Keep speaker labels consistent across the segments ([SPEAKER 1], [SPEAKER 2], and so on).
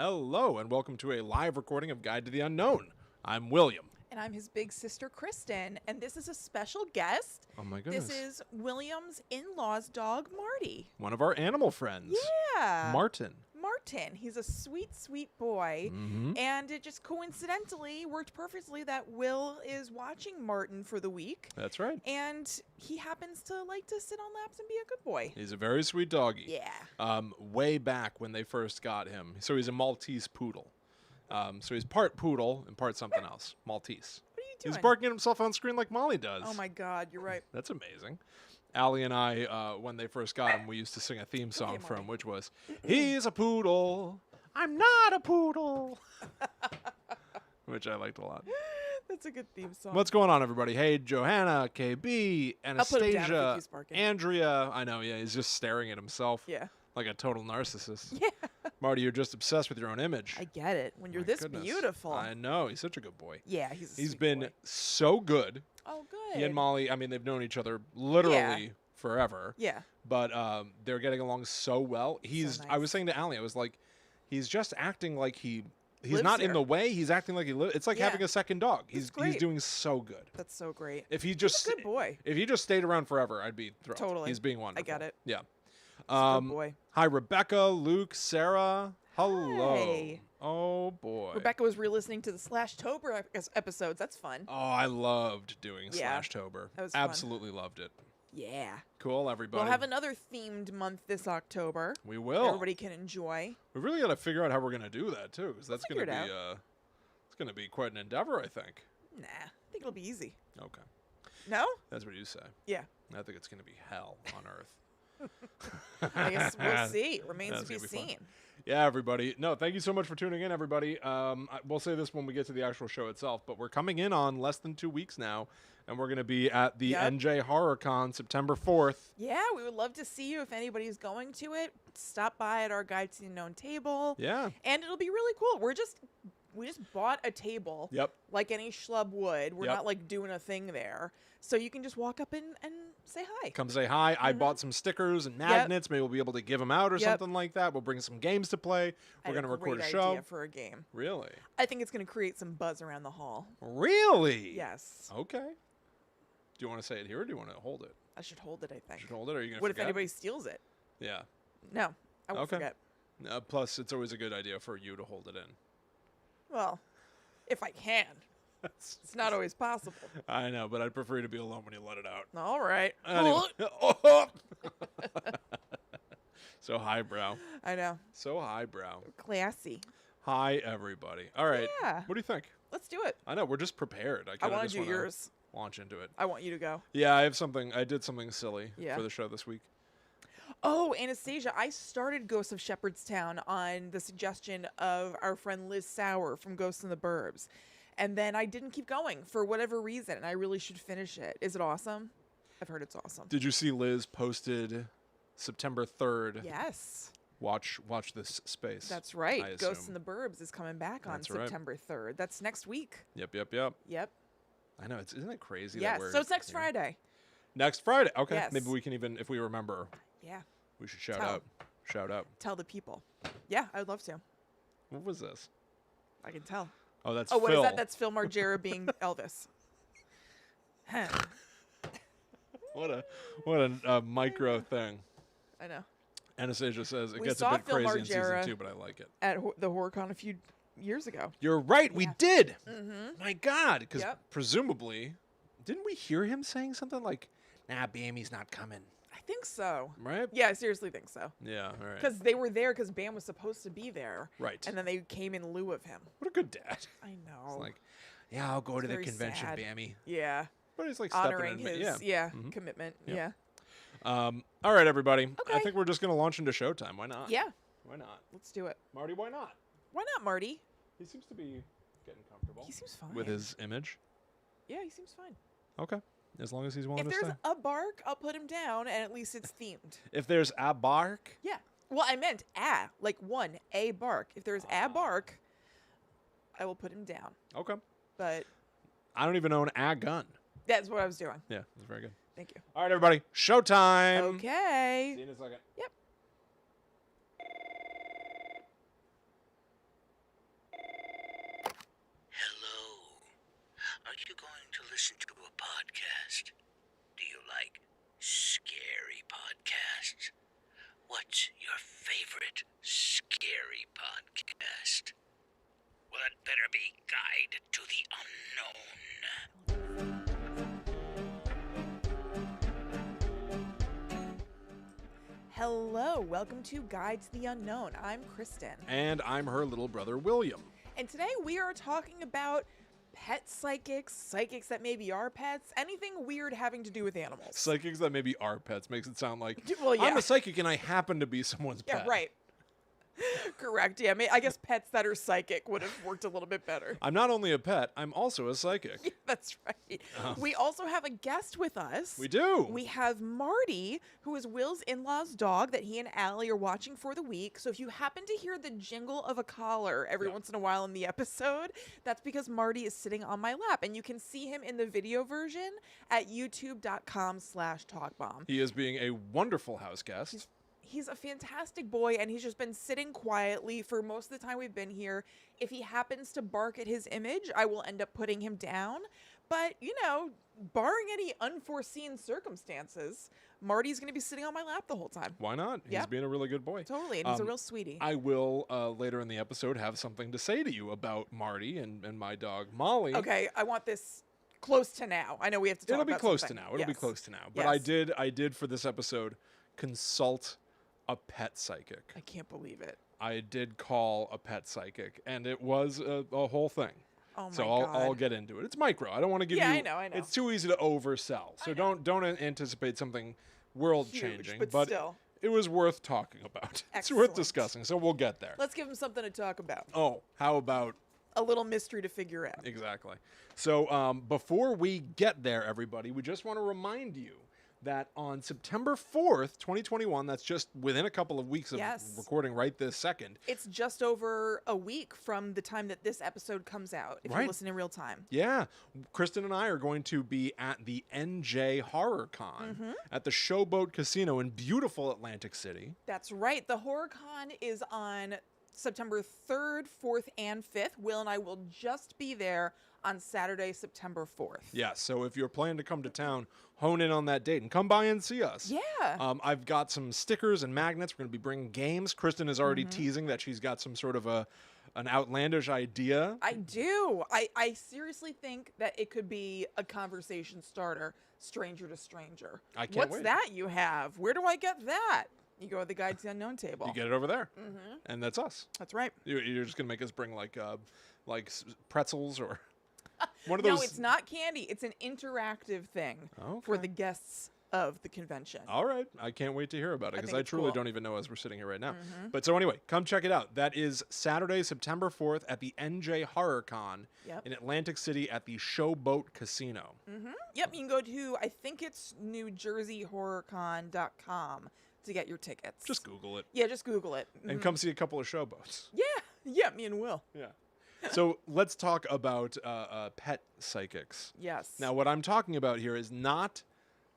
[SPEAKER 1] Hello, and welcome to a live recording of Guide to the Unknown. I'm William.
[SPEAKER 2] And I'm his big sister, Kristen. And this is a special guest.
[SPEAKER 1] Oh my goodness.
[SPEAKER 2] This is William's in-law's dog, Marty.
[SPEAKER 1] One of our animal friends.
[SPEAKER 2] Yeah.
[SPEAKER 1] Martin.
[SPEAKER 2] Martin. He's a sweet, sweet boy.
[SPEAKER 1] Mm-hmm.
[SPEAKER 2] And it just coincidentally worked perfectly that Will is watching Martin for the week.
[SPEAKER 1] That's right.
[SPEAKER 2] And he happens to like to sit on laps and be a good boy.
[SPEAKER 1] He's a very sweet doggy.
[SPEAKER 2] Yeah.
[SPEAKER 1] Way back when they first got him. So he's a Maltese poodle. So he's part poodle and part something else. Maltese.
[SPEAKER 2] What are you doing?
[SPEAKER 1] He's barking at himself on screen like Molly does.
[SPEAKER 2] Oh my God, you're right.
[SPEAKER 1] That's amazing. Allie and I, when they first got him, we used to sing a theme song from him, which was, "He's a poodle, I'm not a poodle," which I liked a lot.
[SPEAKER 2] That's a good theme song.
[SPEAKER 1] What's going on, everybody? Hey, Johanna, KB, Anastasia, Andrea. I know, yeah, he's just staring at himself.
[SPEAKER 2] Yeah.
[SPEAKER 1] Like a total narcissist.
[SPEAKER 2] Yeah.
[SPEAKER 1] Marty, you're just obsessed with your own image.
[SPEAKER 2] I get it. When you're
[SPEAKER 1] My
[SPEAKER 2] this
[SPEAKER 1] goodness.
[SPEAKER 2] beautiful.
[SPEAKER 1] I know. He's such a good boy.
[SPEAKER 2] Yeah, he's a
[SPEAKER 1] He's
[SPEAKER 2] sweet
[SPEAKER 1] been
[SPEAKER 2] boy.
[SPEAKER 1] so good.
[SPEAKER 2] Oh, good.
[SPEAKER 1] He and Molly, I mean, they've known each other literally forever.
[SPEAKER 2] Yeah.
[SPEAKER 1] But they're getting along so well. He's.
[SPEAKER 2] nice.
[SPEAKER 1] I was saying to Allie, I was like, he's just acting like he's
[SPEAKER 2] Lives
[SPEAKER 1] not in
[SPEAKER 2] here.
[SPEAKER 1] the way. He's acting like he lives. It's like
[SPEAKER 2] Yeah.
[SPEAKER 1] having a second dog. He's
[SPEAKER 2] great.
[SPEAKER 1] doing so good.
[SPEAKER 2] That's so great.
[SPEAKER 1] If he
[SPEAKER 2] He's
[SPEAKER 1] just
[SPEAKER 2] a good boy.
[SPEAKER 1] if he just stayed around forever, I'd be thrilled.
[SPEAKER 2] Totally.
[SPEAKER 1] He's being wonderful.
[SPEAKER 2] I get it.
[SPEAKER 1] Yeah.
[SPEAKER 2] He's a good boy.
[SPEAKER 1] Hi, Rebecca, Luke, Sarah. Hello.
[SPEAKER 2] Hi.
[SPEAKER 1] Oh boy.
[SPEAKER 2] Rebecca was re-listening to the Slashtober episodes. That's fun.
[SPEAKER 1] Oh, I loved doing
[SPEAKER 2] Yeah.
[SPEAKER 1] Slashtober.
[SPEAKER 2] That was fun.
[SPEAKER 1] Absolutely loved it.
[SPEAKER 2] Yeah.
[SPEAKER 1] Cool, everybody.
[SPEAKER 2] We'll have another themed month this October.
[SPEAKER 1] We will.
[SPEAKER 2] Everybody can enjoy.
[SPEAKER 1] We really got to figure out how we're gonna do that too, because that's gonna
[SPEAKER 2] figure
[SPEAKER 1] be
[SPEAKER 2] it
[SPEAKER 1] it's gonna be quite an endeavor, I think.
[SPEAKER 2] Nah, I think it'll be easy.
[SPEAKER 1] Okay,
[SPEAKER 2] No?
[SPEAKER 1] that's what you say.
[SPEAKER 2] Yeah.
[SPEAKER 1] I think it's gonna be hell on earth.
[SPEAKER 2] I guess we'll see. Remains
[SPEAKER 1] That's
[SPEAKER 2] to be
[SPEAKER 1] gonna be fun.
[SPEAKER 2] seen.
[SPEAKER 1] Yeah, everybody. No, thank you so much for tuning in, everybody. We'll say this when we get to the actual show itself, but we're coming in on less than 2 weeks now, and we're going to be at the
[SPEAKER 2] Yep.
[SPEAKER 1] NJ HorrorCon September 4th.
[SPEAKER 2] Yeah, we would love to see you if anybody's going to it. Stop by at our Guide to the Unknown table.
[SPEAKER 1] Yeah.
[SPEAKER 2] And it'll be really cool. We just bought a table.
[SPEAKER 1] Yep.
[SPEAKER 2] Like any schlub would. We're
[SPEAKER 1] Yep.
[SPEAKER 2] not like doing a thing there. So you can just walk up and say hi.
[SPEAKER 1] Come say hi. I bought some stickers and magnets. Maybe we'll be able to give them out or
[SPEAKER 2] Yep.
[SPEAKER 1] something like that. We'll bring some games to play.
[SPEAKER 2] I
[SPEAKER 1] We're
[SPEAKER 2] had
[SPEAKER 1] going to record a
[SPEAKER 2] great
[SPEAKER 1] show.
[SPEAKER 2] idea for a game.
[SPEAKER 1] Really?
[SPEAKER 2] I think it's going to create some buzz around the hall.
[SPEAKER 1] Really?
[SPEAKER 2] Yes.
[SPEAKER 1] Okay. Do you want to say it here or do you want to hold it?
[SPEAKER 2] I should hold it, I think.
[SPEAKER 1] Should hold it or are you going to
[SPEAKER 2] What
[SPEAKER 1] forget?
[SPEAKER 2] if anybody steals it?
[SPEAKER 1] Yeah.
[SPEAKER 2] No, I won't
[SPEAKER 1] Okay.
[SPEAKER 2] forget.
[SPEAKER 1] Plus, it's always a good idea for you to hold it in.
[SPEAKER 2] Well, if I can. It's not always possible.
[SPEAKER 1] I know, but I'd prefer you to be alone when you let it out.
[SPEAKER 2] All right.
[SPEAKER 1] Anyway. So highbrow.
[SPEAKER 2] I know.
[SPEAKER 1] So highbrow.
[SPEAKER 2] Classy.
[SPEAKER 1] Hi, everybody. All right.
[SPEAKER 2] Yeah.
[SPEAKER 1] What do you think?
[SPEAKER 2] Let's do it.
[SPEAKER 1] I know, we're just prepared.
[SPEAKER 2] I
[SPEAKER 1] kinda
[SPEAKER 2] want
[SPEAKER 1] just
[SPEAKER 2] to do
[SPEAKER 1] wanna
[SPEAKER 2] yours.
[SPEAKER 1] Launch into it.
[SPEAKER 2] I want you to go.
[SPEAKER 1] Yeah, I did something silly
[SPEAKER 2] Yeah.
[SPEAKER 1] for the show this week.
[SPEAKER 2] Oh, Anastasia, I started Ghosts of Shepherdstown on the suggestion of our friend Liz Sauer from Ghosts in the Burbs. And then I didn't keep going for whatever reason, and I really should finish it. Is it awesome? I've heard it's awesome.
[SPEAKER 1] Did you see Liz posted September 3rd?
[SPEAKER 2] Yes.
[SPEAKER 1] Watch this space.
[SPEAKER 2] That's right.
[SPEAKER 1] I
[SPEAKER 2] Ghosts
[SPEAKER 1] assume.
[SPEAKER 2] in the Burbs is coming back on
[SPEAKER 1] That's right.
[SPEAKER 2] September 3rd. That's next week.
[SPEAKER 1] Yep.
[SPEAKER 2] Yep.
[SPEAKER 1] I know. Isn't it crazy?
[SPEAKER 2] Yes.
[SPEAKER 1] That we're,
[SPEAKER 2] So it's next Friday.
[SPEAKER 1] Next Friday. Okay.
[SPEAKER 2] Yes.
[SPEAKER 1] Maybe we can even, if we remember,
[SPEAKER 2] Yeah.
[SPEAKER 1] we should shout
[SPEAKER 2] Tell.
[SPEAKER 1] out. Shout out.
[SPEAKER 2] Tell the people. Yeah, I would love to.
[SPEAKER 1] What was this?
[SPEAKER 2] I can tell.
[SPEAKER 1] Oh, that's
[SPEAKER 2] Oh, what is
[SPEAKER 1] Phil.
[SPEAKER 2] that? That's Phil Margera being Elvis. Huh.
[SPEAKER 1] What a micro thing.
[SPEAKER 2] I know.
[SPEAKER 1] Anastasia says it
[SPEAKER 2] We
[SPEAKER 1] gets a
[SPEAKER 2] saw
[SPEAKER 1] bit
[SPEAKER 2] Phil
[SPEAKER 1] crazy in season
[SPEAKER 2] Margera
[SPEAKER 1] 2, but I like it.
[SPEAKER 2] At the HorrorCon a few years ago.
[SPEAKER 1] You're right. We
[SPEAKER 2] Yeah.
[SPEAKER 1] did.
[SPEAKER 2] Mm-hmm.
[SPEAKER 1] My God. Because
[SPEAKER 2] Yep.
[SPEAKER 1] presumably, didn't we hear him saying something like, "Nah, Bammy's not coming,"
[SPEAKER 2] I think so.
[SPEAKER 1] right?
[SPEAKER 2] Yeah, I seriously think so.
[SPEAKER 1] Yeah. All right.
[SPEAKER 2] Because they were there because Bam was supposed to be there.
[SPEAKER 1] Right.
[SPEAKER 2] And then they came in lieu of him.
[SPEAKER 1] What a good dad.
[SPEAKER 2] I know.
[SPEAKER 1] It's like, yeah, I'll go to the
[SPEAKER 2] very
[SPEAKER 1] convention,
[SPEAKER 2] sad.
[SPEAKER 1] Bammy.
[SPEAKER 2] Yeah.
[SPEAKER 1] But he's like
[SPEAKER 2] Honoring
[SPEAKER 1] stepping in.
[SPEAKER 2] his
[SPEAKER 1] Yeah.
[SPEAKER 2] commitment.
[SPEAKER 1] Yeah.
[SPEAKER 2] Yeah.
[SPEAKER 1] All right, everybody. I
[SPEAKER 2] Okay.
[SPEAKER 1] think we're just gonna launch into Showtime. Why not?
[SPEAKER 2] Yeah.
[SPEAKER 1] Why not,
[SPEAKER 2] Let's do it.
[SPEAKER 1] Marty? Why not?
[SPEAKER 2] Why not, Marty?
[SPEAKER 1] He seems to be getting comfortable.
[SPEAKER 2] He seems fine.
[SPEAKER 1] with his image.
[SPEAKER 2] Yeah, he seems fine.
[SPEAKER 1] Okay. As long as he's willing
[SPEAKER 2] If
[SPEAKER 1] to
[SPEAKER 2] there's
[SPEAKER 1] stay.
[SPEAKER 2] a bark, I'll put him down, and at least it's themed.
[SPEAKER 1] If there's a bark,
[SPEAKER 2] Yeah. Well, I meant like a bark. If there's a bark, I will put him down.
[SPEAKER 1] okay.
[SPEAKER 2] But
[SPEAKER 1] I don't even own a gun.
[SPEAKER 2] that's what I was doing.
[SPEAKER 1] Yeah, that's very good.
[SPEAKER 2] Thank you.
[SPEAKER 1] All right, everybody. Showtime.
[SPEAKER 2] Okay.
[SPEAKER 1] See you in a second.
[SPEAKER 2] Yep.
[SPEAKER 3] listen to a podcast? Do you like scary podcasts? What's your favorite scary podcast? Well, it better be Guide to the Unknown.
[SPEAKER 2] Hello, welcome to Guide to the Unknown. I'm Kristen.
[SPEAKER 1] And I'm her little brother, William.
[SPEAKER 2] And today we are talking about pet psychics, psychics that maybe are pets, anything weird having to do with animals.
[SPEAKER 1] Psychics that maybe are pets makes it sound like,
[SPEAKER 2] Well, yeah.
[SPEAKER 1] I'm a psychic and I happen to be someone's
[SPEAKER 2] Yeah,
[SPEAKER 1] pet.
[SPEAKER 2] right. Correct. Yeah, I guess pets that are psychic would have worked a little bit better.
[SPEAKER 1] I'm not only a pet, I'm also a psychic.
[SPEAKER 2] Yeah, that's right. We also have a guest with us.
[SPEAKER 1] We do.
[SPEAKER 2] We have Marty, who is Will's in-laws dog that he and Allie are watching for the week. So if you happen to hear the jingle of a collar every once in a while in the episode, that's because Marty is sitting on my lap. And you can see him in the video version at youtube.com/talkbomb.
[SPEAKER 1] He is being a wonderful house guest.
[SPEAKER 2] He's a fantastic boy, and he's just been sitting quietly for most of the time we've been here. If he happens to bark at his image, I will end up putting him down. But, you know, barring any unforeseen circumstances, Marty's going to be sitting on my lap the whole time.
[SPEAKER 1] Why not? He's
[SPEAKER 2] Yep.
[SPEAKER 1] being a really good boy.
[SPEAKER 2] Totally, and he's a real sweetie.
[SPEAKER 1] I will, later in the episode, have something to say to you about Marty and my dog, Molly.
[SPEAKER 2] Okay, I want this close to now. I know we have to talk
[SPEAKER 1] It'll be
[SPEAKER 2] about
[SPEAKER 1] close
[SPEAKER 2] something.
[SPEAKER 1] to now. It'll be
[SPEAKER 2] Yes.
[SPEAKER 1] close to now. But
[SPEAKER 2] Yes.
[SPEAKER 1] I did for this episode consult a pet psychic.
[SPEAKER 2] I can't believe it.
[SPEAKER 1] I did call a pet psychic, and it was a whole thing.
[SPEAKER 2] Oh my
[SPEAKER 1] So
[SPEAKER 2] God.
[SPEAKER 1] I'll get into it. It's micro. I don't want to give
[SPEAKER 2] Yeah,
[SPEAKER 1] you.
[SPEAKER 2] I know.
[SPEAKER 1] It's too easy to oversell. So don't anticipate something world changing.
[SPEAKER 2] Huge, but still.
[SPEAKER 1] it was worth talking about. It's worth
[SPEAKER 2] Excellent.
[SPEAKER 1] discussing. So we'll get there.
[SPEAKER 2] Let's give him something to talk about.
[SPEAKER 1] Oh, how about
[SPEAKER 2] A little mystery to figure out.
[SPEAKER 1] exactly? So before we get there, everybody, we just want to remind you that on September 4th, 2021, that's just within a couple of weeks of
[SPEAKER 2] Yes.
[SPEAKER 1] recording right this second.
[SPEAKER 2] It's just over a week from the time that this episode comes out, if
[SPEAKER 1] Right.
[SPEAKER 2] you listen in real time.
[SPEAKER 1] Yeah, Kristen and I are going to be at the NJ Horror Con at the Showboat Casino in beautiful Atlantic City.
[SPEAKER 2] That's right. The HorrorCon is on September 3rd, 4th, and 5th. Will and I will just be there on Saturday, September 4th.
[SPEAKER 1] Yeah, so if you're planning to come to town, hone in on that date and come by and see us.
[SPEAKER 2] Yeah.
[SPEAKER 1] I've got some stickers and magnets. We're going to be bringing games. Kristen is already teasing that she's got some sort of an outlandish idea.
[SPEAKER 2] I do. I seriously think that it could be a conversation starter, stranger to stranger.
[SPEAKER 1] I can't
[SPEAKER 2] What's
[SPEAKER 1] wait.
[SPEAKER 2] that you have? Where do I get that? You go to the Guide to the Unknown table.
[SPEAKER 1] You get it over there, and that's us.
[SPEAKER 2] That's right.
[SPEAKER 1] You're just going to make us bring like pretzels or one of those.
[SPEAKER 2] No, it's not candy. It's an interactive thing for
[SPEAKER 1] Okay.
[SPEAKER 2] the guests of the convention.
[SPEAKER 1] All right. I can't wait to hear about it because
[SPEAKER 2] think
[SPEAKER 1] I
[SPEAKER 2] it's
[SPEAKER 1] truly
[SPEAKER 2] cool.
[SPEAKER 1] don't even know as we're sitting here right now. But so anyway, come check it out. That is Saturday, September 4th at the NJ Horror Con
[SPEAKER 2] Yep.
[SPEAKER 1] in Atlantic City at the Showboat Casino.
[SPEAKER 2] Yep, you can go to, I think it's NewJerseyHorrorCon.com to get your tickets.
[SPEAKER 1] Just Google it
[SPEAKER 2] Yeah, just Google it.
[SPEAKER 1] and come see a couple of showboats.
[SPEAKER 2] Yeah, me and Will.
[SPEAKER 1] Yeah. So let's talk about pet psychics.
[SPEAKER 2] Yes.
[SPEAKER 1] Now, what I'm talking about here is not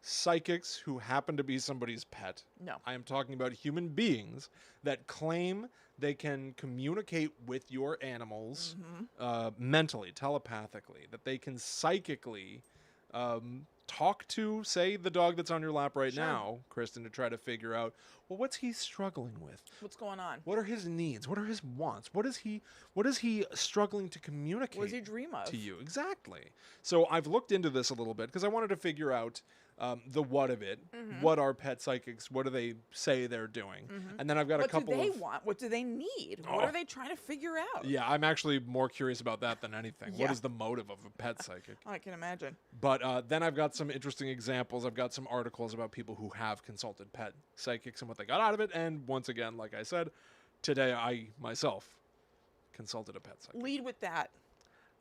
[SPEAKER 1] psychics who happen to be somebody's pet.
[SPEAKER 2] No.
[SPEAKER 1] I am talking about human beings that claim they can communicate with your animals mentally, telepathically, that they can psychically talk to, say, the dog that's on your lap right
[SPEAKER 2] Sure.
[SPEAKER 1] now, Kristen, to try to figure out, well, what's he struggling with?
[SPEAKER 2] What's going on?
[SPEAKER 1] What are his needs? What are his wants? What is he struggling to communicate
[SPEAKER 2] What does he dream of?
[SPEAKER 1] to you? Exactly. So I've looked into this a little bit because I wanted to figure out the what of it. What are pet psychics? What do they say they're doing? And then I've got a
[SPEAKER 2] What do
[SPEAKER 1] couple
[SPEAKER 2] they
[SPEAKER 1] of
[SPEAKER 2] want? What do they need?
[SPEAKER 1] Oh.
[SPEAKER 2] What are they trying to figure out?
[SPEAKER 1] yeah, I'm actually more curious about that than anything. What
[SPEAKER 2] Yeah.
[SPEAKER 1] is the motive of a pet psychic?
[SPEAKER 2] I can imagine.
[SPEAKER 1] But then I've got some interesting examples. I've got some articles about people who have consulted pet psychics and what they got out of it. And once again, like I said, today I myself consulted a pet psychic.
[SPEAKER 2] Lead with that.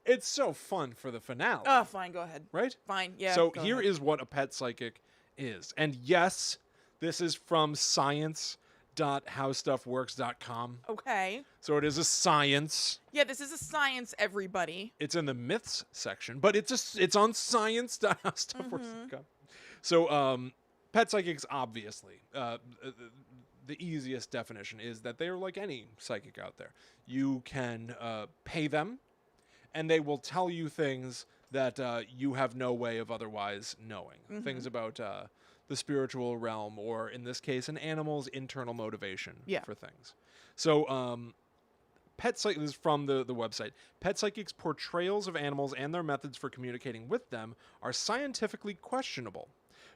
[SPEAKER 1] It's so fun for the finale,
[SPEAKER 2] Oh, fine. Go ahead.
[SPEAKER 1] right?
[SPEAKER 2] Fine. Yeah.
[SPEAKER 1] So
[SPEAKER 2] go
[SPEAKER 1] here
[SPEAKER 2] ahead.
[SPEAKER 1] is what a pet psychic is. And yes, this is from science.howstuffworks.com.
[SPEAKER 2] Okay.
[SPEAKER 1] So it is a science.
[SPEAKER 2] Yeah, this is a science, everybody.
[SPEAKER 1] It's in the myths section, but it's on science.howstuffworks.com. So pet psychics, obviously, the easiest definition is that they are like any psychic out there. You can pay them, and they will tell you things that you have no way of otherwise knowing. Things about the spiritual realm, or in this case, an animal's internal motivation for things. So, Pet Psychics, this is from the website. Pet Psychics' portrayals of animals and their methods for communicating with them are scientifically questionable.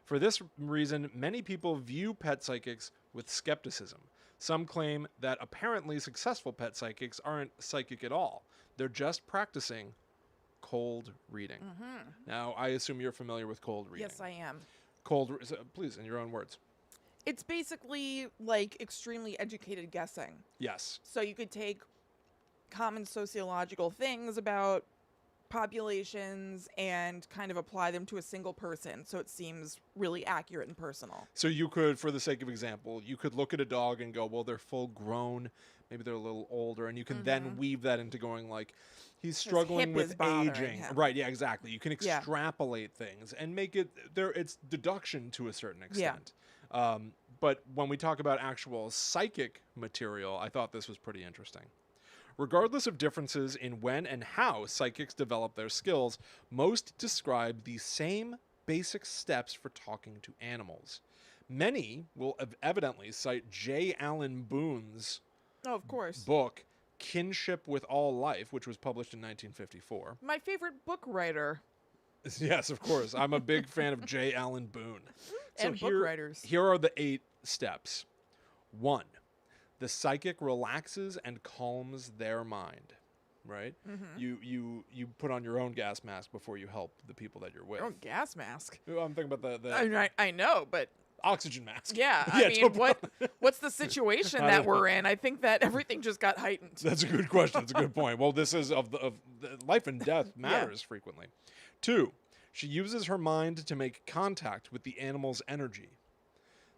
[SPEAKER 1] For this reason, many people view pet psychics with skepticism. Some claim that apparently successful pet psychics aren't psychic at all. They're just practicing cold reading. Now, I assume you're familiar with cold reading.
[SPEAKER 2] Yes, I am.
[SPEAKER 1] Please, in your own words.
[SPEAKER 2] It's basically like extremely educated guessing.
[SPEAKER 1] Yes.
[SPEAKER 2] So you could take common sociological things about populations and kind of apply them to a single person, so it seems really accurate and personal.
[SPEAKER 1] So you could, for the sake of example, you could look at a dog and go, well, they're full grown, maybe they're a little older, and you can then weave that into going like, he's struggling with aging. Right, yeah, exactly. You can extrapolate things and make it it's deduction to a certain extent. But when we talk about actual psychic material, I thought this was pretty interesting. Regardless of differences in when and how psychics develop their skills, most describe the same basic steps for talking to animals. Many will evidently cite J. Allen Boone's book, Kinship with All Life, which was published in 1954.
[SPEAKER 2] My favorite book writer.
[SPEAKER 1] Yes, of course. I'm a big fan of J. Allen Boone.
[SPEAKER 2] And book writers.
[SPEAKER 1] Here are the 8 steps. 1. The psychic relaxes and calms their mind, right? You put on your own gas mask before you help the people that you're with.
[SPEAKER 2] Your own gas mask?
[SPEAKER 1] I'm thinking about the
[SPEAKER 2] I know, but...
[SPEAKER 1] oxygen mask.
[SPEAKER 2] Yeah, I mean, what's the situation that we're in? I think that everything just got heightened.
[SPEAKER 1] That's a good question. That's a good point. Well, this is of the life and death matters frequently. 2, she uses her mind to make contact with the animal's energy.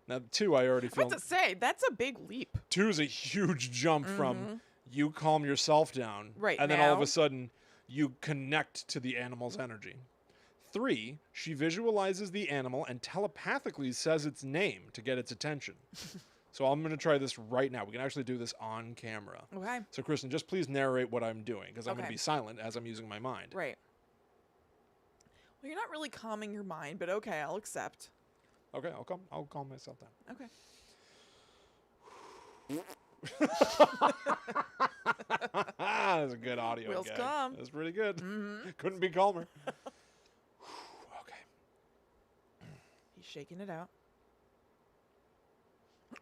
[SPEAKER 1] Now, 2, I already feel...
[SPEAKER 2] I have to say, that's a big leap.
[SPEAKER 1] 2 is a huge jump from you calm yourself down, and then all of a sudden, you connect to the animal's energy. 3, she visualizes the animal and telepathically says its name to get its attention. So I'm going to try this right now. We can actually do this on camera.
[SPEAKER 2] Okay.
[SPEAKER 1] So, Kristen, just please narrate what I'm doing, because I'm going to be silent as I'm using my mind.
[SPEAKER 2] Right. Well, you're not really calming your mind, but okay, I'll accept.
[SPEAKER 1] Okay, I'll calm myself down.
[SPEAKER 2] Okay.
[SPEAKER 1] That's a good audio
[SPEAKER 2] Wheels
[SPEAKER 1] gag.
[SPEAKER 2] come.
[SPEAKER 1] That's pretty good. Couldn't be calmer. Okay.
[SPEAKER 2] He's shaking it out.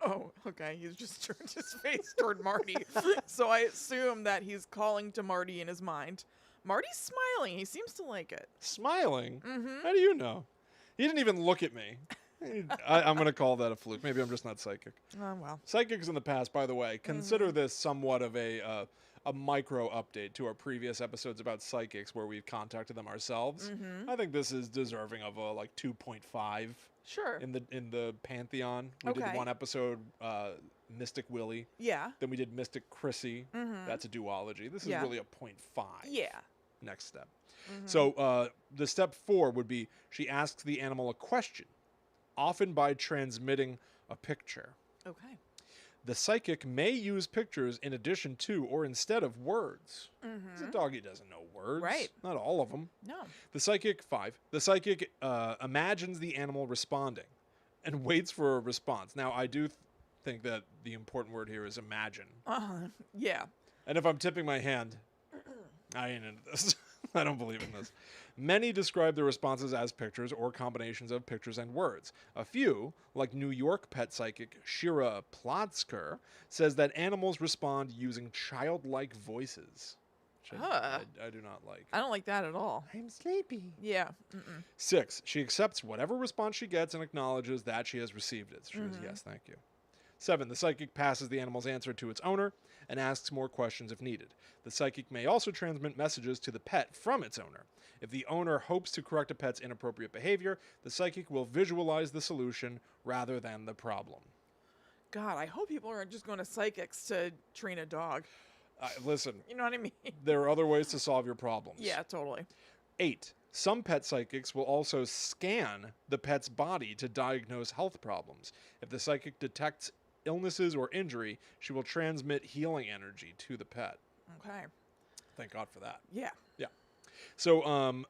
[SPEAKER 2] Oh, okay. He's just turned his face toward Marty. So I assume that he's calling to Marty in his mind. Marty's smiling. He seems to like it.
[SPEAKER 1] Smiling? How do you know? He didn't even look at me. I'm going to call that a fluke. Maybe I'm just not psychic.
[SPEAKER 2] Oh, well.
[SPEAKER 1] Psychics in the past, by the way, consider this somewhat of a micro update to our previous episodes about psychics where we've contacted them ourselves. I think this is deserving of a 2.5.
[SPEAKER 2] Sure.
[SPEAKER 1] In the pantheon. We did one episode, Mystic Willie.
[SPEAKER 2] Yeah.
[SPEAKER 1] Then we did Mystic Chrissy. That's a duology. This is really a 0.5.
[SPEAKER 2] Yeah.
[SPEAKER 1] Next step. So the step 4 would be she asks the animal a question, often by transmitting a picture.
[SPEAKER 2] Okay.
[SPEAKER 1] The psychic may use pictures in addition to or instead of words. The doggy doesn't know words.
[SPEAKER 2] Right.
[SPEAKER 1] Not all of them.
[SPEAKER 2] No.
[SPEAKER 1] The psychic imagines the animal responding and waits for a response. Now, I do think that the important word here is imagine.
[SPEAKER 2] Yeah.
[SPEAKER 1] And if I'm tipping my hand, I ain't into this. I don't believe in this. Many describe their responses as pictures or combinations of pictures and words. A few, like New York pet psychic Shira Plotzker, says that animals respond using childlike voices. Which I do not like.
[SPEAKER 2] I don't like that at all.
[SPEAKER 1] I'm sleepy.
[SPEAKER 2] Yeah.
[SPEAKER 1] 6, she accepts whatever response she gets and acknowledges that she has received it. She says, yes, thank you. 7, the psychic passes the animal's answer to its owner and asks more questions if needed. The psychic may also transmit messages to the pet from its owner. If the owner hopes to correct a pet's inappropriate behavior, the psychic will visualize the solution rather than the problem.
[SPEAKER 2] God, I hope people aren't just going to psychics to train a dog.
[SPEAKER 1] Listen.
[SPEAKER 2] You know what I mean?
[SPEAKER 1] There are other ways to solve your problems.
[SPEAKER 2] Yeah, totally.
[SPEAKER 1] 8, some pet psychics will also scan the pet's body to diagnose health problems. If the psychic detects illnesses or injury, she will transmit healing energy to the pet.
[SPEAKER 2] Okay.
[SPEAKER 1] Thank God for that.
[SPEAKER 2] Yeah.
[SPEAKER 1] Yeah. So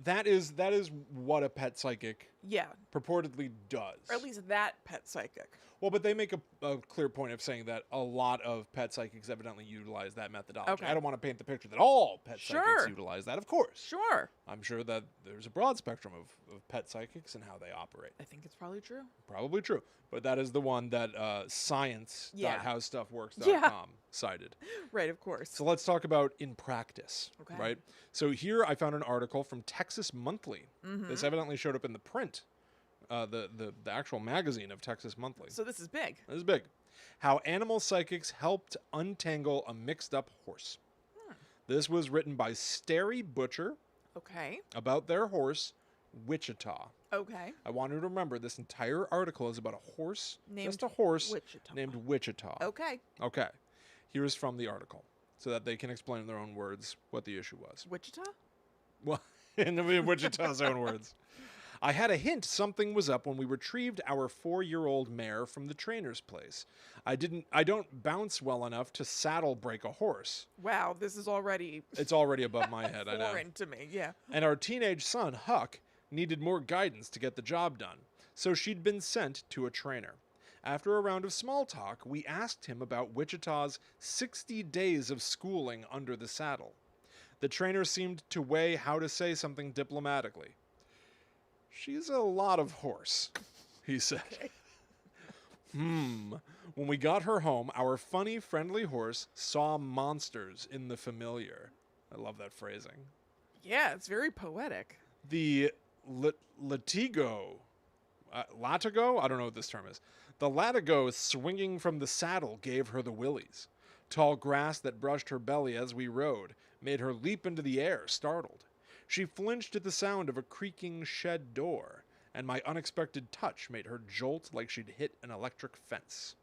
[SPEAKER 1] that is what a pet psychic
[SPEAKER 2] Yeah.
[SPEAKER 1] purportedly does.
[SPEAKER 2] Or at least that pet psychic.
[SPEAKER 1] Well, but they make a clear point of saying that a lot of pet psychics evidently utilize that methodology.
[SPEAKER 2] Okay.
[SPEAKER 1] I don't want to paint the picture that all pet
[SPEAKER 2] Sure.
[SPEAKER 1] psychics utilize that, of course.
[SPEAKER 2] Sure.
[SPEAKER 1] I'm sure that there's a broad spectrum of pet psychics and how they operate.
[SPEAKER 2] I think it's probably true.
[SPEAKER 1] Probably true. But that is the one that science.howstuffworks.com
[SPEAKER 2] Yeah.
[SPEAKER 1] cited.
[SPEAKER 2] Right, of course.
[SPEAKER 1] So let's talk about in practice,
[SPEAKER 2] Okay.
[SPEAKER 1] right? So here I found an article from Texas Monthly.
[SPEAKER 2] Mm-hmm.
[SPEAKER 1] This evidently showed up in the print, the actual magazine of Texas Monthly.
[SPEAKER 2] So this is big.
[SPEAKER 1] This is big. How animal psychics helped untangle a mixed-up horse. This was written by Starry Butcher
[SPEAKER 2] Okay.
[SPEAKER 1] about their horse, Wichita.
[SPEAKER 2] Okay.
[SPEAKER 1] I want you to remember this entire article is about a horse,
[SPEAKER 2] Named
[SPEAKER 1] just a horse
[SPEAKER 2] Wichita.
[SPEAKER 1] named Wichita.
[SPEAKER 2] Okay.
[SPEAKER 1] Okay. Here's from the article so that they can explain in their own words what the issue was.
[SPEAKER 2] Wichita?
[SPEAKER 1] Well, in Wichita's own words. I had a hint something was up when we retrieved our 4-year-old mare from the trainer's place. I don't bounce well enough to saddle break a horse.
[SPEAKER 2] Wow, this is already
[SPEAKER 1] It's already above my head, I know.
[SPEAKER 2] foreign to me. Yeah.
[SPEAKER 1] And our teenage son, Huck, needed more guidance to get the job done, so she'd been sent to a trainer. After a round of small talk, we asked him about Wichita's 60 days of schooling under the saddle. The trainer seemed to weigh how to say something diplomatically. She's a lot of horse, he said.
[SPEAKER 2] Okay.
[SPEAKER 1] When we got her home, our funny, friendly horse saw monsters in the familiar. I love that phrasing.
[SPEAKER 2] Yeah, it's very poetic.
[SPEAKER 1] The latigo, latigo? I don't know what this term is. The latigo swinging from the saddle gave her the willies. Tall grass that brushed her belly as we rode made her leap into the air, startled. She flinched at the sound of a creaking shed door, and my unexpected touch made her jolt like she'd hit an electric fence.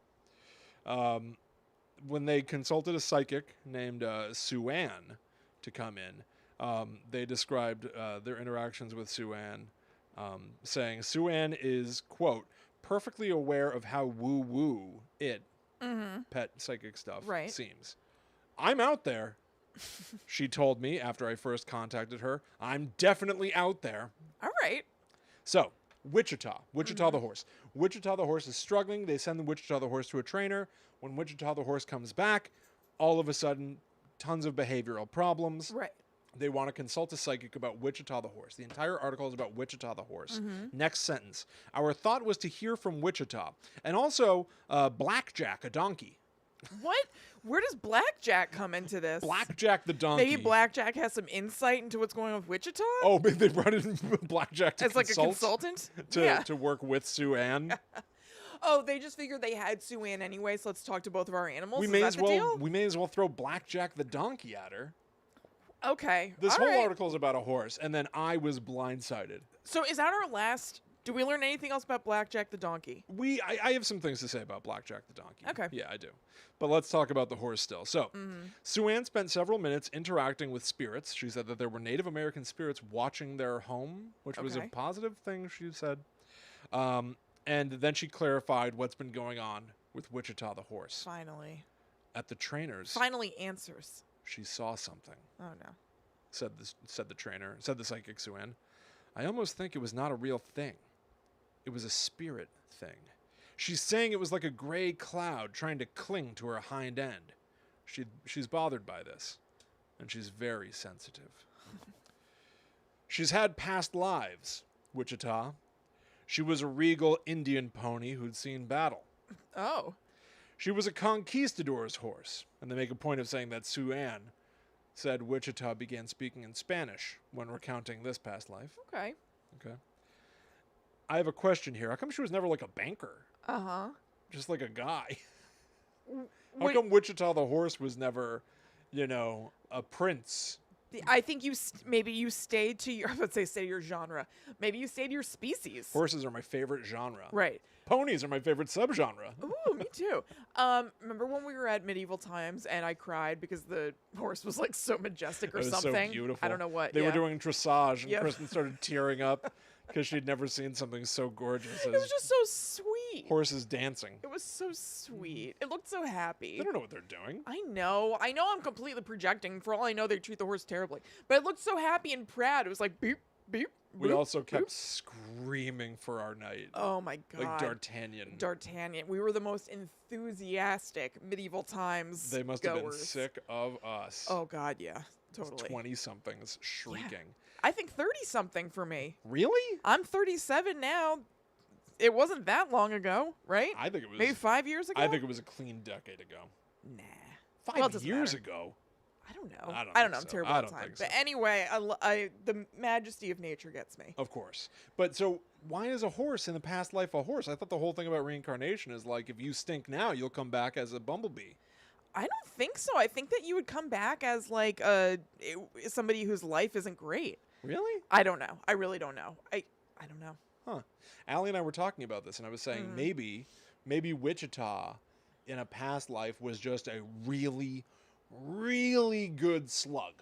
[SPEAKER 1] When they consulted a psychic named Sue Ann to come in, they described their interactions with Sue Ann, saying Sue Ann is, quote, perfectly aware of how woo-woo pet psychic stuff
[SPEAKER 2] Right.
[SPEAKER 1] seems. I'm out there, she told me after I first contacted her. I'm definitely out there.
[SPEAKER 2] All right.
[SPEAKER 1] So, Wichita the horse. Wichita the horse is struggling. They send the Wichita the horse to a trainer. When Wichita the horse comes back, all of a sudden, tons of behavioral problems.
[SPEAKER 2] Right.
[SPEAKER 1] They want to consult a psychic about Wichita the horse. The entire article is about Wichita the horse. Next sentence. Our thought was to hear from Wichita. And also, Blackjack, a donkey.
[SPEAKER 2] What? Where does Blackjack come into this?
[SPEAKER 1] Blackjack the donkey.
[SPEAKER 2] Maybe Blackjack has some insight into what's going on with Wichita?
[SPEAKER 1] Oh, they brought in Blackjack to
[SPEAKER 2] As like a
[SPEAKER 1] consult,
[SPEAKER 2] consultant?
[SPEAKER 1] to work with Sue Ann.
[SPEAKER 2] Oh, they just figured they had Sue Ann anyway, so let's talk to both of our animals.
[SPEAKER 1] We
[SPEAKER 2] Is
[SPEAKER 1] may
[SPEAKER 2] that
[SPEAKER 1] as
[SPEAKER 2] the
[SPEAKER 1] well
[SPEAKER 2] deal?
[SPEAKER 1] we may as well throw Blackjack the donkey at her.
[SPEAKER 2] Okay.
[SPEAKER 1] This
[SPEAKER 2] all
[SPEAKER 1] whole
[SPEAKER 2] right.
[SPEAKER 1] article is about a horse, and then I was blindsided.
[SPEAKER 2] So is that our last? Do we learn anything else about Blackjack the donkey?
[SPEAKER 1] I have some things to say about Blackjack the donkey.
[SPEAKER 2] Okay.
[SPEAKER 1] Yeah, I do. But let's talk about the horse still. So, Sue Ann spent several minutes interacting with spirits. She said that there were Native American spirits watching their home, which was a
[SPEAKER 2] Okay.
[SPEAKER 1] positive thing, she said. And then she clarified what's been going on with Wichita the horse.
[SPEAKER 2] Finally.
[SPEAKER 1] At the trainers,
[SPEAKER 2] Finally answers.
[SPEAKER 1] she saw something.
[SPEAKER 2] Oh no.
[SPEAKER 1] Said the psychic Sue Ann. I almost think it was not a real thing. It was a spirit thing. She's saying it was like a gray cloud trying to cling to her hind end. She's bothered by this, and she's very sensitive. She's had past lives, Wichita. She was a regal Indian pony who'd seen battle.
[SPEAKER 2] Oh.
[SPEAKER 1] She was a conquistador's horse, and they make a point of saying that Sue Ann said Wichita began speaking in Spanish when recounting this past life.
[SPEAKER 2] Okay.
[SPEAKER 1] Okay. I have a question here. How come she was never like a banker?
[SPEAKER 2] Uh-huh.
[SPEAKER 1] Just like a guy? How
[SPEAKER 2] Wait,
[SPEAKER 1] come Wichita the horse was never, a prince?
[SPEAKER 2] I think maybe you stayed to your, let's say your genre. Maybe you stayed to your species.
[SPEAKER 1] Horses are my favorite genre.
[SPEAKER 2] Right.
[SPEAKER 1] Ponies are my favorite subgenre.
[SPEAKER 2] Ooh, me too. Remember when we were at medieval times and I cried because the horse was like so majestic or
[SPEAKER 1] It was
[SPEAKER 2] something?
[SPEAKER 1] so beautiful.
[SPEAKER 2] I don't know what.
[SPEAKER 1] They were
[SPEAKER 2] yeah.
[SPEAKER 1] doing dressage, and
[SPEAKER 2] Yep.
[SPEAKER 1] Kristen started tearing up because she'd never seen something so gorgeous.
[SPEAKER 2] It was just so sweet. sweet.
[SPEAKER 1] Horses dancing.
[SPEAKER 2] It was so sweet. It looked so happy.
[SPEAKER 1] They don't know what they're doing.
[SPEAKER 2] I know I'm completely projecting. For all I know, they treat the horse terribly. But it looked so happy and proud. It was like beep, beep.
[SPEAKER 1] We
[SPEAKER 2] boop,
[SPEAKER 1] also kept
[SPEAKER 2] boop.
[SPEAKER 1] screaming for our knight.
[SPEAKER 2] Oh my god.
[SPEAKER 1] Like D'Artagnan.
[SPEAKER 2] D'Artagnan. We were the most enthusiastic medieval times
[SPEAKER 1] They must have been
[SPEAKER 2] goers.
[SPEAKER 1] sick of us.
[SPEAKER 2] Oh god, yeah. Totally.
[SPEAKER 1] 20-somethings shrieking.
[SPEAKER 2] I think 30-something for me.
[SPEAKER 1] Really?
[SPEAKER 2] I'm 37 now. It wasn't that long ago, right?
[SPEAKER 1] I think it was.
[SPEAKER 2] Maybe 5 years ago?
[SPEAKER 1] I think it was a clean decade ago.
[SPEAKER 2] Nah.
[SPEAKER 1] 5
[SPEAKER 2] Well, it doesn't
[SPEAKER 1] years
[SPEAKER 2] matter.
[SPEAKER 1] ago.
[SPEAKER 2] I don't know.
[SPEAKER 1] I don't
[SPEAKER 2] know.
[SPEAKER 1] think
[SPEAKER 2] I'm
[SPEAKER 1] so.
[SPEAKER 2] terrible
[SPEAKER 1] I
[SPEAKER 2] at
[SPEAKER 1] don't
[SPEAKER 2] time.
[SPEAKER 1] think so.
[SPEAKER 2] But anyway, the majesty of nature gets me.
[SPEAKER 1] Of course. But so why is a horse in the past life a horse? I thought the whole thing about reincarnation is like if you stink now, you'll come back as a bumblebee.
[SPEAKER 2] I don't think so. I think that you would come back as like somebody whose life isn't great.
[SPEAKER 1] Really?
[SPEAKER 2] I don't know. I really don't know. I don't know.
[SPEAKER 1] Huh. Allie and I were talking about this, and I was saying maybe Wichita in a past life was just a really, really good slug,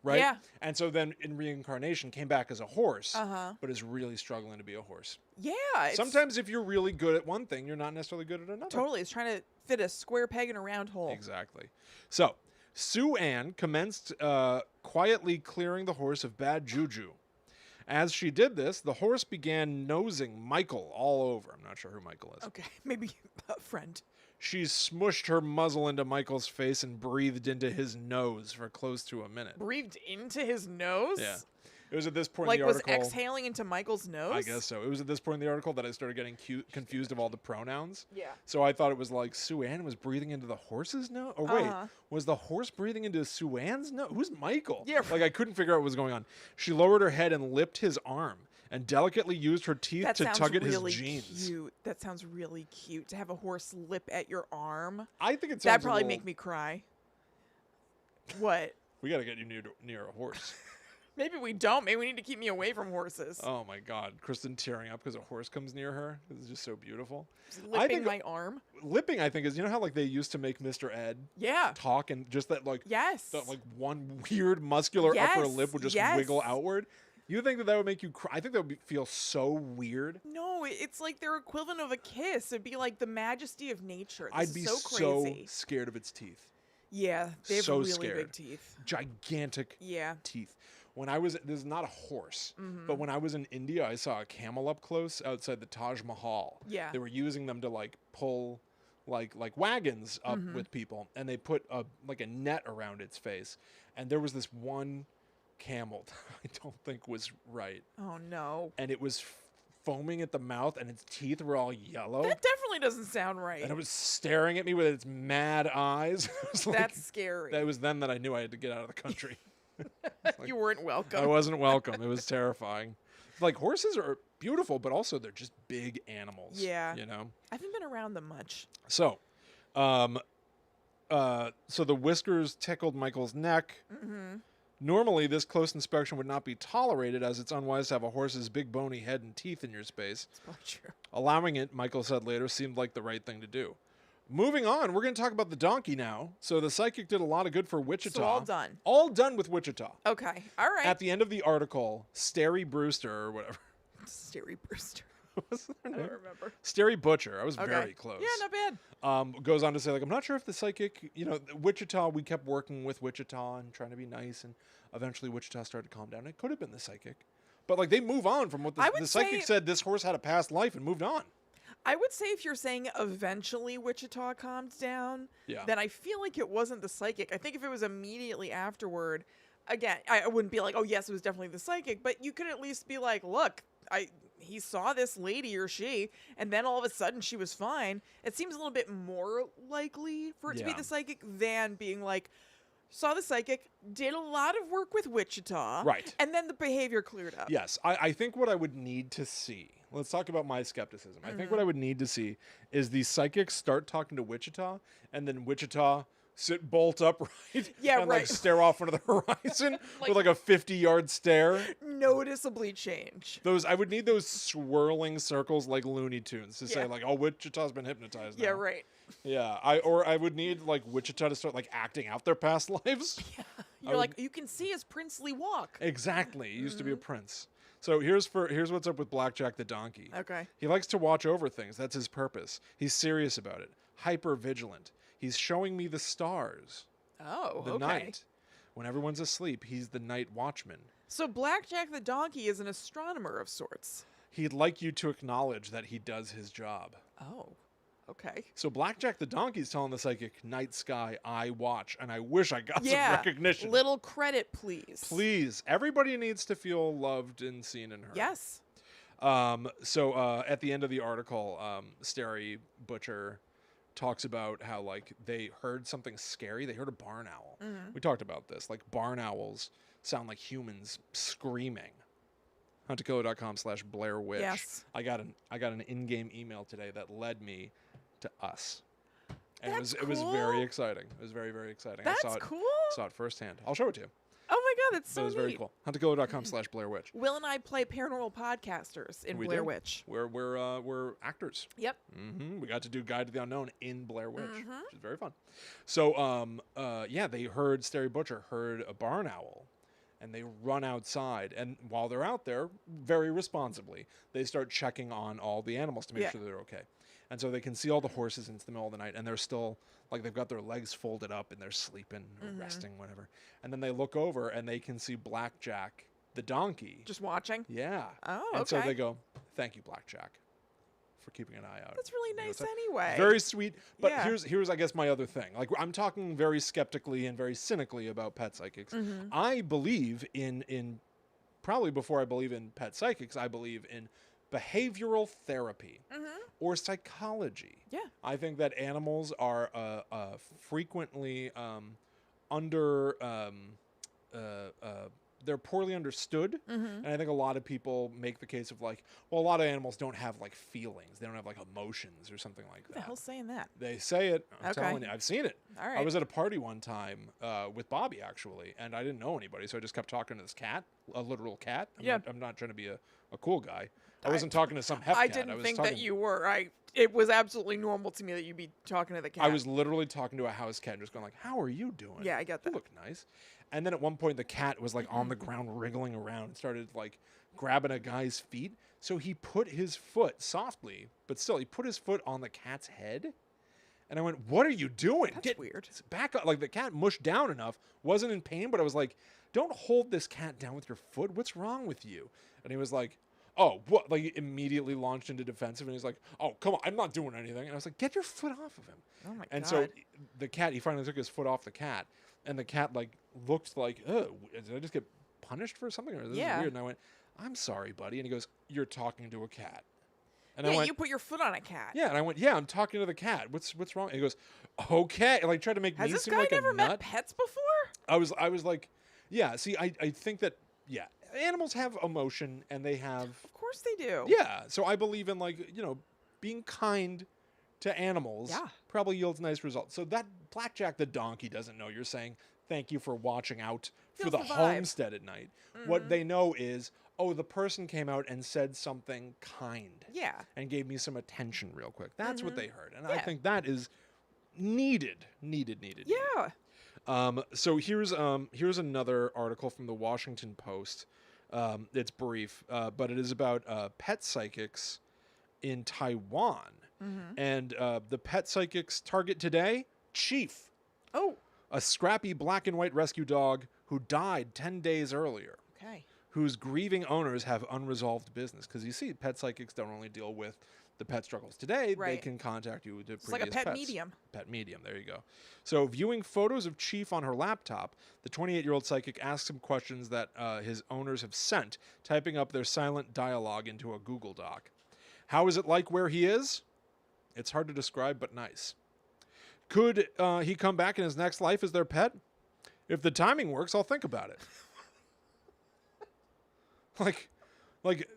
[SPEAKER 1] right?
[SPEAKER 2] Yeah.
[SPEAKER 1] And so then in reincarnation came back as a horse,
[SPEAKER 2] Uh-huh.
[SPEAKER 1] but is really struggling to be a horse.
[SPEAKER 2] Yeah. It's
[SPEAKER 1] Sometimes if you're really good at one thing, you're not necessarily good at another.
[SPEAKER 2] totally. It's trying to fit a square peg in a round hole.
[SPEAKER 1] Exactly. So Sue Ann commenced quietly clearing the horse of bad juju. As she did this, the horse began nosing Michael all over. I'm not sure who Michael is.
[SPEAKER 2] Okay, maybe a friend.
[SPEAKER 1] She smushed her muzzle into Michael's face and breathed into his nose for close to a minute.
[SPEAKER 2] Breathed into his nose?
[SPEAKER 1] Yeah. It was at this point
[SPEAKER 2] Like
[SPEAKER 1] in the
[SPEAKER 2] was
[SPEAKER 1] article.
[SPEAKER 2] exhaling into Michael's nose?
[SPEAKER 1] I guess so. It was at this point in the article that I started getting confused of all the pronouns.
[SPEAKER 2] Yeah.
[SPEAKER 1] So I thought it was like Sue Ann was breathing into the horse's nose? Or wait, was the horse breathing into Sue Ann's nose? Who's Michael?
[SPEAKER 2] Yeah.
[SPEAKER 1] Like I couldn't figure out what was going on. She lowered her head and lipped his arm and delicately used her teeth
[SPEAKER 2] That
[SPEAKER 1] to
[SPEAKER 2] sounds
[SPEAKER 1] tug at
[SPEAKER 2] really
[SPEAKER 1] his jeans.
[SPEAKER 2] cute. That sounds really cute to have a horse lip at your arm.
[SPEAKER 1] I think it sounds
[SPEAKER 2] That'd probably
[SPEAKER 1] a little,
[SPEAKER 2] make me cry. What?
[SPEAKER 1] We got to get you near a horse.
[SPEAKER 2] Maybe we don't. Maybe we need to keep me away from horses.
[SPEAKER 1] Oh my God. Kristen tearing up because a horse comes near her. It's just so beautiful.
[SPEAKER 2] Just
[SPEAKER 1] I
[SPEAKER 2] lipping
[SPEAKER 1] think-
[SPEAKER 2] my arm.
[SPEAKER 1] Lipping, I think, is, you know how like they used to make Mr. Ed
[SPEAKER 2] Yeah.
[SPEAKER 1] talk and just that like
[SPEAKER 2] Yes.
[SPEAKER 1] that like one weird muscular upper
[SPEAKER 2] Yes,
[SPEAKER 1] lip would just
[SPEAKER 2] yes.
[SPEAKER 1] wiggle outward. You think that would make you cry? I think that would feel so weird.
[SPEAKER 2] No, it's like their equivalent of a kiss. It'd be like the majesty of nature. This
[SPEAKER 1] I'd
[SPEAKER 2] is
[SPEAKER 1] be
[SPEAKER 2] so
[SPEAKER 1] so
[SPEAKER 2] crazy.
[SPEAKER 1] scared of its teeth.
[SPEAKER 2] Yeah, they have
[SPEAKER 1] so
[SPEAKER 2] really
[SPEAKER 1] scared.
[SPEAKER 2] big teeth.
[SPEAKER 1] Gigantic
[SPEAKER 2] Yeah.
[SPEAKER 1] teeth. When I was, this is not a horse,
[SPEAKER 2] Mm-hmm.
[SPEAKER 1] but when I was in India, I saw a camel up close outside the Taj Mahal.
[SPEAKER 2] Yeah.
[SPEAKER 1] They were using them to like pull like wagons up
[SPEAKER 2] Mm-hmm.
[SPEAKER 1] with people, and they put a net around its face. And there was this one camel that I don't think was right.
[SPEAKER 2] Oh no.
[SPEAKER 1] And it was foaming at the mouth, and its teeth were all yellow.
[SPEAKER 2] That definitely doesn't sound right.
[SPEAKER 1] And it was staring at me with its mad eyes. It was like-
[SPEAKER 2] That's scary.
[SPEAKER 1] That was then that I knew I had to get out of the country.
[SPEAKER 2] You weren't welcome.
[SPEAKER 1] I wasn't welcome. It was terrifying. Like horses are beautiful, but also they're just big animals.
[SPEAKER 2] Yeah.
[SPEAKER 1] You know?
[SPEAKER 2] I haven't been around them much.
[SPEAKER 1] So, so the whiskers tickled Michael's neck.
[SPEAKER 2] Mm-hmm.
[SPEAKER 1] Normally, this close inspection would not be tolerated, as it's unwise to have a horse's big bony head and teeth in your space.
[SPEAKER 2] It's probably true.
[SPEAKER 1] Allowing it, Michael said later, seemed like the right thing to do. Moving on, we're going to talk about the donkey now. So the psychic did a lot of good for Wichita.
[SPEAKER 2] So all done.
[SPEAKER 1] All done with Wichita.
[SPEAKER 2] Okay. All right.
[SPEAKER 1] At the end of the article, Starry Brewster, or whatever.
[SPEAKER 2] Stary Brewster.
[SPEAKER 1] What's their
[SPEAKER 2] I
[SPEAKER 1] name?
[SPEAKER 2] don't remember.
[SPEAKER 1] Starry Butcher. I was
[SPEAKER 2] Okay.
[SPEAKER 1] very close.
[SPEAKER 2] Yeah, not bad.
[SPEAKER 1] Goes on to say, like, I'm not sure if the psychic, Wichita, we kept working with Wichita and trying to be nice, and eventually Wichita started to calm down. It could have been the psychic. But, like, they move on from what
[SPEAKER 2] I would
[SPEAKER 1] the psychic
[SPEAKER 2] say-
[SPEAKER 1] said this horse had a past life and moved on.
[SPEAKER 2] I would say if you're saying eventually Wichita calmed down,
[SPEAKER 1] Yeah.
[SPEAKER 2] then I feel like it wasn't the psychic. I think if it was immediately afterward, again, I wouldn't be like, oh yes, it was definitely the psychic, but you could at least be like, look, he saw this lady or she, and then all of a sudden she was fine. It seems a little bit more likely for it to be
[SPEAKER 1] Yeah.
[SPEAKER 2] the psychic than being like, saw the psychic, did a lot of work with Wichita,
[SPEAKER 1] Right.
[SPEAKER 2] and then the behavior cleared up.
[SPEAKER 1] Yes, I think what I would need to see, let's talk about my skepticism. I think what I would need to see is the psychics start talking to Wichita, and then Wichita sit bolt upright
[SPEAKER 2] Yeah,
[SPEAKER 1] and like
[SPEAKER 2] right.
[SPEAKER 1] stare off into the horizon with like a 50-yard stare.
[SPEAKER 2] Noticeably change.
[SPEAKER 1] I would need those swirling circles like Looney Tunes to say
[SPEAKER 2] Yeah.
[SPEAKER 1] like, oh, Wichita's been hypnotized now.
[SPEAKER 2] Yeah, right.
[SPEAKER 1] Yeah, I would need like Wichita to start like acting out their past lives.
[SPEAKER 2] You're like, you can see his princely walk.
[SPEAKER 1] Exactly. He used to be a prince. So here's what's up with Blackjack the donkey.
[SPEAKER 2] Okay.
[SPEAKER 1] He likes to watch over things. That's his purpose. He's serious about it. Hyper vigilant. He's showing me the stars.
[SPEAKER 2] Oh,
[SPEAKER 1] The
[SPEAKER 2] okay.
[SPEAKER 1] night. When everyone's asleep, he's the night watchman.
[SPEAKER 2] So Blackjack the donkey is an astronomer of sorts.
[SPEAKER 1] He'd like you to acknowledge that he does his job.
[SPEAKER 2] Oh, okay.
[SPEAKER 1] So Blackjack the donkey's telling the psychic, night sky, I watch, and I wish I got some
[SPEAKER 2] Yeah.
[SPEAKER 1] recognition.
[SPEAKER 2] Little credit, please.
[SPEAKER 1] Please. Everybody needs to feel loved and seen and heard.
[SPEAKER 2] Yes.
[SPEAKER 1] So at the end of the article, Starry Butcher talks about how like they heard something scary. They heard a barn owl. We talked about this. Like barn owls sound like humans screaming. Huntakiller.com/Blair Witch.
[SPEAKER 2] Yes.
[SPEAKER 1] I got an in-game email today that led me to us. And
[SPEAKER 2] That's
[SPEAKER 1] it was
[SPEAKER 2] cool.
[SPEAKER 1] very exciting. It was very, very exciting.
[SPEAKER 2] That's
[SPEAKER 1] I saw it,
[SPEAKER 2] cool.
[SPEAKER 1] saw it firsthand. I'll show it to you.
[SPEAKER 2] Oh my God, that's
[SPEAKER 1] But
[SPEAKER 2] so
[SPEAKER 1] it was
[SPEAKER 2] neat.
[SPEAKER 1] very cool. Huntakiller.com/Blair Witch.
[SPEAKER 2] Will and I play paranormal podcasters in
[SPEAKER 1] We
[SPEAKER 2] Blair
[SPEAKER 1] do.
[SPEAKER 2] Witch.
[SPEAKER 1] We're actors.
[SPEAKER 2] Yep.
[SPEAKER 1] We got to do Guide to the Unknown in Blair Witch, which is very fun. So, yeah, they heard Starry Butcher heard a barn owl, and they run outside. And while they're out there, very responsibly, they start checking on all the animals to make sure they're okay. And so they can see all the horses into the middle of the night, and they're still like they've got their legs folded up and they're sleeping or resting, whatever. And then they look over and they can see Blackjack the donkey.
[SPEAKER 2] Just watching.
[SPEAKER 1] Yeah.
[SPEAKER 2] Oh,
[SPEAKER 1] And so
[SPEAKER 2] okay.
[SPEAKER 1] they go, "Thank you, Blackjack, for keeping an eye out."
[SPEAKER 2] That's really
[SPEAKER 1] You know,
[SPEAKER 2] nice
[SPEAKER 1] so-
[SPEAKER 2] anyway.
[SPEAKER 1] Very sweet. But
[SPEAKER 2] Yeah.
[SPEAKER 1] here's I guess my other thing. Like I'm talking very skeptically and very cynically about pet psychics. I believe in probably before I believe in pet psychics, I believe in behavioral therapy or psychology.
[SPEAKER 2] Yeah.
[SPEAKER 1] I think that animals are frequently under they're poorly understood, and I think a lot of people make the case of like, well, a lot of animals don't have like feelings, they don't have like emotions or something like
[SPEAKER 2] Who the
[SPEAKER 1] that.
[SPEAKER 2] hell's saying that?
[SPEAKER 1] They say it. I'm
[SPEAKER 2] Okay.
[SPEAKER 1] telling you, I've seen it.
[SPEAKER 2] All right.
[SPEAKER 1] I was at a party one time with Bobby actually, and I didn't know anybody, so I just kept talking to this cat, a literal cat. I'm not trying to be a cool guy. I wasn't talking to some hef
[SPEAKER 2] I
[SPEAKER 1] cat.
[SPEAKER 2] didn't
[SPEAKER 1] was
[SPEAKER 2] think
[SPEAKER 1] talking,
[SPEAKER 2] that you were. It was absolutely normal to me that you'd be talking to the cat.
[SPEAKER 1] I was literally talking to a house cat and just going like, "How are you doing?
[SPEAKER 2] Yeah, I get
[SPEAKER 1] You
[SPEAKER 2] that.
[SPEAKER 1] look nice." And then at one point the cat was like on the ground wriggling around and started like grabbing a guy's feet. So he put his foot softly, but still he put his foot on the cat's head. And I went, "What are you doing?
[SPEAKER 2] That's weird.
[SPEAKER 1] Back up." Like the cat mushed down enough, wasn't in pain, but I was like, "Don't hold this cat down with your foot. What's wrong with you?" And he was like, "Oh, what?" Like he immediately launched into defensive, and he's like, "Oh, come on, I'm not doing anything." And I was like, "Get your foot off of him."
[SPEAKER 2] Oh my
[SPEAKER 1] And
[SPEAKER 2] God.
[SPEAKER 1] so the cat, he finally took his foot off the cat, and the cat like looked like, "Oh, did I just get punished for something?" Or this
[SPEAKER 2] Yeah.
[SPEAKER 1] is weird. And I went, "I'm sorry, buddy." And he goes, "You're talking to a cat." And
[SPEAKER 2] yeah,
[SPEAKER 1] I went,
[SPEAKER 2] you put your foot on a cat.
[SPEAKER 1] "Yeah." And I went, "Yeah, I'm talking to the cat. What's wrong?" And he goes, "Okay." And like tried to make
[SPEAKER 2] Has
[SPEAKER 1] me
[SPEAKER 2] this
[SPEAKER 1] seem
[SPEAKER 2] guy
[SPEAKER 1] like
[SPEAKER 2] never
[SPEAKER 1] a
[SPEAKER 2] met
[SPEAKER 1] nut.
[SPEAKER 2] pets before?
[SPEAKER 1] I was like, "Yeah." See, I think that animals have emotion and they have.
[SPEAKER 2] Of course they do.
[SPEAKER 1] Yeah, so I believe in like, being kind to animals
[SPEAKER 2] Yeah.
[SPEAKER 1] probably yields nice results. So that Blackjack the donkey doesn't know you're saying thank you for watching out for
[SPEAKER 2] Feels
[SPEAKER 1] the
[SPEAKER 2] the vibe.
[SPEAKER 1] homestead at night. What they know is, oh, the person came out and said something kind
[SPEAKER 2] Yeah.
[SPEAKER 1] and gave me some attention real quick. That's what they heard. And I
[SPEAKER 2] Yeah.
[SPEAKER 1] think that is needed.
[SPEAKER 2] Yeah.
[SPEAKER 1] So here's another article from the Washington Post. It's brief, but it is about pet psychics in Taiwan. And the pet psychics target today, Chief,
[SPEAKER 2] Oh.
[SPEAKER 1] a scrappy black and white rescue dog who died 10 days earlier,
[SPEAKER 2] Okay.
[SPEAKER 1] whose grieving owners have unresolved business. Because you see, pet psychics don't only deal with the pet struggles today, they
[SPEAKER 2] Right.
[SPEAKER 1] can contact you with the
[SPEAKER 2] It's like
[SPEAKER 1] previous
[SPEAKER 2] a pet
[SPEAKER 1] pets.
[SPEAKER 2] medium.
[SPEAKER 1] Pet medium, there you go. So viewing photos of Chief on her laptop, the 28-year-old psychic asks him questions that his owners have sent, typing up their silent dialogue into a Google Doc. How is it like where he is? It's hard to describe, but nice. Could he come back in his next life as their pet? If the timing works, I'll think about it.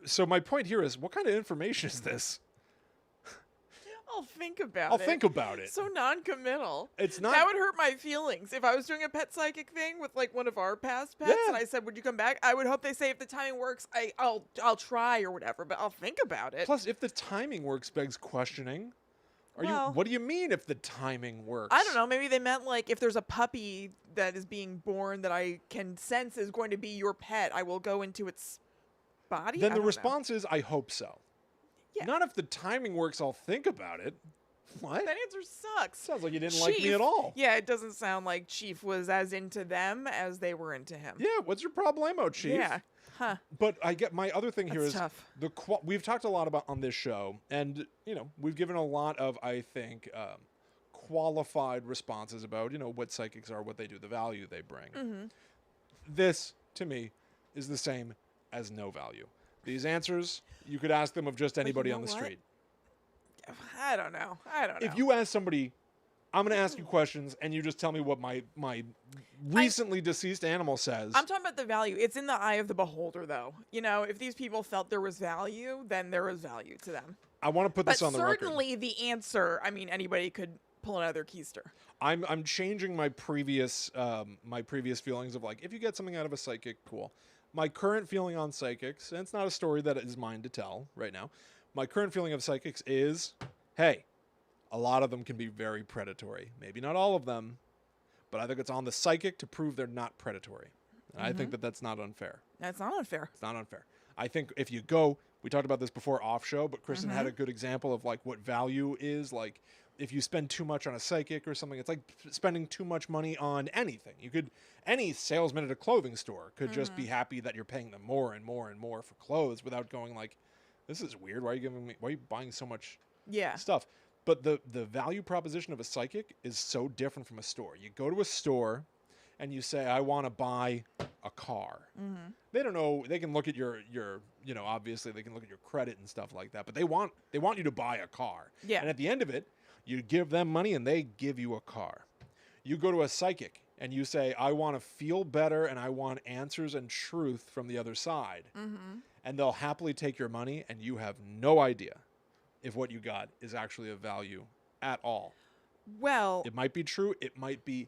[SPEAKER 1] So my point here is, what kind of information is this?
[SPEAKER 2] I'll think about
[SPEAKER 1] I'll
[SPEAKER 2] it.
[SPEAKER 1] think about it.
[SPEAKER 2] So non-committal.
[SPEAKER 1] It's not-
[SPEAKER 2] That would hurt my feelings. If I was doing a pet psychic thing with like one of our past pets
[SPEAKER 1] Yeah.
[SPEAKER 2] and I said, "Would you come back?" I would hope they say if the timing works, I'll try or whatever, but I'll think about it.
[SPEAKER 1] Plus, if the timing works, begs questioning.
[SPEAKER 2] Well-
[SPEAKER 1] What do you mean if the timing works?
[SPEAKER 2] I don't know. Maybe they meant like if there's a puppy that is being born that I can sense is going to be your pet, I will go into its body?
[SPEAKER 1] then
[SPEAKER 2] I
[SPEAKER 1] the
[SPEAKER 2] don't know.
[SPEAKER 1] response is, I hope so.
[SPEAKER 2] Yeah.
[SPEAKER 1] Not if the timing works, I'll think about it. What?
[SPEAKER 2] That answer sucks.
[SPEAKER 1] Sounds like you didn't like me
[SPEAKER 2] Chief-
[SPEAKER 1] at all.
[SPEAKER 2] Yeah, it doesn't sound like Chief was as into them as they were into him.
[SPEAKER 1] Yeah, what's your problemo, Chief?
[SPEAKER 2] Yeah. Huh.
[SPEAKER 1] But I get my other thing here
[SPEAKER 2] That's
[SPEAKER 1] is
[SPEAKER 2] tough.
[SPEAKER 1] we've talked a lot about on this show, and we've given a lot of, I think, qualified responses about what psychics are, what they do, the value they bring.
[SPEAKER 2] Mm-hmm.
[SPEAKER 1] This to me is the same as no value. These answers you could ask them of just anybody
[SPEAKER 2] know
[SPEAKER 1] on the
[SPEAKER 2] what?
[SPEAKER 1] street.
[SPEAKER 2] I don't know.
[SPEAKER 1] If you ask somebody, I'm going to ask you questions, and you just tell me what my recently deceased animal says.
[SPEAKER 2] I'm talking about the value. It's in the eye of the beholder, though. If these people felt there was value, then there was value to them.
[SPEAKER 1] I want to put this on the record.
[SPEAKER 2] Certainly the answer, I mean, anybody could pull another keister.
[SPEAKER 1] I'm changing my previous feelings of like, if you get something out of a psychic, cool. My current feeling on psychics, and it's not a story that is mine to tell right now. My current feeling of psychics is, hey, a lot of them can be very predatory. Maybe not all of them, but I think it's on the psychic to prove they're not predatory. And I think that that's not unfair.
[SPEAKER 2] That's not unfair.
[SPEAKER 1] It's not unfair. I think if you go, we talked about this before off show, but Kristen had a good example of like what value is. Like if you spend too much on a psychic or something, it's like spending too much money on anything. Any salesman at a clothing store could just be happy that you're paying them more and more and more for clothes without going like, this is weird. Why are you buying so much stuff? But the value proposition of a psychic is so different from a store. You go to a store and you say, I want to buy a car. They don't know. They can look at your obviously they can look at your credit and stuff like that, but they want you to buy a car.
[SPEAKER 2] Yeah.
[SPEAKER 1] And at the end of it, you give them money and they give you a car. You go to a psychic and you say, I want to feel better and I want answers and truth from the other side. And they'll happily take your money and you have no idea if what you got is actually of value at all.
[SPEAKER 2] Well,
[SPEAKER 1] It might be true. It might be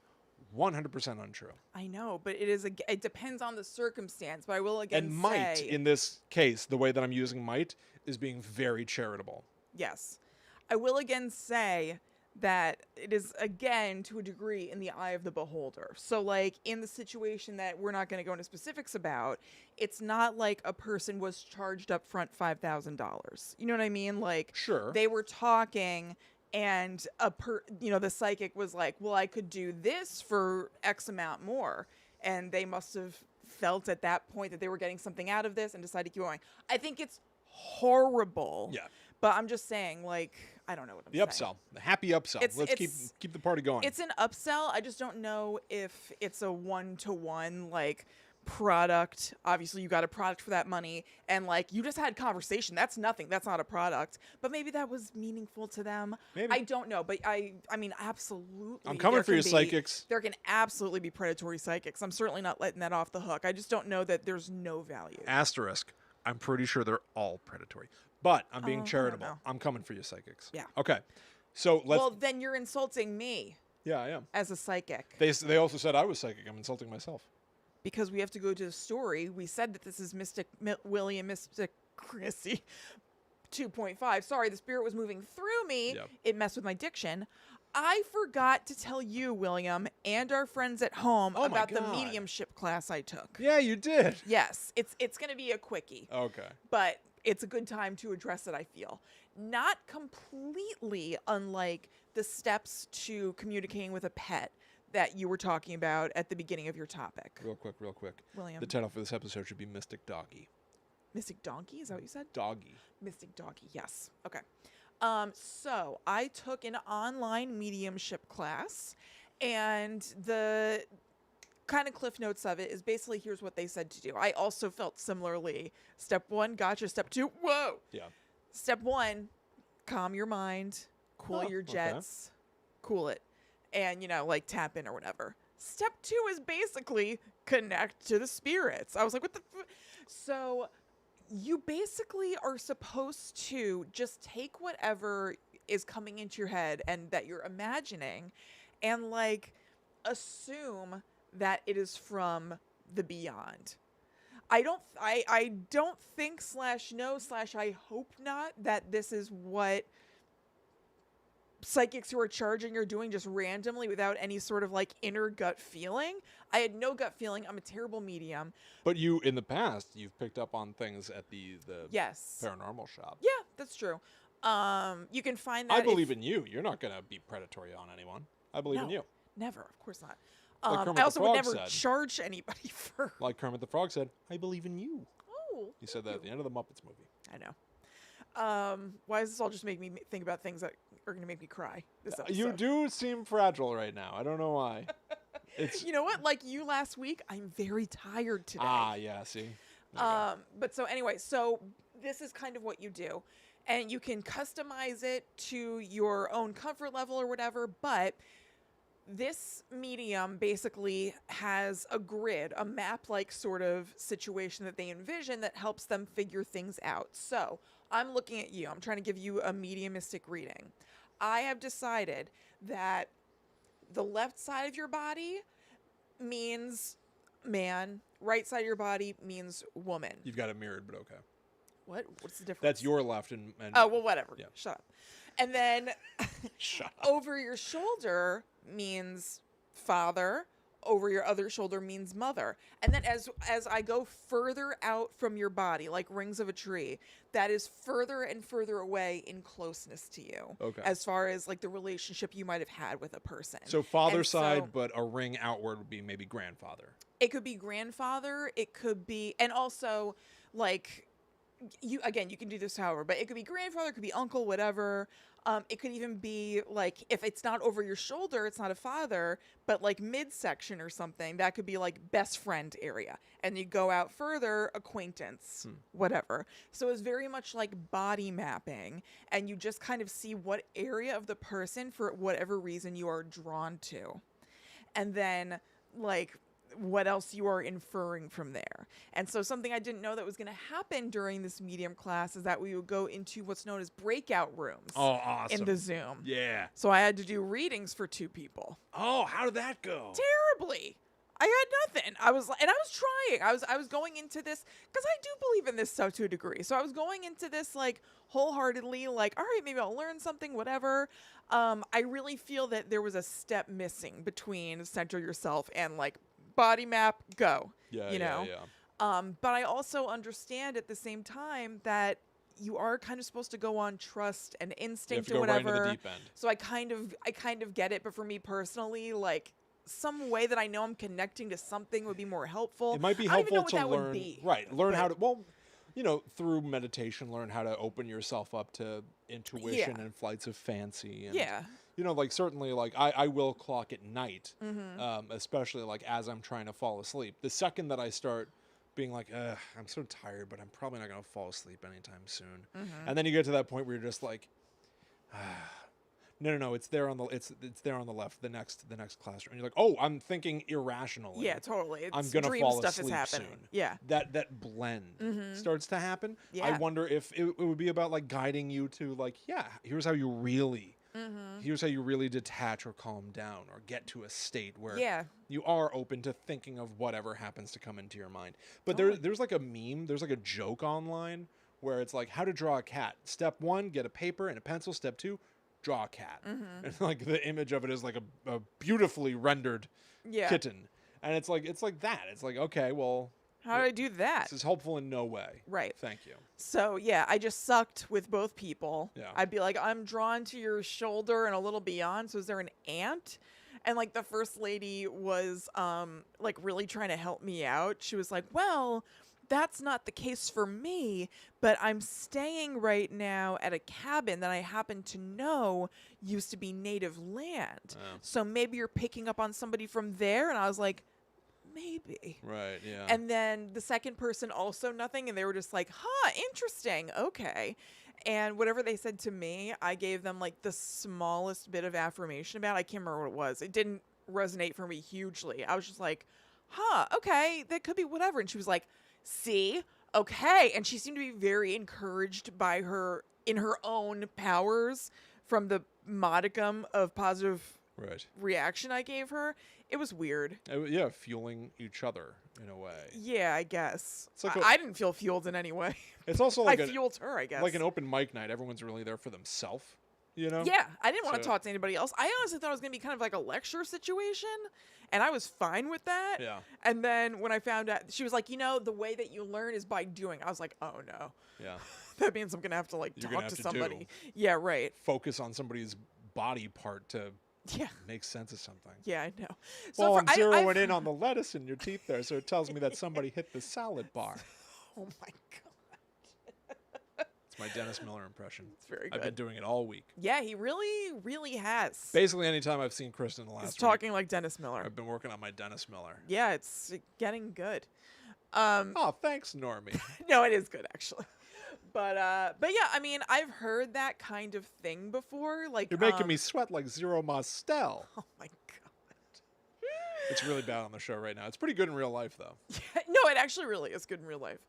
[SPEAKER 1] 100% untrue.
[SPEAKER 2] I know, but it depends on the circumstance. But I will again
[SPEAKER 1] And might,
[SPEAKER 2] say,
[SPEAKER 1] in this case, the way that I'm using might is being very charitable.
[SPEAKER 2] yes, I will again say that it is again to a degree in the eye of the beholder. So like in the situation that we're not going to go into specifics about, it's not like a person was charged up front $5,000. You know what I mean? Like
[SPEAKER 1] Sure.
[SPEAKER 2] they were talking and the psychic was like, well, I could do this for X amount more. And they must have felt at that point that they were getting something out of this and decided to keep going. I think it's horrible.
[SPEAKER 1] Yeah.
[SPEAKER 2] But I'm just saying, like, I don't know what I'm
[SPEAKER 1] The
[SPEAKER 2] saying.
[SPEAKER 1] upsell. The happy upsell. Let's keep the party going.
[SPEAKER 2] It's an upsell. I just don't know if it's a one-to-one, like, product. Obviously, you got a product for that money. And, like, you just had conversation. That's nothing. That's not a product. But maybe that was meaningful to them.
[SPEAKER 1] Maybe.
[SPEAKER 2] I don't know. But, I mean, absolutely.
[SPEAKER 1] I'm coming for you, psychics.
[SPEAKER 2] There can absolutely be predatory psychics. I'm certainly not letting that off the hook. I just don't know that there's no value.
[SPEAKER 1] Asterisk. I'm pretty sure they're all predatory. But I'm being
[SPEAKER 2] I don't
[SPEAKER 1] charitable.
[SPEAKER 2] know.
[SPEAKER 1] I'm coming for you, psychics.
[SPEAKER 2] Yeah.
[SPEAKER 1] Okay. So let's.
[SPEAKER 2] Well, then you're insulting me
[SPEAKER 1] Yeah, I am.
[SPEAKER 2] as a psychic.
[SPEAKER 1] They also said I was psychic. I'm insulting myself.
[SPEAKER 2] Because we have to go to the story. We said that this is William Mystic Chrissy 2.5. Sorry, the spirit was moving through me.
[SPEAKER 1] Yep.
[SPEAKER 2] It messed with my diction. I forgot to tell you, William, and our friends at home
[SPEAKER 1] Oh my
[SPEAKER 2] about the
[SPEAKER 1] God.
[SPEAKER 2] mediumship class I took.
[SPEAKER 1] Yeah, you did.
[SPEAKER 2] Yes, it's going to be a quickie,
[SPEAKER 1] Okay.
[SPEAKER 2] but it's a good time to address it, I feel. Not completely unlike the steps to communicating with a pet that you were talking about at the beginning of your topic.
[SPEAKER 1] Real quick.
[SPEAKER 2] William.
[SPEAKER 1] The title for this episode should be Mystic Doggy.
[SPEAKER 2] Mystic Donkey, is that what you said?
[SPEAKER 1] Doggy.
[SPEAKER 2] Mystic Donkey, yes. Okay. So I took an online mediumship class, and the kind of cliff notes of it is basically here's what they said to do. I also felt similarly. Step 1, gotcha. Step 2, whoa.
[SPEAKER 1] Yeah.
[SPEAKER 2] Step 1, calm your mind, cool
[SPEAKER 1] Oh,
[SPEAKER 2] your
[SPEAKER 1] okay.
[SPEAKER 2] jets, cool it, and like tap in or whatever. Step 2 is basically connect to the spirits. I was like, what the? So you basically are supposed to just take whatever is coming into your head and that you're imagining and like assume that it is from the beyond. I don't think /no/I hope not that this is what psychics who are charging or doing just randomly without any sort of like inner gut feeling. I had no gut feeling. I'm a terrible medium.
[SPEAKER 1] But you, in the past, you've picked up on things at the
[SPEAKER 2] Yes.
[SPEAKER 1] paranormal shop.
[SPEAKER 2] Yeah, that's true. You can find that.
[SPEAKER 1] I believe in you. You're not going to be predatory on anyone. I believe in you.
[SPEAKER 2] Never, of course not.
[SPEAKER 1] Like Kermit
[SPEAKER 2] I also
[SPEAKER 1] the
[SPEAKER 2] would
[SPEAKER 1] Frog
[SPEAKER 2] never
[SPEAKER 1] said.
[SPEAKER 2] charge anybody for.
[SPEAKER 1] Like Kermit the Frog said, I believe in you.
[SPEAKER 2] Oh,
[SPEAKER 1] He said that at the end of the Muppets movie.
[SPEAKER 2] I know. Why does this all just make me think about things that are going to make me cry? This episode?
[SPEAKER 1] You do seem fragile right now. I don't know why. It's
[SPEAKER 2] You know what? Like you last week, I'm very tired today.
[SPEAKER 1] yeah. See. There you go.
[SPEAKER 2] But so anyway, so this is kind of what you do. And you can customize it to your own comfort level or whatever, but this medium basically has a grid, a map-like sort of situation that they envision that helps them figure things out. So I'm looking at you. I'm trying to give you a mediumistic reading. I have decided that the left side of your body means man, right side of your body means woman.
[SPEAKER 1] You've got it mirrored, but okay.
[SPEAKER 2] What's the difference?
[SPEAKER 1] That's your left and
[SPEAKER 2] Oh, well, whatever.
[SPEAKER 1] Yeah.
[SPEAKER 2] Shut up. And then
[SPEAKER 1] Shut up.
[SPEAKER 2] over your shoulder means father. Over your other shoulder means mother. And then as I go further out from your body, like rings of a tree, that is further and further away in closeness to you.
[SPEAKER 1] Okay.
[SPEAKER 2] As far as like the relationship you might have had with a person.
[SPEAKER 1] So father
[SPEAKER 2] And
[SPEAKER 1] side,
[SPEAKER 2] so-
[SPEAKER 1] but a ring outward would be maybe grandfather.
[SPEAKER 2] It could be grandfather. It could be, and also like you can do this however, but it could be grandfather, it could be uncle, whatever. It could even be like if it's not over your shoulder, it's not a father, but like midsection or something. That could be like best friend area, and you go out further, acquaintance, whatever. So it's very much like body mapping, and you just kind of see what area of the person for whatever reason you are drawn to, and then like what else you are inferring from there. And so something I didn't know that was going to happen during this medium class is that we would go into what's known as breakout rooms
[SPEAKER 1] Oh, awesome.
[SPEAKER 2] in the Zoom.
[SPEAKER 1] Yeah.
[SPEAKER 2] So I had to do readings for 2 people.
[SPEAKER 1] Oh, how did that go?
[SPEAKER 2] Terribly. I had nothing. I was trying. I was going into this because I do believe in this stuff to a degree. So I was going into this like wholeheartedly, like, all right, maybe I'll learn something, whatever. I really feel that there was a step missing between center yourself and like body map, go.
[SPEAKER 1] Yeah,
[SPEAKER 2] you know?
[SPEAKER 1] yeah.
[SPEAKER 2] But I also understand at the same time that you are kind of supposed to go on trust and instinct
[SPEAKER 1] to
[SPEAKER 2] or
[SPEAKER 1] go right
[SPEAKER 2] whatever.
[SPEAKER 1] into the deep end.
[SPEAKER 2] So I kind of get it, but for me personally, like some way that I know I'm connecting to something would be more helpful.
[SPEAKER 1] It might be
[SPEAKER 2] I don't even know
[SPEAKER 1] helpful
[SPEAKER 2] what
[SPEAKER 1] to
[SPEAKER 2] that
[SPEAKER 1] learn.
[SPEAKER 2] would be.
[SPEAKER 1] Right. Learn
[SPEAKER 2] but-
[SPEAKER 1] how to, well, through meditation, learn how to open yourself up to intuition
[SPEAKER 2] Yeah.
[SPEAKER 1] and flights of fancy. And,
[SPEAKER 2] Yeah.
[SPEAKER 1] like certainly like I will clock at night,
[SPEAKER 2] Mm-hmm.
[SPEAKER 1] especially like as I'm trying to fall asleep. The second that I start being like, I'm so tired, but I'm probably not going to fall asleep anytime soon.
[SPEAKER 2] Mm-hmm.
[SPEAKER 1] And then you get to that point where you're just like, no, it's there on the it's there on the left, the next classroom. And you're like, oh, I'm thinking irrationally.
[SPEAKER 2] Yeah, totally. It's
[SPEAKER 1] I'm gonna
[SPEAKER 2] dream
[SPEAKER 1] fall
[SPEAKER 2] stuff
[SPEAKER 1] asleep
[SPEAKER 2] is happening.
[SPEAKER 1] soon.
[SPEAKER 2] Yeah.
[SPEAKER 1] That blend starts to happen. I
[SPEAKER 2] Yeah.
[SPEAKER 1] wonder if it would be about like guiding you to like, here's how you really detach or calm down or get to a state where
[SPEAKER 2] Yeah.
[SPEAKER 1] you are open to thinking of whatever happens to come into your mind. But there's like a meme, there's like a joke online where it's like how to draw a cat. Step 1, get a paper and a pencil. Step 2, draw a cat. And like the image of it is like a beautifully rendered
[SPEAKER 2] Yeah.
[SPEAKER 1] kitten. And it's like that. It's like, okay, well,
[SPEAKER 2] How do I do that?
[SPEAKER 1] this is helpful in no way.
[SPEAKER 2] Right.
[SPEAKER 1] Thank you.
[SPEAKER 2] So yeah, I just sucked with both people.
[SPEAKER 1] Yeah.
[SPEAKER 2] I'd be like, I'm drawn to your shoulder and a little beyond. So is there an ant? And like the first lady was like really trying to help me out. She was like, well, that's not the case for me, but I'm staying right now at a cabin that I happen to know used to be native land.
[SPEAKER 1] Oh.
[SPEAKER 2] So maybe you're picking up on somebody from there. And I was like, maybe.
[SPEAKER 1] Right, yeah.
[SPEAKER 2] And then the second person also nothing, and they were just like, huh, interesting, okay. And whatever they said to me, I gave them like the smallest bit of affirmation about. I can't remember what it was. It didn't resonate for me hugely. I was just like, huh, okay, that could be whatever. And she was like, see, okay. And she seemed to be very encouraged by her in her own powers from the modicum of positive
[SPEAKER 1] right.
[SPEAKER 2] reaction I gave her. It was weird.
[SPEAKER 1] Yeah, fueling each other in a way.
[SPEAKER 2] Yeah, I guess.
[SPEAKER 1] It's like
[SPEAKER 2] I didn't feel fueled in any way.
[SPEAKER 1] It's also like
[SPEAKER 2] I fueled her, I guess.
[SPEAKER 1] like an open mic night. Everyone's really there for themselves. you know?
[SPEAKER 2] Yeah, I didn't want to
[SPEAKER 1] So-
[SPEAKER 2] talk to anybody else. I honestly thought it was going to be kind of like a lecture situation, and I was fine with that.
[SPEAKER 1] Yeah.
[SPEAKER 2] And then when I found out, she was like, the way that you learn is by doing. I was like, oh no.
[SPEAKER 1] Yeah.
[SPEAKER 2] That means I'm going to have to, like,
[SPEAKER 1] You're gonna
[SPEAKER 2] talk to
[SPEAKER 1] have to
[SPEAKER 2] somebody.
[SPEAKER 1] do.
[SPEAKER 2] Yeah, right.
[SPEAKER 1] Focus on somebody's body part to
[SPEAKER 2] Yeah.
[SPEAKER 1] make sense of something.
[SPEAKER 2] Yeah, I know.
[SPEAKER 1] Well,
[SPEAKER 2] for-
[SPEAKER 1] I'm zeroing in on the lettuce in your teeth there, so it tells me that somebody hit the salad bar.
[SPEAKER 2] Oh my god.
[SPEAKER 1] It's my Dennis Miller impression.
[SPEAKER 2] It's very
[SPEAKER 1] I've been
[SPEAKER 2] good.
[SPEAKER 1] doing it all week.
[SPEAKER 2] Yeah, he really, really has.
[SPEAKER 1] Basically, anytime I've seen Kristen in the
[SPEAKER 2] He's
[SPEAKER 1] last week,
[SPEAKER 2] talking like Dennis Miller.
[SPEAKER 1] I've been working on my Dennis Miller.
[SPEAKER 2] Yeah, it's getting good.
[SPEAKER 1] Oh, thanks, Normie.
[SPEAKER 2] No, it is good actually. But yeah, I mean, I've heard that kind of thing before. Like
[SPEAKER 1] You're making me sweat like Zero Mostel.
[SPEAKER 2] Oh my god.
[SPEAKER 1] It's really bad on the show right now. It's pretty good in real life, though.
[SPEAKER 2] No, it actually really is good in real life.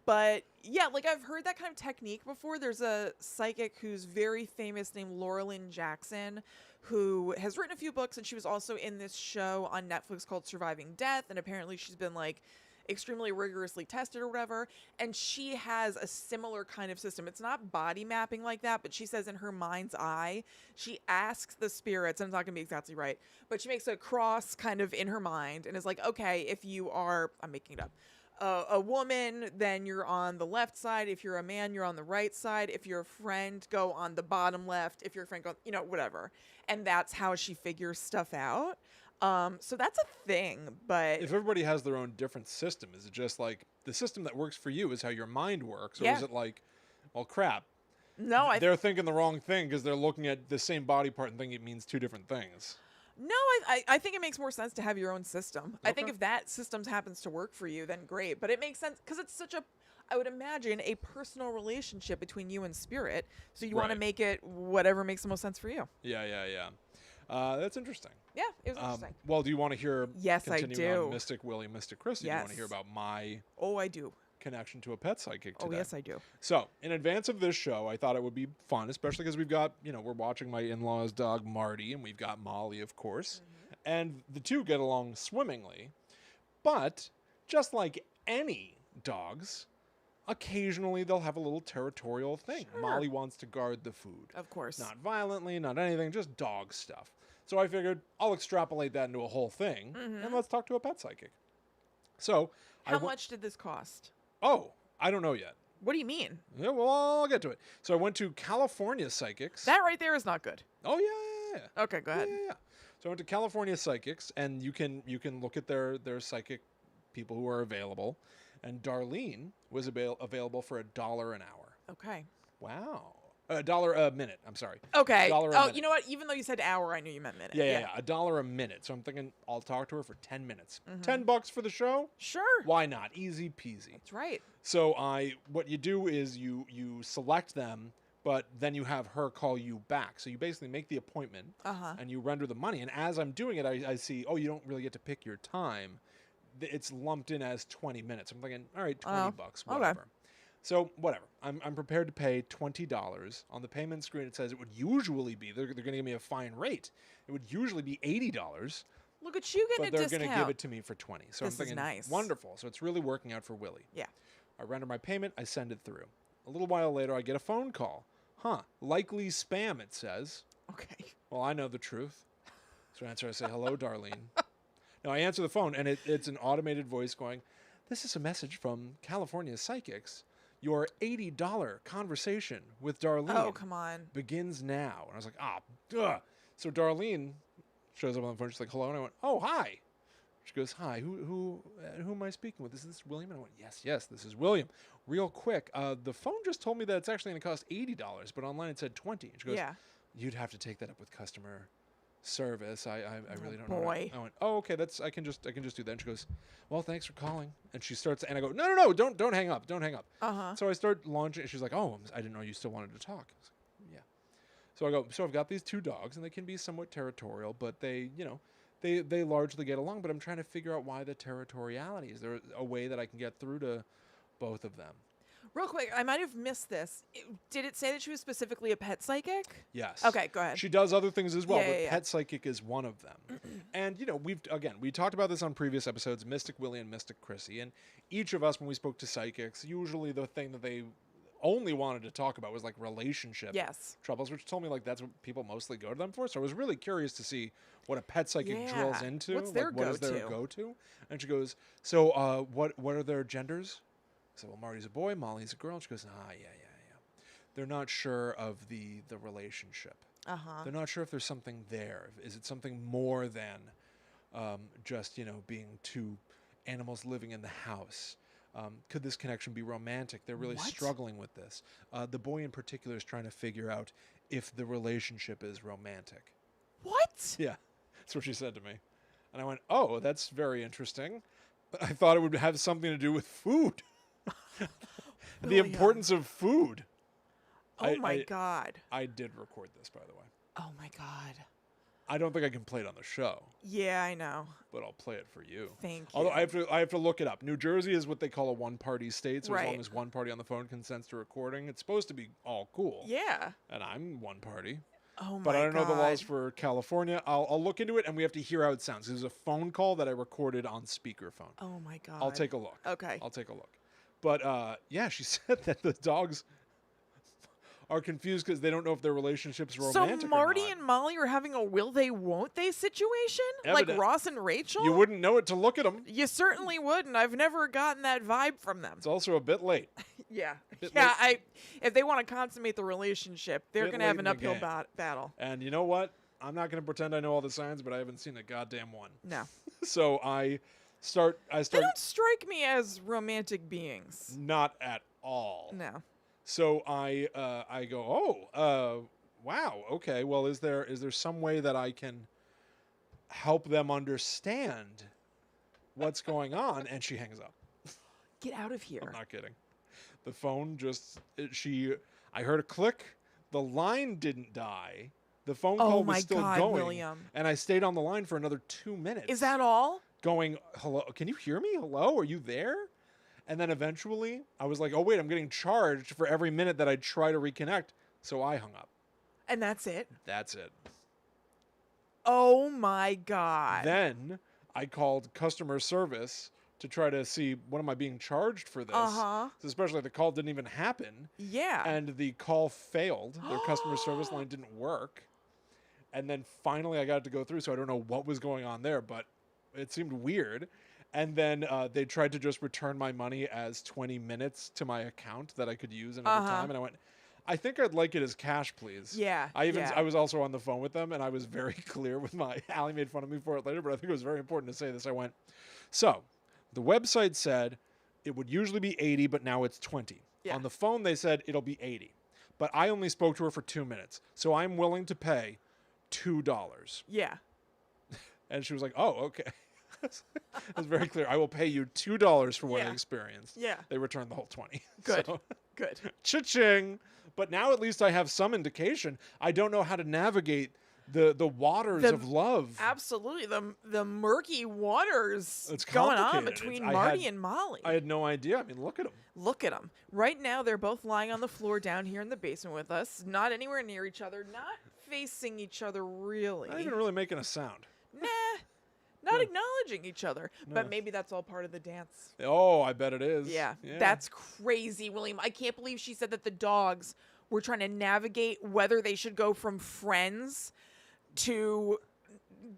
[SPEAKER 2] But yeah, like I've heard that kind of technique before. There's a psychic who's very famous named Laura Lynn Jackson, who has written a few books, and she was also in this show on Netflix called Surviving Death, and apparently she's been like extremely rigorously tested or whatever, and she has a similar kind of system. It's not body mapping like that, but she says in her mind's eye, she asks the spirits, and it's not gonna be exactly right, but she makes a cross kind of in her mind and is like, okay, if you are, I'm making it up, a woman, then you're on the left side. If you're a man, you're on the right side. If you're a friend, go on the bottom left. If you're a friend, go, whatever. And that's how she figures stuff out. So that's a thing, but
[SPEAKER 1] If everybody has their own different system, is it just like the system that works for you is how your mind works? Or
[SPEAKER 2] Yeah.
[SPEAKER 1] is it like, well, crap,
[SPEAKER 2] no,
[SPEAKER 1] they're thinking the wrong thing because they're looking at the same body part and thinking it means two different things?
[SPEAKER 2] No, I think it makes more sense to have your own system. I think
[SPEAKER 1] Okay.
[SPEAKER 2] if that system happens to work for you, then great. But it makes sense because it's such a, I would imagine, a personal relationship between you and spirit. So you want to
[SPEAKER 1] Right.
[SPEAKER 2] make it whatever makes the most sense for you.
[SPEAKER 1] Yeah. That's interesting.
[SPEAKER 2] Yeah, it was interesting.
[SPEAKER 1] Well, do you want to hear
[SPEAKER 2] Yes, I
[SPEAKER 1] continuing
[SPEAKER 2] do.
[SPEAKER 1] on Mystic Willie, Mystic Kristen? Do you want to
[SPEAKER 2] Yes.
[SPEAKER 1] hear about my
[SPEAKER 2] Oh, I do.
[SPEAKER 1] connection to a pet psychic today?
[SPEAKER 2] Oh, yes, I do.
[SPEAKER 1] So, in advance of this show, I thought it would be fun, especially because we've got, we're watching my in-laws' dog Marty, and we've got Molly, of course. And the two get along swimmingly. But, just like any dogs, occasionally they'll have a little territorial thing.
[SPEAKER 2] Sure.
[SPEAKER 1] Molly wants to guard the food.
[SPEAKER 2] Of course.
[SPEAKER 1] Not violently, not anything, just dog stuff. So I figured I'll extrapolate that into a whole thing, and let's talk to a pet psychic. So,
[SPEAKER 2] How much did this cost?
[SPEAKER 1] Oh, I don't know yet.
[SPEAKER 2] What do you mean?
[SPEAKER 1] Yeah, well, I'll get to it. So I went to California Psychics.
[SPEAKER 2] That right there is not good.
[SPEAKER 1] Oh yeah.
[SPEAKER 2] Okay, go ahead.
[SPEAKER 1] Yeah. So I went to California Psychics, and you can look at their psychic people who are available, and Darlene was available for $1 an hour.
[SPEAKER 2] Okay.
[SPEAKER 1] Wow. $1 a minute. I'm sorry.
[SPEAKER 2] Okay.
[SPEAKER 1] $1 a
[SPEAKER 2] Oh,
[SPEAKER 1] minute.
[SPEAKER 2] you know what? Even though you said hour, I knew you meant minute.
[SPEAKER 1] Yeah. $1 a minute. So I'm thinking I'll talk to her for 10 minutes.
[SPEAKER 2] Mm-hmm.
[SPEAKER 1] $10 for the show?
[SPEAKER 2] Sure.
[SPEAKER 1] Why not? Easy peasy.
[SPEAKER 2] That's right.
[SPEAKER 1] So what you do is you select them, but then you have her call you back. So you basically make the appointment and you render the money. And as I'm doing it, I see, you don't really get to pick your time. It's lumped in as 20 minutes. I'm thinking, all right, $20, whatever. So whatever. I'm prepared to pay $20. On the payment screen, it says it would usually be, they're going to give me a fine rate. It would usually be $80.
[SPEAKER 2] Look at you
[SPEAKER 1] But
[SPEAKER 2] getting a
[SPEAKER 1] they're
[SPEAKER 2] discount.
[SPEAKER 1] going to give it to me for 20. So
[SPEAKER 2] This is
[SPEAKER 1] I'm thinking,
[SPEAKER 2] nice.
[SPEAKER 1] wonderful. So it's really working out for Willie.
[SPEAKER 2] Yeah.
[SPEAKER 1] I render my payment, I send it through. A little while later, I get a phone call. Likely spam, it says.
[SPEAKER 2] Okay.
[SPEAKER 1] Well, I know the truth. So I answer, I say, hello, Darlene. Now, I answer the phone, and it's an automated voice going, this is a message from California Psychics. Your $80 conversation with Darlene
[SPEAKER 2] Oh, come on.
[SPEAKER 1] begins now. And I was like, duh. So Darlene shows up on the phone. She's like, hello. And I went, oh, hi. She goes, hi, who am I speaking with? Is this William? And I went, yes, this is William. Real quick, the phone just told me that it's actually going to cost $80, but online it said $20. And she goes,
[SPEAKER 2] Yeah.
[SPEAKER 1] you'd have to take that up with customer service. I really don't know.
[SPEAKER 2] boy.
[SPEAKER 1] I went, oh, okay, I can just do that. And she goes, well, thanks for calling. And she starts, and I go, no, don't hang up. So I start launching. She's like, oh, I didn't know you still wanted to talk. I was like, yeah. So I go, so I've got these two dogs, and they can be somewhat territorial, but they largely get along, but I'm trying to figure out why the territoriality. Is there a way that I can get through to both of them?
[SPEAKER 2] Real quick, I might have missed this. Did it say that she was specifically a pet psychic?
[SPEAKER 1] Yes.
[SPEAKER 2] Okay, go ahead.
[SPEAKER 1] She does other things as well,
[SPEAKER 2] Yeah,
[SPEAKER 1] but
[SPEAKER 2] yeah.
[SPEAKER 1] pet psychic is one of them. And, we talked about this on previous episodes, Mystic Willie and Mystic Chrissy, and each of us, when we spoke to psychics, usually the thing that they only wanted to talk about was like relationship
[SPEAKER 2] Yes.
[SPEAKER 1] troubles, which told me like that's what people mostly go to them for. So I was really curious to see what a pet psychic drills
[SPEAKER 2] Yeah.
[SPEAKER 1] into.
[SPEAKER 2] What's their
[SPEAKER 1] what is their
[SPEAKER 2] go-to?
[SPEAKER 1] go-to? And she goes, so what are their genders? I said, well, Marty's a boy, Molly's a girl. And she goes, yeah. They're not sure of the relationship.
[SPEAKER 2] Uh-huh.
[SPEAKER 1] They're not sure if there's something there. Is it something more than just, being two animals living in the house? Could this connection be romantic? They're really
[SPEAKER 2] What?
[SPEAKER 1] struggling with this. The boy in particular is trying to figure out if the relationship is romantic.
[SPEAKER 2] What?
[SPEAKER 1] Yeah, that's what she said to me. And I went, oh, that's very interesting. I thought it would have something to do with food. The
[SPEAKER 2] William.
[SPEAKER 1] importance of food.
[SPEAKER 2] Oh my God.
[SPEAKER 1] I did record this, by the way.
[SPEAKER 2] Oh my God.
[SPEAKER 1] I don't think I can play it on the show,
[SPEAKER 2] Yeah, I know.
[SPEAKER 1] but I'll play it for you.
[SPEAKER 2] Thank you.
[SPEAKER 1] Although I have to look it up. New Jersey is what they call a one-party state, so as long
[SPEAKER 2] Right.
[SPEAKER 1] as one party on the phone consents to recording, it's supposed to be all cool.
[SPEAKER 2] Yeah.
[SPEAKER 1] And I'm one party.
[SPEAKER 2] Oh my God.
[SPEAKER 1] But I don't know the laws for California. I'll look into it, and we have to hear how it sounds. There's a phone call that I recorded on speakerphone.
[SPEAKER 2] Oh my God.
[SPEAKER 1] I'll take a look.
[SPEAKER 2] Okay.
[SPEAKER 1] I'll take a look. But yeah, she said that the dogs are confused because they don't know if their relationship's romantic
[SPEAKER 2] So Marty
[SPEAKER 1] or not.
[SPEAKER 2] and Molly are having a will they won't they situation?
[SPEAKER 1] Evident-
[SPEAKER 2] Like Ross and Rachel?
[SPEAKER 1] You wouldn't know it to look at them.
[SPEAKER 2] You certainly wouldn't. I've never gotten that vibe from them.
[SPEAKER 1] It's also a bit late.
[SPEAKER 2] Yeah.
[SPEAKER 1] Bit
[SPEAKER 2] Yeah, if they want to consummate the relationship, they're
[SPEAKER 1] Bit
[SPEAKER 2] going to have
[SPEAKER 1] late
[SPEAKER 2] an
[SPEAKER 1] in the
[SPEAKER 2] uphill
[SPEAKER 1] game.
[SPEAKER 2] battle.
[SPEAKER 1] And you know what? I'm not going to pretend I know all the signs, but I haven't seen a goddamn one.
[SPEAKER 2] No.
[SPEAKER 1] So I start
[SPEAKER 2] They don't strike me as romantic beings.
[SPEAKER 1] not at all.
[SPEAKER 2] No.
[SPEAKER 1] So I go, wow, okay. Well, is there some way that I can help them understand what's going on? And she hangs up.
[SPEAKER 2] Get out of here.
[SPEAKER 1] I'm not kidding. The phone I heard a click. The line didn't die. The phone call
[SPEAKER 2] Oh my
[SPEAKER 1] was still
[SPEAKER 2] God,
[SPEAKER 1] going.
[SPEAKER 2] William.
[SPEAKER 1] And I stayed on the line for another 2 minutes.
[SPEAKER 2] Is that all?
[SPEAKER 1] Going, hello, can you hear me? Hello, are you there? And then eventually I was like, oh wait, I'm getting charged for every minute that I try to reconnect. So I hung up.
[SPEAKER 2] And that's it?
[SPEAKER 1] That's it.
[SPEAKER 2] Oh my God.
[SPEAKER 1] Then I called customer service to try to see what am I being charged for this.
[SPEAKER 2] Uh-huh.
[SPEAKER 1] Especially the call didn't even happen.
[SPEAKER 2] Yeah.
[SPEAKER 1] And the call failed. Their customer service line didn't work. And then finally I got it to go through, so I don't know what was going on there, but it seemed weird. And then they tried to just return my money as 20 minutes to my account that I could use another time. And I went, I think I'd like it as cash, please.
[SPEAKER 2] Yeah.
[SPEAKER 1] I was also on the phone with them, and I was very clear with my, Allie made fun of me for it later, but I think it was very important to say this. I went, so the website said it would usually be 80, but now it's 20.
[SPEAKER 2] Yeah.
[SPEAKER 1] On the phone, they said it'll be 80. But I only spoke to her for 2 minutes, so I'm willing to pay $2.
[SPEAKER 2] Yeah.
[SPEAKER 1] And she was like, oh, okay. That's very clear. I will pay you $2 for what I
[SPEAKER 2] Yeah.
[SPEAKER 1] experienced.
[SPEAKER 2] Yeah.
[SPEAKER 1] They returned the whole 20.
[SPEAKER 2] Good.
[SPEAKER 1] So,
[SPEAKER 2] Good.
[SPEAKER 1] cha-ching. But now at least I have some indication. I don't know how to navigate the waters
[SPEAKER 2] The-
[SPEAKER 1] of love.
[SPEAKER 2] Absolutely. The murky waters
[SPEAKER 1] It's
[SPEAKER 2] going on
[SPEAKER 1] complicated.
[SPEAKER 2] between
[SPEAKER 1] I
[SPEAKER 2] Marty
[SPEAKER 1] had-
[SPEAKER 2] and Molly.
[SPEAKER 1] I had no idea. I mean, look at them.
[SPEAKER 2] Look at them. Right now, they're both lying on the floor down here in the basement with us, not anywhere near each other, not facing each other really.
[SPEAKER 1] Not even really making a sound.
[SPEAKER 2] Nah. Not acknowledging each other.
[SPEAKER 1] No.
[SPEAKER 2] But maybe that's all part of the dance.
[SPEAKER 1] Oh, I bet it is.
[SPEAKER 2] Yeah. That's crazy, William. I can't believe she said that the dogs were trying to navigate whether they should go from friends to,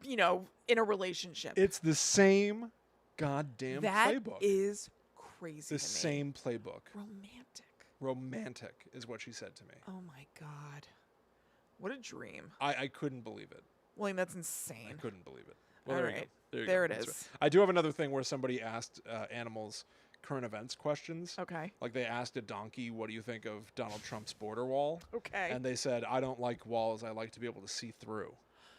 [SPEAKER 2] in a relationship.
[SPEAKER 1] It's the same goddamn
[SPEAKER 2] That
[SPEAKER 1] playbook.
[SPEAKER 2] is crazy
[SPEAKER 1] The
[SPEAKER 2] to me.
[SPEAKER 1] same playbook.
[SPEAKER 2] Romantic.
[SPEAKER 1] Romantic is what she said to me.
[SPEAKER 2] Oh my God. What a dream.
[SPEAKER 1] I couldn't believe it.
[SPEAKER 2] William, that's
[SPEAKER 1] I
[SPEAKER 2] insane.
[SPEAKER 1] couldn't believe it.
[SPEAKER 2] All
[SPEAKER 1] there you
[SPEAKER 2] right.
[SPEAKER 1] go. You
[SPEAKER 2] There
[SPEAKER 1] go.
[SPEAKER 2] it
[SPEAKER 1] That's
[SPEAKER 2] is.
[SPEAKER 1] right. I do have another thing where somebody asked animals current events questions.
[SPEAKER 2] Okay.
[SPEAKER 1] Like they asked a donkey, what do you think of Donald Trump's border wall?
[SPEAKER 2] Okay.
[SPEAKER 1] And they said, I don't like walls. I like to be able to see through.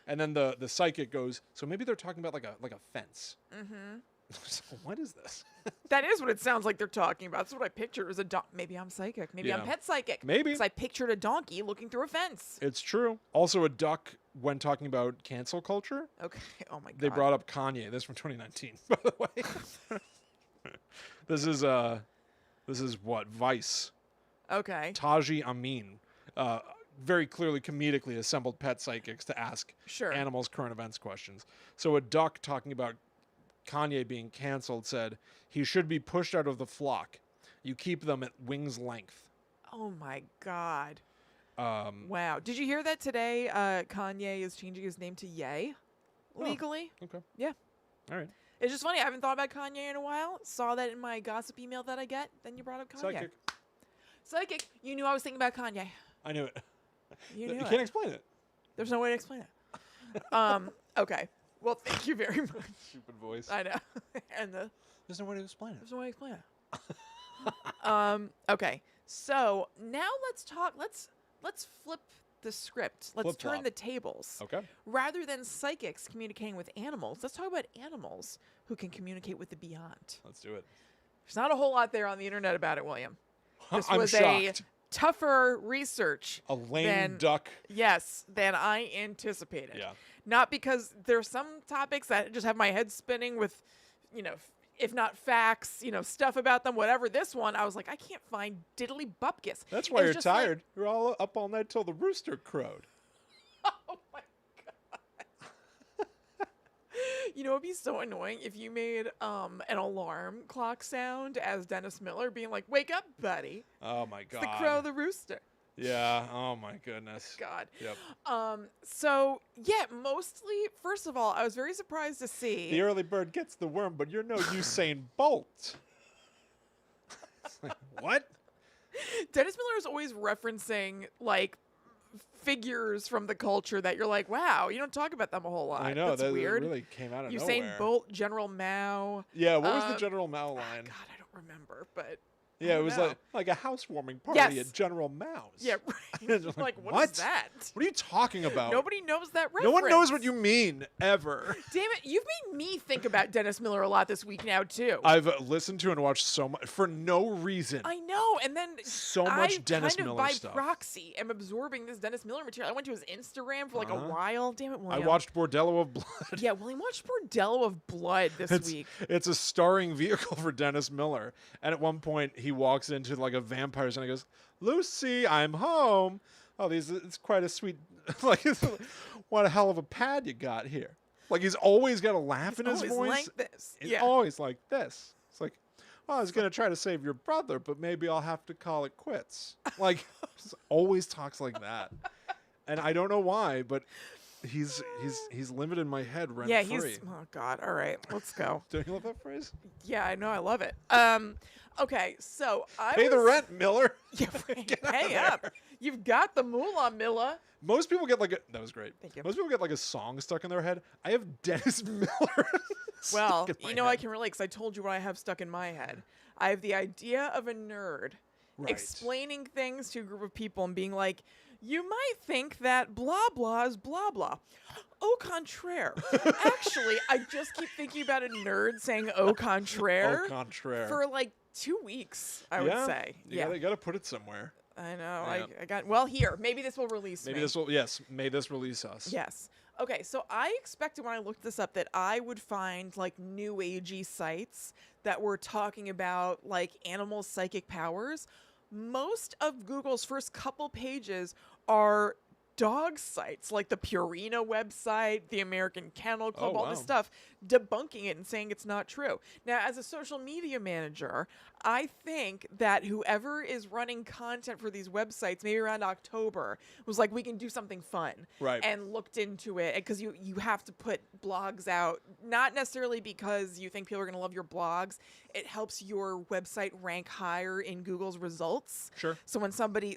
[SPEAKER 1] And then the psychic goes, so maybe they're talking about like a fence.
[SPEAKER 2] Mm-hmm.
[SPEAKER 1] So what is this?
[SPEAKER 2] That is what it sounds like they're talking about. That's what I pictured as a maybe I'm psychic. Maybe I'm
[SPEAKER 1] Yeah.
[SPEAKER 2] pet psychic.
[SPEAKER 1] Maybe.
[SPEAKER 2] Because I pictured a donkey looking through a fence.
[SPEAKER 1] It's true. Also, a duck, when talking about cancel culture,
[SPEAKER 2] Okay. Oh my God.
[SPEAKER 1] they brought up Kanye. This is from 2019, by the way. This is what? Vice.
[SPEAKER 2] Okay.
[SPEAKER 1] Taji Amin. Very clearly comedically assembled pet psychics to ask
[SPEAKER 2] Sure.
[SPEAKER 1] animals current events questions. So a duck talking about Kanye being canceled said, he should be pushed out of the flock. You keep them at wing's length.
[SPEAKER 2] Oh my God.
[SPEAKER 1] Um,
[SPEAKER 2] Wow. Did you hear that today? Kanye is changing his name to Ye legally.
[SPEAKER 1] okay.
[SPEAKER 2] Yeah.
[SPEAKER 1] All right.
[SPEAKER 2] It's just funny. I haven't thought about Kanye in a while. Saw that in my gossip email that I get. Then you brought up Kanye. Psychic. You knew I was thinking about Kanye.
[SPEAKER 1] I knew it.
[SPEAKER 2] You knew
[SPEAKER 1] You
[SPEAKER 2] it.
[SPEAKER 1] can't explain it.
[SPEAKER 2] There's no way to explain it. Okay. Well, thank you very much.
[SPEAKER 1] Stupid voice.
[SPEAKER 2] I know. And
[SPEAKER 1] There's no way to explain it.
[SPEAKER 2] there's no way to explain it. Okay. So now let's talk. Let's flip the script. Let's turn
[SPEAKER 1] Flip-flop.
[SPEAKER 2] the tables.
[SPEAKER 1] Okay.
[SPEAKER 2] Rather than psychics communicating with animals, let's talk about animals who can communicate with the beyond.
[SPEAKER 1] Let's do it.
[SPEAKER 2] There's not a whole lot there on the internet about it, William. This
[SPEAKER 1] I'm
[SPEAKER 2] was
[SPEAKER 1] shocked.
[SPEAKER 2] a tougher research.
[SPEAKER 1] A lame
[SPEAKER 2] than-
[SPEAKER 1] duck.
[SPEAKER 2] Yes, than I anticipated.
[SPEAKER 1] Yeah.
[SPEAKER 2] Not because there's some topics that just have my head spinning with, if not facts, stuff about them, whatever. This one, I was like, I can't find diddly bupkis.
[SPEAKER 1] That's why
[SPEAKER 2] It's
[SPEAKER 1] you're
[SPEAKER 2] just like-
[SPEAKER 1] tired. You're all up all night till the rooster crowed.
[SPEAKER 2] Oh my God. It'd be so annoying if you made an alarm clock sound as Dennis Miller being like, wake up, buddy.
[SPEAKER 1] Oh my
[SPEAKER 2] It's
[SPEAKER 1] god.
[SPEAKER 2] the crow of the rooster.
[SPEAKER 1] Yeah. Oh my goodness.
[SPEAKER 2] God.
[SPEAKER 1] Yep.
[SPEAKER 2] So yeah, mostly, first of all, I was very surprised to see.
[SPEAKER 1] The early bird gets the worm, but you're no Usain Bolt. It's like, what?
[SPEAKER 2] Dennis Miller is always referencing like figures from the culture that you're like, wow, you don't talk about them a whole lot.
[SPEAKER 1] I know
[SPEAKER 2] That's
[SPEAKER 1] that
[SPEAKER 2] weird.
[SPEAKER 1] really came out of
[SPEAKER 2] Usain
[SPEAKER 1] nowhere.
[SPEAKER 2] Bolt, General Mao.
[SPEAKER 1] Yeah. What was the
[SPEAKER 2] Uh,
[SPEAKER 1] General Mao line?
[SPEAKER 2] God, I don't remember, but
[SPEAKER 1] Yeah,
[SPEAKER 2] I
[SPEAKER 1] it
[SPEAKER 2] don't
[SPEAKER 1] was
[SPEAKER 2] know.
[SPEAKER 1] like a housewarming party
[SPEAKER 2] Yes.
[SPEAKER 1] at General Mao's.
[SPEAKER 2] Yeah,
[SPEAKER 1] It's
[SPEAKER 2] right.
[SPEAKER 1] like,
[SPEAKER 2] like, what is
[SPEAKER 1] what?
[SPEAKER 2] that?
[SPEAKER 1] What are you talking about?
[SPEAKER 2] Nobody knows that reference.
[SPEAKER 1] No one knows what you mean ever.
[SPEAKER 2] Damn it, you've made me think about Dennis Miller a lot this week now too.
[SPEAKER 1] I've listened to and watched so much for no reason.
[SPEAKER 2] I know, and then
[SPEAKER 1] So much
[SPEAKER 2] I
[SPEAKER 1] Dennis
[SPEAKER 2] kind of
[SPEAKER 1] Miller
[SPEAKER 2] by
[SPEAKER 1] stuff.
[SPEAKER 2] proxy am absorbing this Dennis Miller material. I went to his Instagram for like a
[SPEAKER 1] Uh-huh.
[SPEAKER 2] while. Damn it,
[SPEAKER 1] I
[SPEAKER 2] William.
[SPEAKER 1] watched Bordello of Blood.
[SPEAKER 2] Yeah, William watched Bordello of Blood this week.
[SPEAKER 1] It's a starring vehicle for Dennis Miller. And at one point, he walks into like a vampire's and he goes, "Lucy, I'm home." Oh, it's quite a sweet, like, what a hell of a pad you got here. Like, he's always got a laugh in his
[SPEAKER 2] Always
[SPEAKER 1] voice.
[SPEAKER 2] like this.
[SPEAKER 1] It's
[SPEAKER 2] Yeah.
[SPEAKER 1] always like this. It's like, oh, I was going to try to save your brother, but maybe I'll have to call it quits. Like, just always talks like that. And I don't know why, but he's living in my head rent
[SPEAKER 2] Yeah,
[SPEAKER 1] free.
[SPEAKER 2] he's. Oh God! All right, let's go.
[SPEAKER 1] Don't you love that phrase?
[SPEAKER 2] Yeah, I know. I love it. Okay, so I
[SPEAKER 1] Pay the
[SPEAKER 2] was-
[SPEAKER 1] rent, Miller.
[SPEAKER 2] Yeah, pay up. You've got the moolah, Milla.
[SPEAKER 1] Most people get like that was great.
[SPEAKER 2] Thank you.
[SPEAKER 1] Most people get like a song stuck in their head. I have Dennis Miller.
[SPEAKER 2] Well,
[SPEAKER 1] stuck in my
[SPEAKER 2] you know, I
[SPEAKER 1] head.
[SPEAKER 2] can relate because I told you what I have stuck in my head. I have the idea of a nerd
[SPEAKER 1] Right.
[SPEAKER 2] explaining things to a group of people and being like, you might think that blah blah is blah blah. Au contraire. Actually, I just keep thinking about a nerd saying au contraire
[SPEAKER 1] Au contraire.
[SPEAKER 2] for like 2 weeks, I would say.
[SPEAKER 1] You gotta put it somewhere.
[SPEAKER 2] I know.
[SPEAKER 1] Yeah.
[SPEAKER 2] I got, well, here, maybe this will release
[SPEAKER 1] Maybe
[SPEAKER 2] me.
[SPEAKER 1] this will. Yes. May this release us.
[SPEAKER 2] Yes. Okay, so I expected when I looked this up that I would find like new agey sites that were talking about like animal psychic powers. Most of Google's first couple pages are dog sites like the Purina website, the American Kennel Club,
[SPEAKER 1] Oh,
[SPEAKER 2] all this
[SPEAKER 1] wow.
[SPEAKER 2] stuff, debunking it and saying it's not true. Now, as a social media manager, I think that whoever is running content for these websites, maybe around October, was like, we can do something fun.
[SPEAKER 1] Right.
[SPEAKER 2] And looked into it because you have to put blogs out, not necessarily because you think people are going to love your blogs. It helps your website rank higher in Google's results.
[SPEAKER 1] Sure.
[SPEAKER 2] So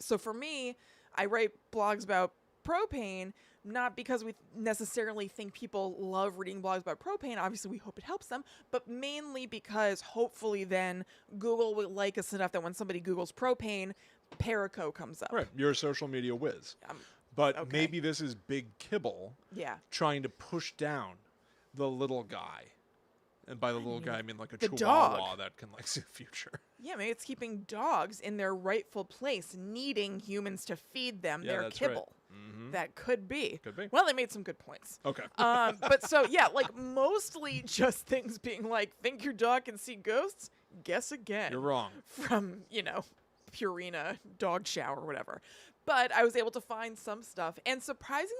[SPEAKER 2] so for me, I write blogs about propane, not because we necessarily think people love reading blogs about propane. Obviously, we hope it helps them, but mainly because hopefully then Google will like us enough that when somebody Googles propane, Perico comes up.
[SPEAKER 1] Right. You're a social media whiz.
[SPEAKER 2] Um,
[SPEAKER 1] But
[SPEAKER 2] okay.
[SPEAKER 1] maybe this is Big Kibble
[SPEAKER 2] Yeah.
[SPEAKER 1] trying to push down the little guy. And by the little guy, I mean like a
[SPEAKER 2] the
[SPEAKER 1] chihuahua
[SPEAKER 2] dog.
[SPEAKER 1] that can like see the future.
[SPEAKER 2] Yeah, maybe it's keeping dogs in their rightful place, needing humans to feed them
[SPEAKER 1] Yeah,
[SPEAKER 2] their
[SPEAKER 1] that's right.
[SPEAKER 2] kibble.
[SPEAKER 1] Mm-hmm.
[SPEAKER 2] That could be.
[SPEAKER 1] Could be.
[SPEAKER 2] Well, they made some good points.
[SPEAKER 1] Okay.
[SPEAKER 2] But so, yeah, like mostly just things being like, think your dog can see ghosts? Guess again.
[SPEAKER 1] You're wrong.
[SPEAKER 2] From, Purina dog shower or whatever. But I was able to find some stuff. And surprisingly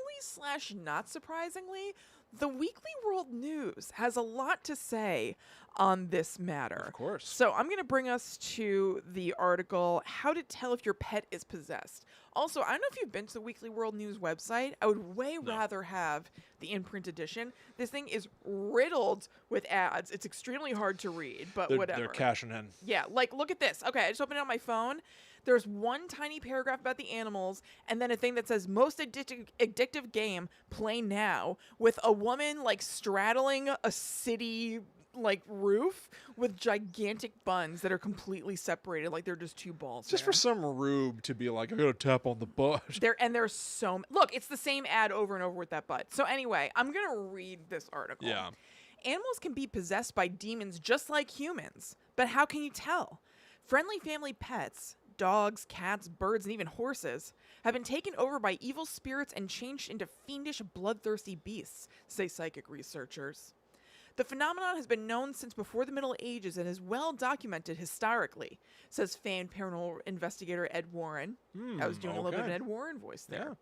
[SPEAKER 2] / not surprisingly, the Weekly World News has a lot to say on this matter.
[SPEAKER 1] Of course.
[SPEAKER 2] So I'm going to bring us to the article, How to Tell If Your Pet is Possessed. Also, I don't know if you've been to the Weekly World News website. I would rather have the in-print edition. This thing is riddled with ads. It's extremely hard to read, but whatever.
[SPEAKER 1] They're cashing in.
[SPEAKER 2] Yeah, like, look at this. Okay, I just opened it on my phone. There's one tiny paragraph about the animals, and then a thing that says, most addictive game, play now, with a woman, like, straddling a city, like, roof with gigantic buns that are completely separated, like they're just two balls.
[SPEAKER 1] Just for some rube to be like, I gotta tap on the butt.
[SPEAKER 2] There's so look, it's the same ad over and over with that butt. So anyway, I'm gonna read this article.
[SPEAKER 1] Yeah.
[SPEAKER 2] Animals can be possessed by demons just like humans, but how can you tell? Friendly family pets, dogs, cats, birds, and even horses, have been taken over by evil spirits and changed into fiendish, bloodthirsty beasts, say psychic researchers. The phenomenon has been known since before the Middle Ages and is well documented historically, says famed paranormal investigator Ed Warren. I was doing a little bit of an Ed Warren voice there. Yeah.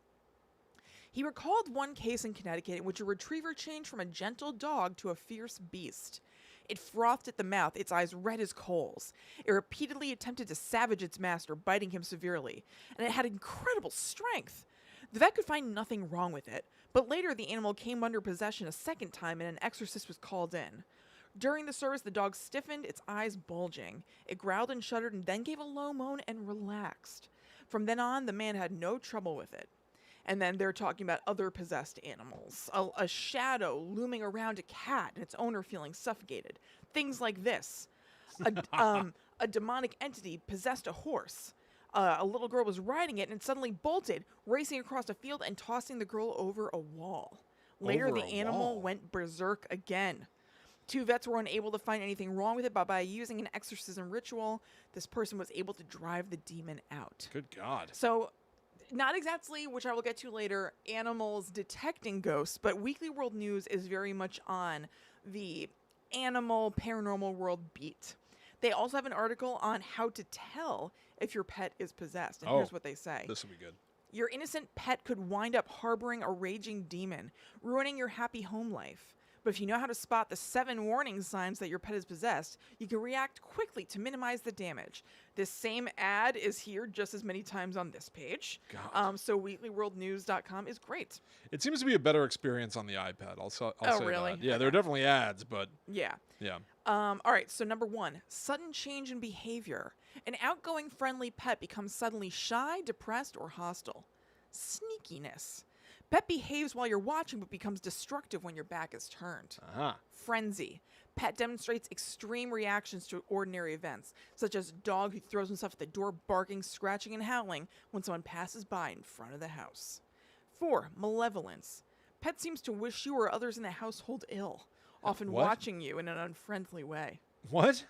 [SPEAKER 2] He recalled one case in Connecticut in which a retriever changed from a gentle dog to a fierce beast. It frothed at the mouth, its eyes red as coals. It repeatedly attempted to savage its master, biting him severely, and it had incredible strength. The vet could find nothing wrong with it, but later the animal came under possession a second time and an exorcist was called in. During the service, the dog stiffened, its eyes bulging. It growled and shuddered and then gave a low moan and relaxed. From then on, the man had no trouble with it. And then they're talking about other possessed animals. A shadow looming around a cat and its owner feeling suffocated. Things like this. A demonic entity possessed a horse. A little girl was riding it and it suddenly bolted, racing across a field and tossing the girl over a wall. Later, the animal went berserk again. 2 vets were unable to find anything wrong with it, but by using an exorcism ritual, this person was able to drive the demon out.
[SPEAKER 1] Good God.
[SPEAKER 2] So, not exactly, which I will get to later, animals detecting ghosts, but Weekly World News is very much on the animal paranormal world beat. They also have an article on how to tell if your pet is possessed. And here's what they say.
[SPEAKER 1] This will be good.
[SPEAKER 2] Your innocent pet could wind up harboring a raging demon, ruining your happy home life. But if you know how to spot the 7 warning signs that your pet is possessed, you can react quickly to minimize the damage. This same ad is here just as many times on this page. So weeklyworldnews.com is great.
[SPEAKER 1] It seems to be a better experience on the iPad. I'll say
[SPEAKER 2] really?
[SPEAKER 1] that. Yeah, there are definitely ads, but...
[SPEAKER 2] Yeah.
[SPEAKER 1] Yeah.
[SPEAKER 2] All right, so number 1, sudden change in behavior. An outgoing, friendly pet becomes suddenly shy, depressed, or hostile. Sneakiness. Pet behaves while you're watching but becomes destructive when your back is turned. Frenzy. Pet demonstrates extreme reactions to ordinary events, such as dog who throws himself at the door barking, scratching, and howling when someone passes by in front of the house. 4, malevolence. Pet seems to wish you or others in the household ill, often watching you in an unfriendly way.
[SPEAKER 1] What?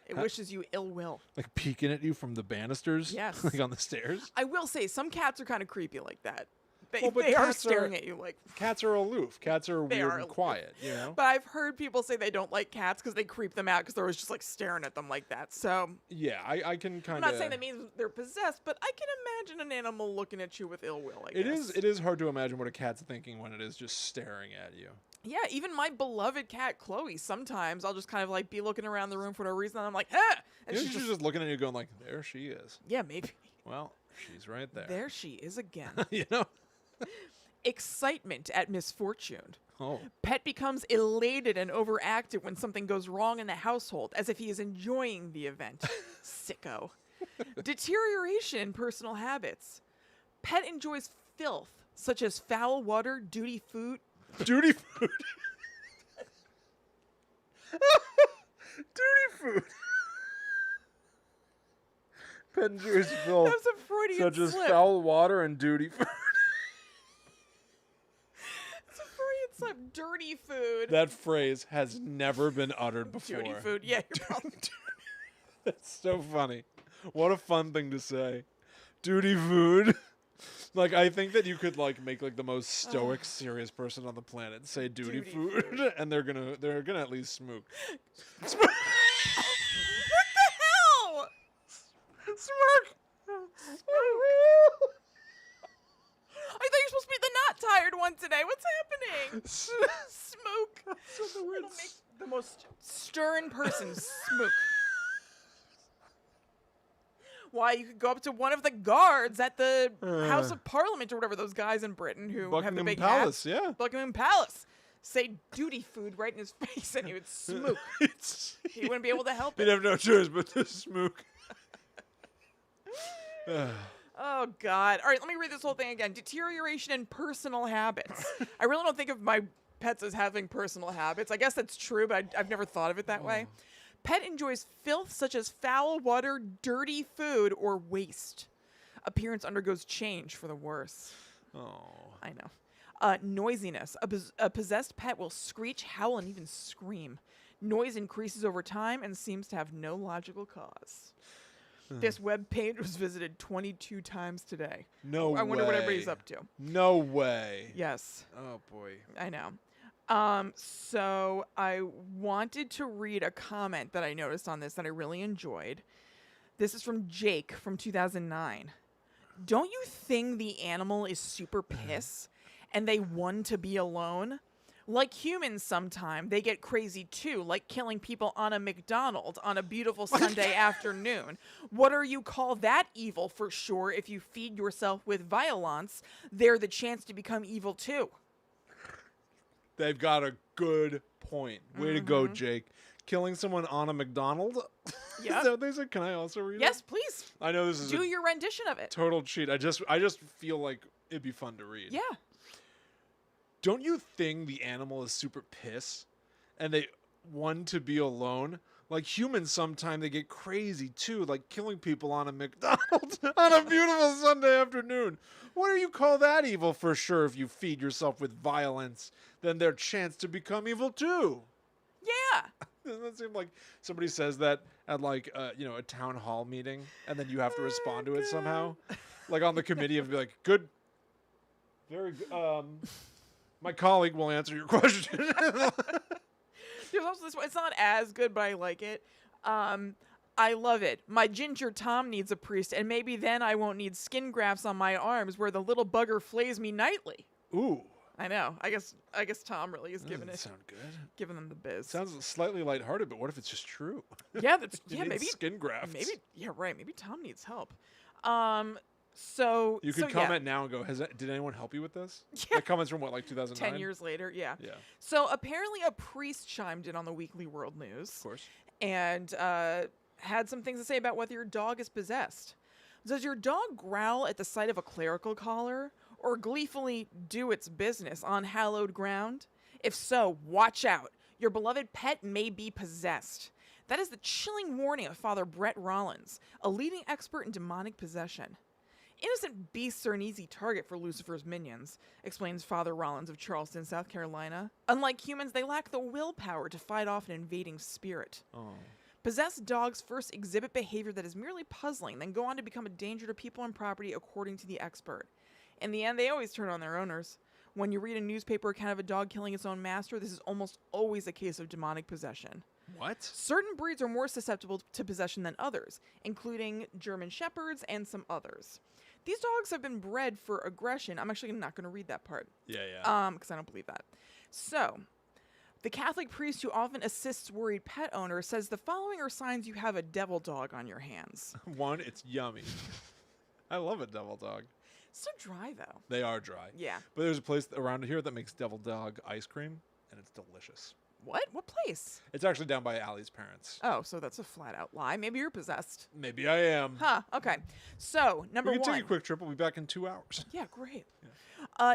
[SPEAKER 2] It wishes you ill will.
[SPEAKER 1] Like peeking at you from the banisters?
[SPEAKER 2] Yes.
[SPEAKER 1] Like on the stairs?
[SPEAKER 2] I will say, some cats are kind of creepy like that.
[SPEAKER 1] But
[SPEAKER 2] They are staring at you like...
[SPEAKER 1] Cats are aloof. Cats are weird and quiet, you know?
[SPEAKER 2] But I've heard people say they don't like cats because they creep them out because they're always just like staring at them like that. So...
[SPEAKER 1] Yeah, I can kind of...
[SPEAKER 2] I'm not saying that means they're possessed, but I can imagine an animal looking at you with ill will, I guess.
[SPEAKER 1] It is hard to imagine what a cat's thinking when it is just staring at you.
[SPEAKER 2] Yeah, even my beloved cat, Chloe, sometimes I'll just kind of like be looking around the room for no reason and I'm like, ah! And
[SPEAKER 1] she's just looking at you going like, there she is.
[SPEAKER 2] Yeah, maybe.
[SPEAKER 1] Well, she's right there.
[SPEAKER 2] There she is again.
[SPEAKER 1] You know?
[SPEAKER 2] Excitement at misfortune.
[SPEAKER 1] Oh.
[SPEAKER 2] Pet becomes elated and overactive when something goes wrong in the household, as if he is enjoying the event. Sicko. Deterioration in personal habits. Pet enjoys filth, such as foul water, duty food.
[SPEAKER 1] Duty food? Duty food. Pet enjoys filth,
[SPEAKER 2] That's a Freudian
[SPEAKER 1] such as
[SPEAKER 2] slip.
[SPEAKER 1] foul water and duty food.
[SPEAKER 2] It's a Freudian slip. Dirty food.
[SPEAKER 1] That phrase has never been uttered before.
[SPEAKER 2] Duty food. Yeah, you're probably...
[SPEAKER 1] That's so funny. What a fun thing to say. Duty food. Like, I think that you could like make like the most stoic, serious person on the planet say duty food, and they're gonna at least smoke.
[SPEAKER 2] What the hell?
[SPEAKER 1] Smirk.
[SPEAKER 2] I thought you were supposed to be the not tired one today. What's happening? Smoke. It'll make the most stern person, Smook. Why, you could go up to one of the guards at the House of Parliament or whatever, those guys in Britain who have the
[SPEAKER 1] Buckingham
[SPEAKER 2] big
[SPEAKER 1] Palace,
[SPEAKER 2] hats.
[SPEAKER 1] yeah.
[SPEAKER 2] Buckingham Palace. Say duty food right in his face and he would smook. He wouldn't be able to help
[SPEAKER 1] He'd
[SPEAKER 2] it.
[SPEAKER 1] have no choice but to smook.
[SPEAKER 2] Oh, God. All right, let me read this whole thing again. Deterioration in personal habits. I really don't think of my pets as having personal habits. I guess that's true, but I've never thought of it that way. Pet enjoys filth such as foul water, dirty food, or waste. Appearance undergoes change for the worse.
[SPEAKER 1] Oh.
[SPEAKER 2] I know. Noisiness. A possessed pet will screech, howl, and even scream. Noise increases over time and seems to have no logical cause. This web page was visited 22 times today.
[SPEAKER 1] No way.
[SPEAKER 2] I wonder what everybody's up to.
[SPEAKER 1] No way.
[SPEAKER 2] Yes.
[SPEAKER 1] Oh, boy.
[SPEAKER 2] I know. So I wanted to read a comment that I noticed on this that I really enjoyed. This is from Jake from 2009. Don't you think the animal is super pissed and they want to be alone? Like humans sometime, they get crazy too, like killing people on a McDonald's on a beautiful Sunday afternoon. What do you call that evil for sure? If you feed yourself with violence, they're the chance to become evil too.
[SPEAKER 1] They've got a good point. Way to go, Jake. Killing someone on a McDonald's?
[SPEAKER 2] Yep.
[SPEAKER 1] Is that what they said? Can I also read it?
[SPEAKER 2] Yes, please.
[SPEAKER 1] I know this is
[SPEAKER 2] Do
[SPEAKER 1] a
[SPEAKER 2] your rendition of it.
[SPEAKER 1] total cheat. I just feel like it'd be fun to read.
[SPEAKER 2] Yeah.
[SPEAKER 1] Don't you think the animal is super pissed and they want to be alone? Like humans sometimes they get crazy too, like killing people on a McDonald's on a beautiful Sunday afternoon. What do you call that evil for sure? If you feed yourself with violence, then their chance to become evil too.
[SPEAKER 2] Yeah.
[SPEAKER 1] Doesn't that seem like somebody says that at like a town hall meeting and then you have to respond to it somehow? Like on the committee and be like, good, very good. My colleague will answer your question.
[SPEAKER 2] There's also this one. It's not as good, but I like it. I love it. My ginger Tom needs a priest, and maybe then I won't need skin grafts on my arms where the little bugger flays me nightly.
[SPEAKER 1] Ooh.
[SPEAKER 2] I know. I guess Tom really is giving
[SPEAKER 1] Doesn't sound good.
[SPEAKER 2] giving them the biz.
[SPEAKER 1] Sounds slightly lighthearted, but what if it's just true?
[SPEAKER 2] Yeah, that's
[SPEAKER 1] You
[SPEAKER 2] yeah,
[SPEAKER 1] need
[SPEAKER 2] maybe
[SPEAKER 1] skin grafts.
[SPEAKER 2] maybe yeah, right. Maybe Tom needs help. So
[SPEAKER 1] You could comment now and go, did anyone help you with this?
[SPEAKER 2] Yeah.
[SPEAKER 1] That comment's from what, like 2009?
[SPEAKER 2] 10 years later, yeah.
[SPEAKER 1] Yeah,
[SPEAKER 2] So apparently a priest chimed in on the Weekly World News.
[SPEAKER 1] of course.
[SPEAKER 2] And had some things to say about whether your dog is possessed. Does your dog growl at the sight of a clerical collar or gleefully do its business on hallowed ground? If so, watch out. Your beloved pet may be possessed. That is the chilling warning of Father Brett Rollins, a leading expert in demonic possession. Innocent beasts are an easy target for Lucifer's minions, explains Father Rollins of Charleston, South Carolina. Unlike humans, they lack the willpower to fight off an invading spirit.
[SPEAKER 1] Oh.
[SPEAKER 2] Possessed dogs first exhibit behavior that is merely puzzling, then go on to become a danger to people and property, according to the expert. In the end, they always turn on their owners. When you read a newspaper account of a dog killing its own master, this is almost always a case of demonic possession.
[SPEAKER 1] What?
[SPEAKER 2] Certain breeds are more susceptible to possession than others, including German Shepherds and some others. These dogs have been bred for aggression. I'm actually not going to read that part.
[SPEAKER 1] Yeah.
[SPEAKER 2] Because I don't believe that. So, the Catholic priest who often assists worried pet owners says the following are signs you have a devil dog on your hands.
[SPEAKER 1] One, it's yummy. I love a devil dog.
[SPEAKER 2] So dry, though.
[SPEAKER 1] They are dry.
[SPEAKER 2] Yeah.
[SPEAKER 1] But there's a place around here that makes devil dog ice cream, and it's delicious.
[SPEAKER 2] What? What place?
[SPEAKER 1] It's actually down by Allie's parents.
[SPEAKER 2] Oh, so that's a flat-out lie. Maybe you're possessed.
[SPEAKER 1] Maybe I am.
[SPEAKER 2] Huh, okay. So, number
[SPEAKER 1] We can
[SPEAKER 2] one.
[SPEAKER 1] take a quick trip. We'll be back in 2 hours.
[SPEAKER 2] Yeah, great.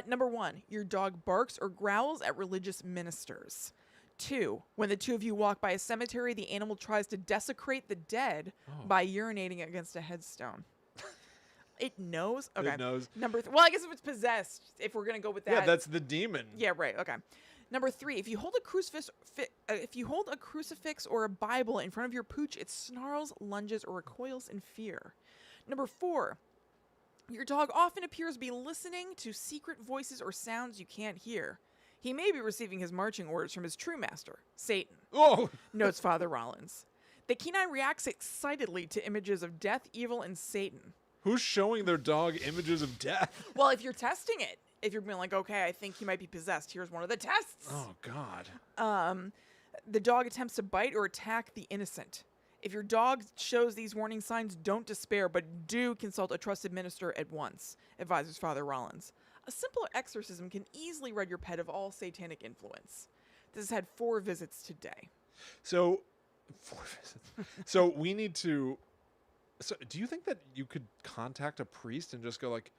[SPEAKER 2] Number one, your dog barks or growls at religious ministers. 2, when the two of you walk by a cemetery, the animal tries to desecrate the dead by urinating against a headstone. It knows? Okay.
[SPEAKER 1] It knows.
[SPEAKER 2] Well, I guess if it's possessed, if we're going to go with that.
[SPEAKER 1] Yeah, that's the demon.
[SPEAKER 2] Yeah, right. Okay. Number 3, if you hold a crucifix or a Bible in front of your pooch, it snarls, lunges, or recoils in fear. Number 4, your dog often appears to be listening to secret voices or sounds you can't hear. He may be receiving his marching orders from his true master, Satan.
[SPEAKER 1] Oh!
[SPEAKER 2] Notes Father Rollins. The canine reacts excitedly to images of death, evil, and Satan.
[SPEAKER 1] Who's showing their dog images of death?
[SPEAKER 2] Well, if you're testing it, if you're being like, okay, I think he might be possessed, here's one of the tests.
[SPEAKER 1] Oh, God.
[SPEAKER 2] The dog attempts to bite or attack the innocent. If your dog shows these warning signs, don't despair, but do consult a trusted minister at once, advises Father Rollins. A simple exorcism can easily rid your pet of all satanic influence. This has had 4 visits today.
[SPEAKER 1] So, 4 visits. So we need to. So, do you think that you could contact a priest and just go like,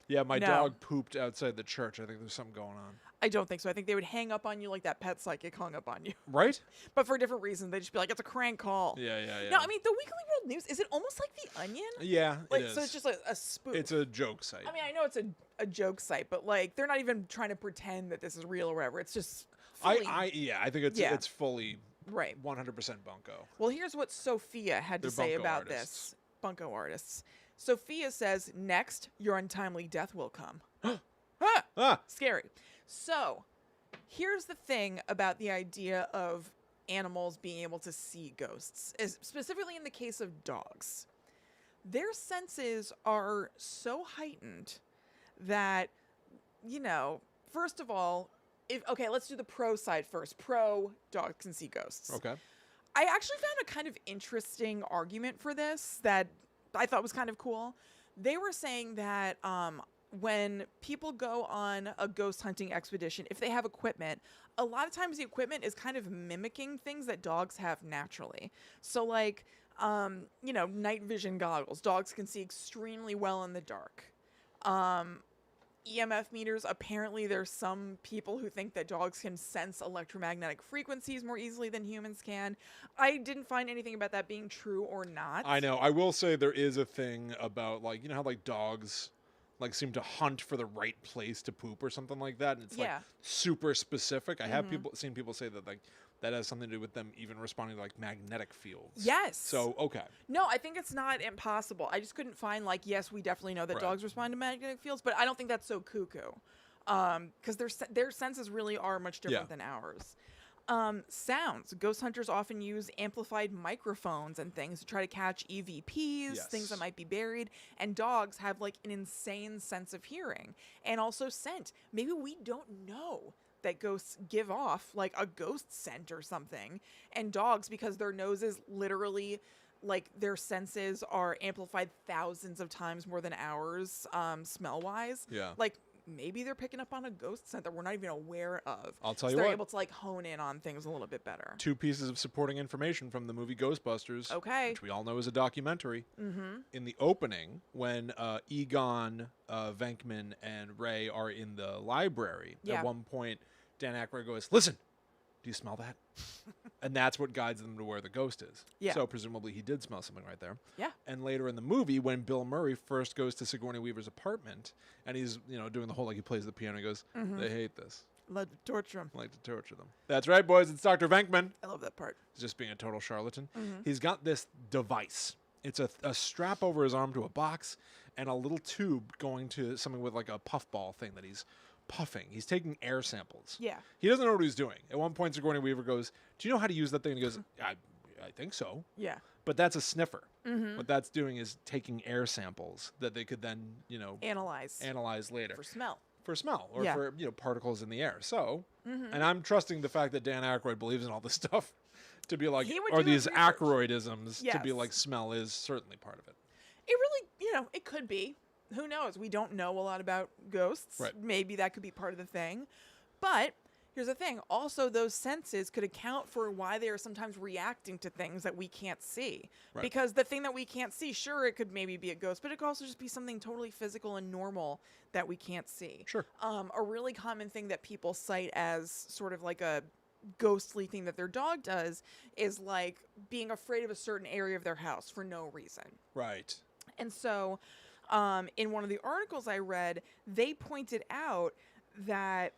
[SPEAKER 1] "Yeah, my
[SPEAKER 2] No.
[SPEAKER 1] dog pooped outside the church. I think there's something going on."
[SPEAKER 2] I don't think so. I think they would hang up on you like that pet psychic hung up on you.
[SPEAKER 1] Right?
[SPEAKER 2] But for a different reason. They'd just be like, it's a crank call.
[SPEAKER 1] Yeah.
[SPEAKER 2] No, I mean, the Weekly World News, is it almost like The Onion?
[SPEAKER 1] Yeah,
[SPEAKER 2] Like,
[SPEAKER 1] it is.
[SPEAKER 2] so it's just a spoof.
[SPEAKER 1] It's a joke site.
[SPEAKER 2] I mean, I know it's a joke site, but like they're not even trying to pretend that this is real or whatever. It's just fully,
[SPEAKER 1] I think it's fully
[SPEAKER 2] right.
[SPEAKER 1] 100% bunko.
[SPEAKER 2] Well, here's what Sophia had to
[SPEAKER 1] They're
[SPEAKER 2] say
[SPEAKER 1] bunko
[SPEAKER 2] about
[SPEAKER 1] artists.
[SPEAKER 2] this. Bunko artists. Sophia says, next, your untimely death will come.
[SPEAKER 1] Ah,
[SPEAKER 2] Scary. So, here's the thing about the idea of animals being able to see ghosts, is specifically in the case of dogs. Their senses are so heightened that, first of all, let's do the pro side first. Pro, dogs can see ghosts.
[SPEAKER 1] okay.
[SPEAKER 2] I actually found a kind of interesting argument for this that I thought was kind of cool. They were saying that when people go on a ghost hunting expedition, if they have equipment, a lot of times the equipment is kind of mimicking things that dogs have naturally. So like, night vision goggles. Dogs can see extremely well in the dark. EMF meters, apparently there's some people who think that dogs can sense electromagnetic frequencies more easily than humans can. I didn't find anything about that being true or not.
[SPEAKER 1] I know. I will say there is a thing about like, how like dogs like seem to hunt for the right place to poop or something like that, and it's like super specific. I have seen people say that like that has something to do with them even responding to like magnetic fields.
[SPEAKER 2] Yes.
[SPEAKER 1] So, okay.
[SPEAKER 2] No, I think it's not impossible. I just couldn't find like, yes, we definitely know that
[SPEAKER 1] Right.
[SPEAKER 2] dogs respond to magnetic fields, but I don't think that's so cuckoo. Because their senses really are much different than ours. Sounds. Ghost hunters often use amplified microphones and things to try to catch EVPs, things that might be buried. And dogs have like an insane sense of hearing and also scent. Maybe we don't know that ghosts give off like a ghost scent or something. And dogs, because their noses literally, like their senses are amplified thousands of times more than ours, smell-wise.
[SPEAKER 1] Yeah.
[SPEAKER 2] Like, maybe they're picking up on a ghost scent that we're not even aware of.
[SPEAKER 1] I'll tell
[SPEAKER 2] so
[SPEAKER 1] you
[SPEAKER 2] they're
[SPEAKER 1] what.
[SPEAKER 2] able to like hone in on things a little bit better.
[SPEAKER 1] 2 pieces of supporting information from the movie Ghostbusters,
[SPEAKER 2] Okay.
[SPEAKER 1] which we all know is a documentary.
[SPEAKER 2] Mm-hmm.
[SPEAKER 1] In the opening, when Egon, Venkman, and Ray are in the library, at one point, Dan Aykroyd goes, "Listen, do you smell that?" And that's what guides them to where the ghost is.
[SPEAKER 2] Yeah.
[SPEAKER 1] So presumably he did smell something right there.
[SPEAKER 2] Yeah.
[SPEAKER 1] And later in the movie, when Bill Murray first goes to Sigourney Weaver's apartment, and he's doing the whole like he plays the piano, he goes, "They hate this.
[SPEAKER 2] Love to torture them.
[SPEAKER 1] I like to torture them." That's right, boys. It's Dr. Venkman.
[SPEAKER 2] I love that part.
[SPEAKER 1] He's just being a total charlatan. He's got this device. It's a strap over his arm to a box and a little tube going to something with like a puffball thing that he's puffing. He's taking air samples.
[SPEAKER 2] Yeah.
[SPEAKER 1] He doesn't know what he's doing. At one point, Sigourney Weaver goes, "Do you know how to use that thing?" And he goes, I think so.
[SPEAKER 2] Yeah.
[SPEAKER 1] But that's a sniffer. What that's doing is taking air samples that they could then, analyze later.
[SPEAKER 2] For smell.
[SPEAKER 1] For smell or
[SPEAKER 2] Yeah.
[SPEAKER 1] for, particles in the air. So, and I'm trusting the fact that Dan Aykroyd believes in all this stuff to be like,
[SPEAKER 2] He would
[SPEAKER 1] or
[SPEAKER 2] do
[SPEAKER 1] these
[SPEAKER 2] his research.
[SPEAKER 1] Aykroydisms to be
[SPEAKER 2] Yes.
[SPEAKER 1] like smell is certainly part of it.
[SPEAKER 2] It really, it could be. Who knows? We don't know a lot about ghosts.
[SPEAKER 1] Right.
[SPEAKER 2] Maybe that could be part of the thing. But here's the thing. Also, those senses could account for why they are sometimes reacting to things that we can't see.
[SPEAKER 1] Right.
[SPEAKER 2] Because the thing that we can't see, sure, it could maybe be a ghost, but it could also just be something totally physical and normal that we can't see.
[SPEAKER 1] Sure.
[SPEAKER 2] A really common thing that people cite as sort of like a ghostly thing that their dog does is like being afraid of a certain area of their house for no reason.
[SPEAKER 1] Right.
[SPEAKER 2] And so in one of the articles I read, they pointed out that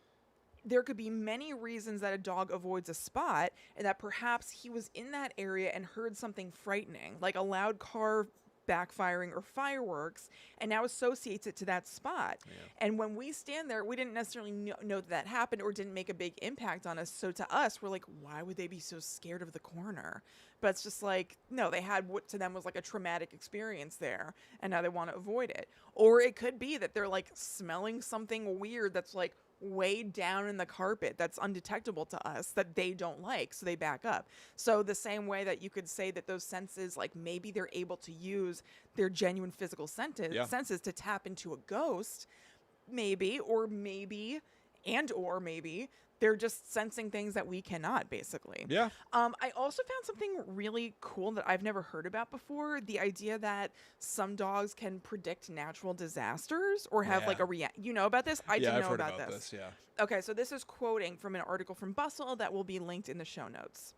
[SPEAKER 2] there could be many reasons that a dog avoids a spot, and that perhaps he was in that area and heard something frightening, like a loud car backfiring or fireworks, and now associates it to that spot.
[SPEAKER 1] Yeah.
[SPEAKER 2] And when we stand there, we didn't necessarily know that happened or didn't make a big impact on us. So to us, we're like, why would they be so scared of the corner? But it's just like, no, they had what to them was like a traumatic experience there, and now they want to avoid it. Or it could be that they're like smelling something weird that's like way down in the carpet that's undetectable to us that they don't like, so they back up. So the same way that you could say that those senses, like maybe they're able to use their genuine physical senses to tap into a ghost, maybe, or maybe they're just sensing things that we cannot, basically.
[SPEAKER 1] Yeah.
[SPEAKER 2] I also found something really cool that I've never heard about before. The idea that some dogs can predict natural disasters or have like a you know about this? I didn't
[SPEAKER 1] I've
[SPEAKER 2] know
[SPEAKER 1] heard
[SPEAKER 2] about
[SPEAKER 1] this. Yeah.
[SPEAKER 2] Okay, so this is quoting from an article from Bustle that will be linked in the show notes.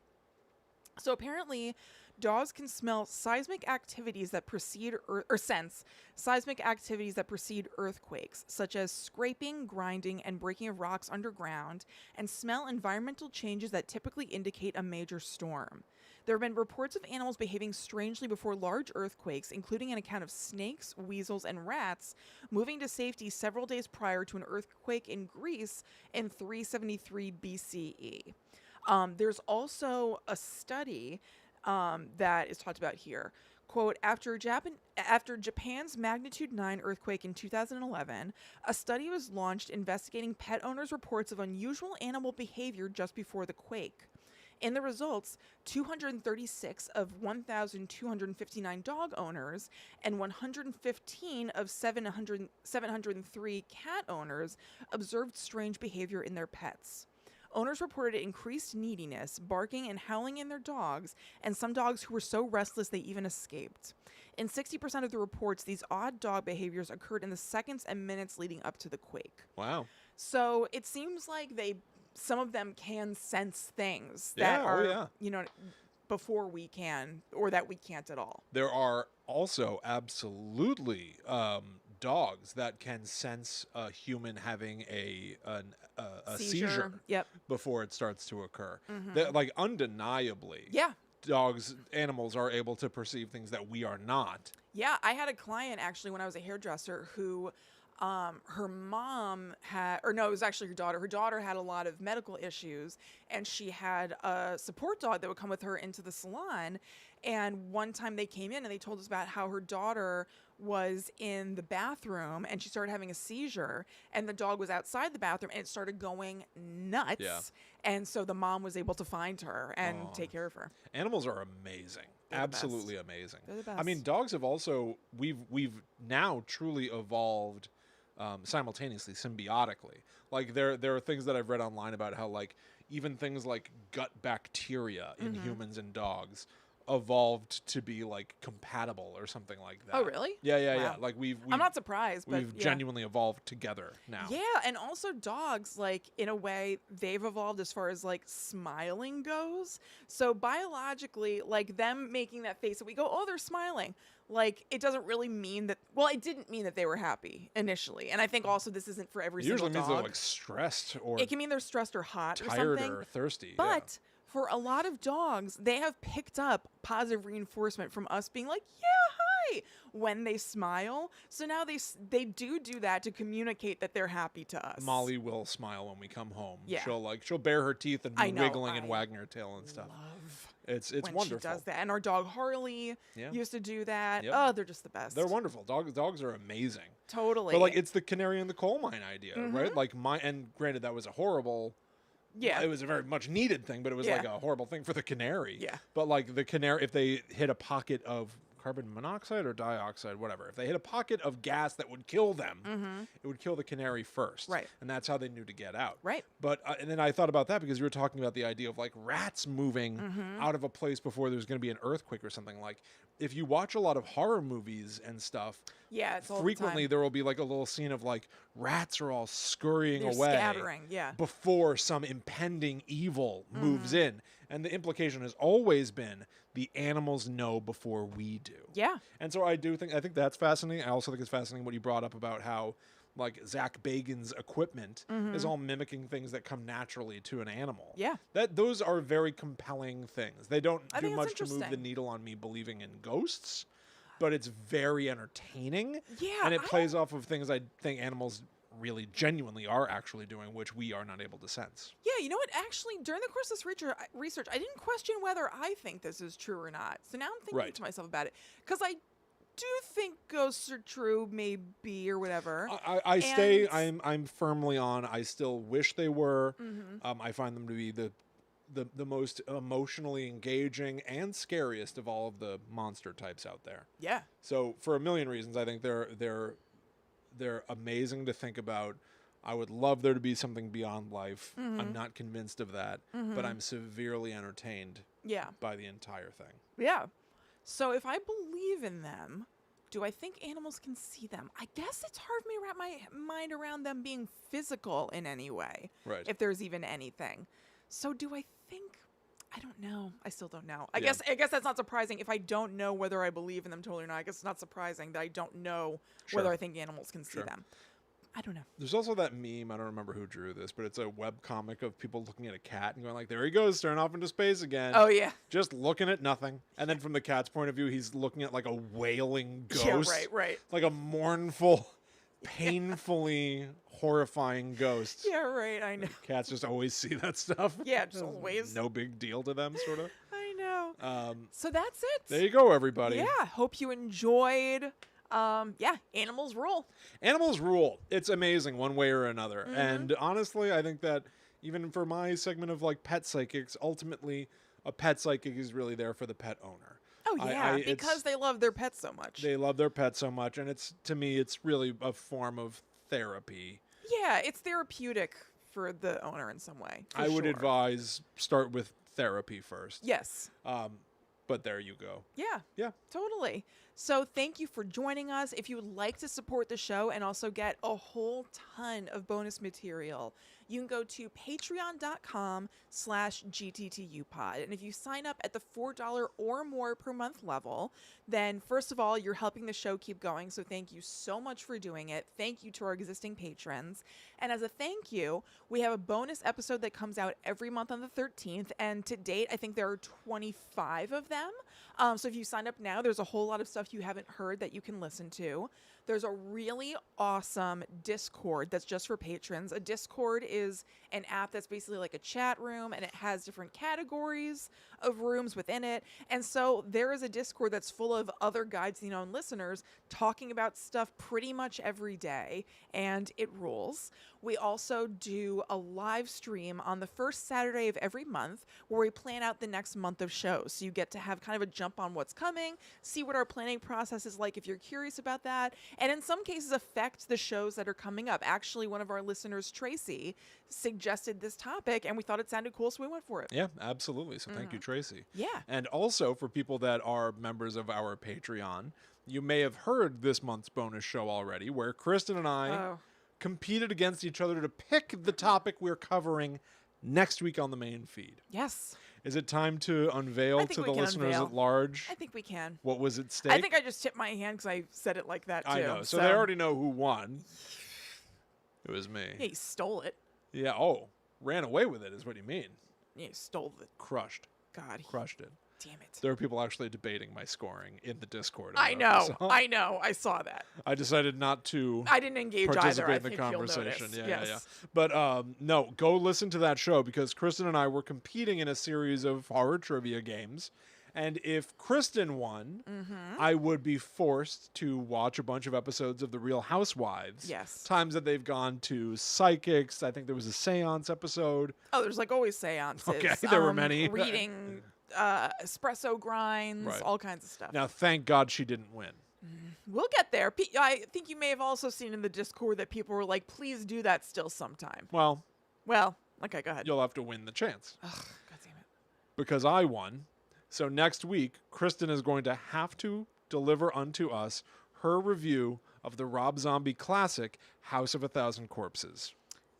[SPEAKER 2] So apparently, dogs can smell seismic activities that precede or sense seismic activities that precede earthquakes, such as scraping, grinding, and breaking of rocks underground, and smell environmental changes that typically indicate a major storm. There have been reports of animals behaving strangely before large earthquakes, including an account of snakes, weasels, and rats moving to safety several days prior to an earthquake in Greece in 373 BCE. There's also a study that is talked about here. Quote, after Japan's magnitude 9 earthquake in 2011, a study was launched investigating pet owners' reports of unusual animal behavior just before the quake. In the results, 236 of 1,259 dog owners and 115 of 703 cat owners observed strange behavior in their pets. Owners reported increased neediness, barking and howling in their dogs, and some dogs who were so restless they even escaped. In 60% of the reports, these odd dog behaviors occurred in the seconds and minutes leading up to the quake.
[SPEAKER 1] Wow.
[SPEAKER 2] So it seems like some of them can sense things that are, you know, before we can, or that we can't at all.
[SPEAKER 1] There are also absolutely dogs that can sense a human having a seizure before it starts to occur. That, like, undeniably, animals are able to perceive things that we are not.
[SPEAKER 2] Yeah, I had a client actually when I was a hairdresser who her mom had, or no, it was actually her daughter. Her daughter had a lot of medical issues, and she had a support dog that would come with her into the salon. And one time they came in and they told us about how her daughter was in the bathroom and she started having a seizure, and the dog was outside the bathroom and it started going nuts. Yeah. And so the mom was able to find her and take care of her.
[SPEAKER 1] Animals are amazing. They're absolutely amazing.
[SPEAKER 2] They're the best.
[SPEAKER 1] I mean, dogs have also, we've now truly evolved simultaneously, symbiotically. Like there are things that I've read online about how, like, even things like gut bacteria in humans and dogs evolved to be, like, compatible or something like that.
[SPEAKER 2] Oh, really?
[SPEAKER 1] Yeah. Like I'm
[SPEAKER 2] not surprised, but
[SPEAKER 1] we've genuinely evolved together now.
[SPEAKER 2] Yeah, and also dogs, like, in a way, they've evolved as far as, like, smiling goes. So biologically, like, them making that face that we go, oh, they're smiling. Like, it doesn't really mean that, well, it didn't mean that they were happy initially. And I think also this isn't for every single dog.
[SPEAKER 1] Usually means they're, like, stressed or
[SPEAKER 2] it can mean they're stressed or hot or
[SPEAKER 1] tired
[SPEAKER 2] something.
[SPEAKER 1] or thirsty.
[SPEAKER 2] But for a lot of dogs, they have picked up positive reinforcement from us being like, yeah, hi, when they smile. So now they do that to communicate that they're happy to us.
[SPEAKER 1] Molly will smile when we come home.
[SPEAKER 2] Yeah.
[SPEAKER 1] She'll bare her teeth and be wiggling and wagging her tail and stuff. It's
[SPEAKER 2] when
[SPEAKER 1] wonderful.
[SPEAKER 2] She does that. And our dog Harley used to do that.
[SPEAKER 1] Yep.
[SPEAKER 2] Oh, they're just the best.
[SPEAKER 1] They're wonderful. Dogs are amazing.
[SPEAKER 2] Totally.
[SPEAKER 1] But, like, it's the canary in the coal mine idea, right? Like, and granted, that was a horrible. Yeah. It was a very much needed thing, but it was like a horrible thing for the canary.
[SPEAKER 2] Yeah.
[SPEAKER 1] But, like, the canary, if they hit a pocket of carbon monoxide or dioxide, whatever, if they hit a pocket of gas that would kill them, it would kill the canary first.
[SPEAKER 2] Right.
[SPEAKER 1] And that's how they knew to get out.
[SPEAKER 2] Right.
[SPEAKER 1] But, and then I thought about that because you were talking about the idea of, like, rats moving out of a place before there's going to be an earthquake or something. Like, if you watch a lot of horror movies and stuff,
[SPEAKER 2] it's all
[SPEAKER 1] frequently there will be, like, a little scene of, like, rats are all scurrying away,
[SPEAKER 2] scattering,
[SPEAKER 1] before some impending evil moves in. And the implication has always been the animals know before we do.
[SPEAKER 2] Yeah.
[SPEAKER 1] And so I think that's fascinating. I also think it's fascinating what you brought up about how, like, Zach Bagan's equipment is all mimicking things that come naturally to an animal.
[SPEAKER 2] Yeah.
[SPEAKER 1] Those are very compelling things. They don't do much to move the
[SPEAKER 2] interesting.
[SPEAKER 1] needle on me believing in ghosts, but it's very entertaining.
[SPEAKER 2] Yeah.
[SPEAKER 1] And it plays off of things I think animals really genuinely are actually doing, which we are not able to sense.
[SPEAKER 2] Yeah, you know what? Actually, during the course of this research, I didn't question whether I think this is true or not. So now I'm thinking to myself about it. Because do think ghosts are true, maybe, or whatever.
[SPEAKER 1] I'm firmly on. I still wish they were. I find them to be the most emotionally engaging and scariest of all of the monster types out there.
[SPEAKER 2] Yeah.
[SPEAKER 1] So for a million reasons, I think they're amazing to think about. I would love there to be something beyond life. I'm not convinced of that, but I'm severely entertained by the entire thing.
[SPEAKER 2] Yeah. So if I believe in them, do I think animals can see them? I guess it's hard for me to wrap my mind around them being physical in any way.
[SPEAKER 1] Right.
[SPEAKER 2] If there's even anything. So do I think... I don't know. I still don't know. I guess that's not surprising. If I don't know whether I believe in them totally or not, I guess it's not surprising that I don't know whether I think animals can see them. I don't know.
[SPEAKER 1] There's also that meme, I don't remember who drew this, but it's a webcomic of people looking at a cat and going like, there he goes, staring off into space again.
[SPEAKER 2] Oh, yeah.
[SPEAKER 1] Just looking at nothing. And then from the cat's point of view, he's looking at like a wailing ghost.
[SPEAKER 2] Yeah, right.
[SPEAKER 1] Like a mournful, painfully horrifying ghost.
[SPEAKER 2] Yeah, right, I know.
[SPEAKER 1] Cats just always see that stuff.
[SPEAKER 2] Yeah, just always.
[SPEAKER 1] No big deal to them, sort of.
[SPEAKER 2] I know. So that's it.
[SPEAKER 1] There you go, everybody.
[SPEAKER 2] Yeah, hope you enjoyed... animals rule.
[SPEAKER 1] Animals rule. It's amazing one way or another. And honestly, I think that even for my segment of like pet psychics, ultimately a pet psychic is really there for the pet owner.
[SPEAKER 2] Oh yeah, because they love their pets so much.
[SPEAKER 1] They love their pet so much, and to me it's really a form of therapy.
[SPEAKER 2] Yeah, it's therapeutic for the owner in some way.
[SPEAKER 1] I would advise start with therapy first.
[SPEAKER 2] Yes.
[SPEAKER 1] But there you go.
[SPEAKER 2] Yeah, totally. So thank you for joining us. If you would like to support the show and also get a whole ton of bonus material, you can go to patreon.com/GTTUpod. And if you sign up at the $4 or more per month level, then first of all, you're helping the show keep going. So thank you so much for doing it. Thank you to our existing patrons. And as a thank you, we have a bonus episode that comes out every month on the 13th. And to date, I think there are 25 of them. So if you sign up now, there's a whole lot of stuff you haven't heard that you can listen to. There's a really awesome Discord that's just for patrons. A Discord is an app that's basically like a chat room, and it has different categories of rooms within it. And so there is a Discord that's full of other Guides to the Unknown listeners talking about stuff pretty much every day, and it rules. We also do a live stream on the first Saturday of every month where we plan out the next month of shows. So you get to have kind of a jump on what's coming, see what our planning process is like if you're curious about that, and in some cases affect the shows that are coming up. Actually, one of our listeners, Tracy, suggested this topic, and we thought it sounded cool, so we went for it.
[SPEAKER 1] Yeah, absolutely. So thank you, Tracy.
[SPEAKER 2] Yeah.
[SPEAKER 1] And also for people that are members of our Patreon, you may have heard this month's bonus show already, where Kristen and I competed against each other to pick the topic we're covering next week on the main feed.
[SPEAKER 2] Yes.
[SPEAKER 1] Is it time to unveil to the listeners at large?
[SPEAKER 2] I think we can.
[SPEAKER 1] What was at stake?
[SPEAKER 2] I think I just tipped my hand because I said it like that, too.
[SPEAKER 1] I know. So they already know who won. It was me.
[SPEAKER 2] Yeah, he stole it.
[SPEAKER 1] Yeah. Oh, ran away with it is what you mean.
[SPEAKER 2] Yeah, he stole it.
[SPEAKER 1] Crushed.
[SPEAKER 2] God.
[SPEAKER 1] Crushed it.
[SPEAKER 2] Damn it.
[SPEAKER 1] There are people actually debating my scoring in the Discord.
[SPEAKER 2] I know. I saw that.
[SPEAKER 1] I decided not to.
[SPEAKER 2] I didn't engage
[SPEAKER 1] participate
[SPEAKER 2] either.
[SPEAKER 1] in the conversation.
[SPEAKER 2] Yeah.
[SPEAKER 1] But no, go listen to that show because Kristen and I were competing in a series of horror trivia games. And if Kristen won, I would be forced to watch a bunch of episodes of The Real Housewives.
[SPEAKER 2] Yes.
[SPEAKER 1] Times that they've gone to psychics. I think there was a seance episode.
[SPEAKER 2] Oh, there's like always seances.
[SPEAKER 1] Okay, there were many.
[SPEAKER 2] Reading espresso grinds, all kinds of stuff.
[SPEAKER 1] Now, thank God she didn't win.
[SPEAKER 2] We'll get there. I think you may have also seen in the Discord that people were like, please do that still sometime.
[SPEAKER 1] Well,
[SPEAKER 2] okay, go ahead.
[SPEAKER 1] You'll have to win the chance.
[SPEAKER 2] Ugh, God damn it.
[SPEAKER 1] Because I won. So next week, Kristen is going to have to deliver unto us her review of the Rob Zombie classic, House of a Thousand Corpses.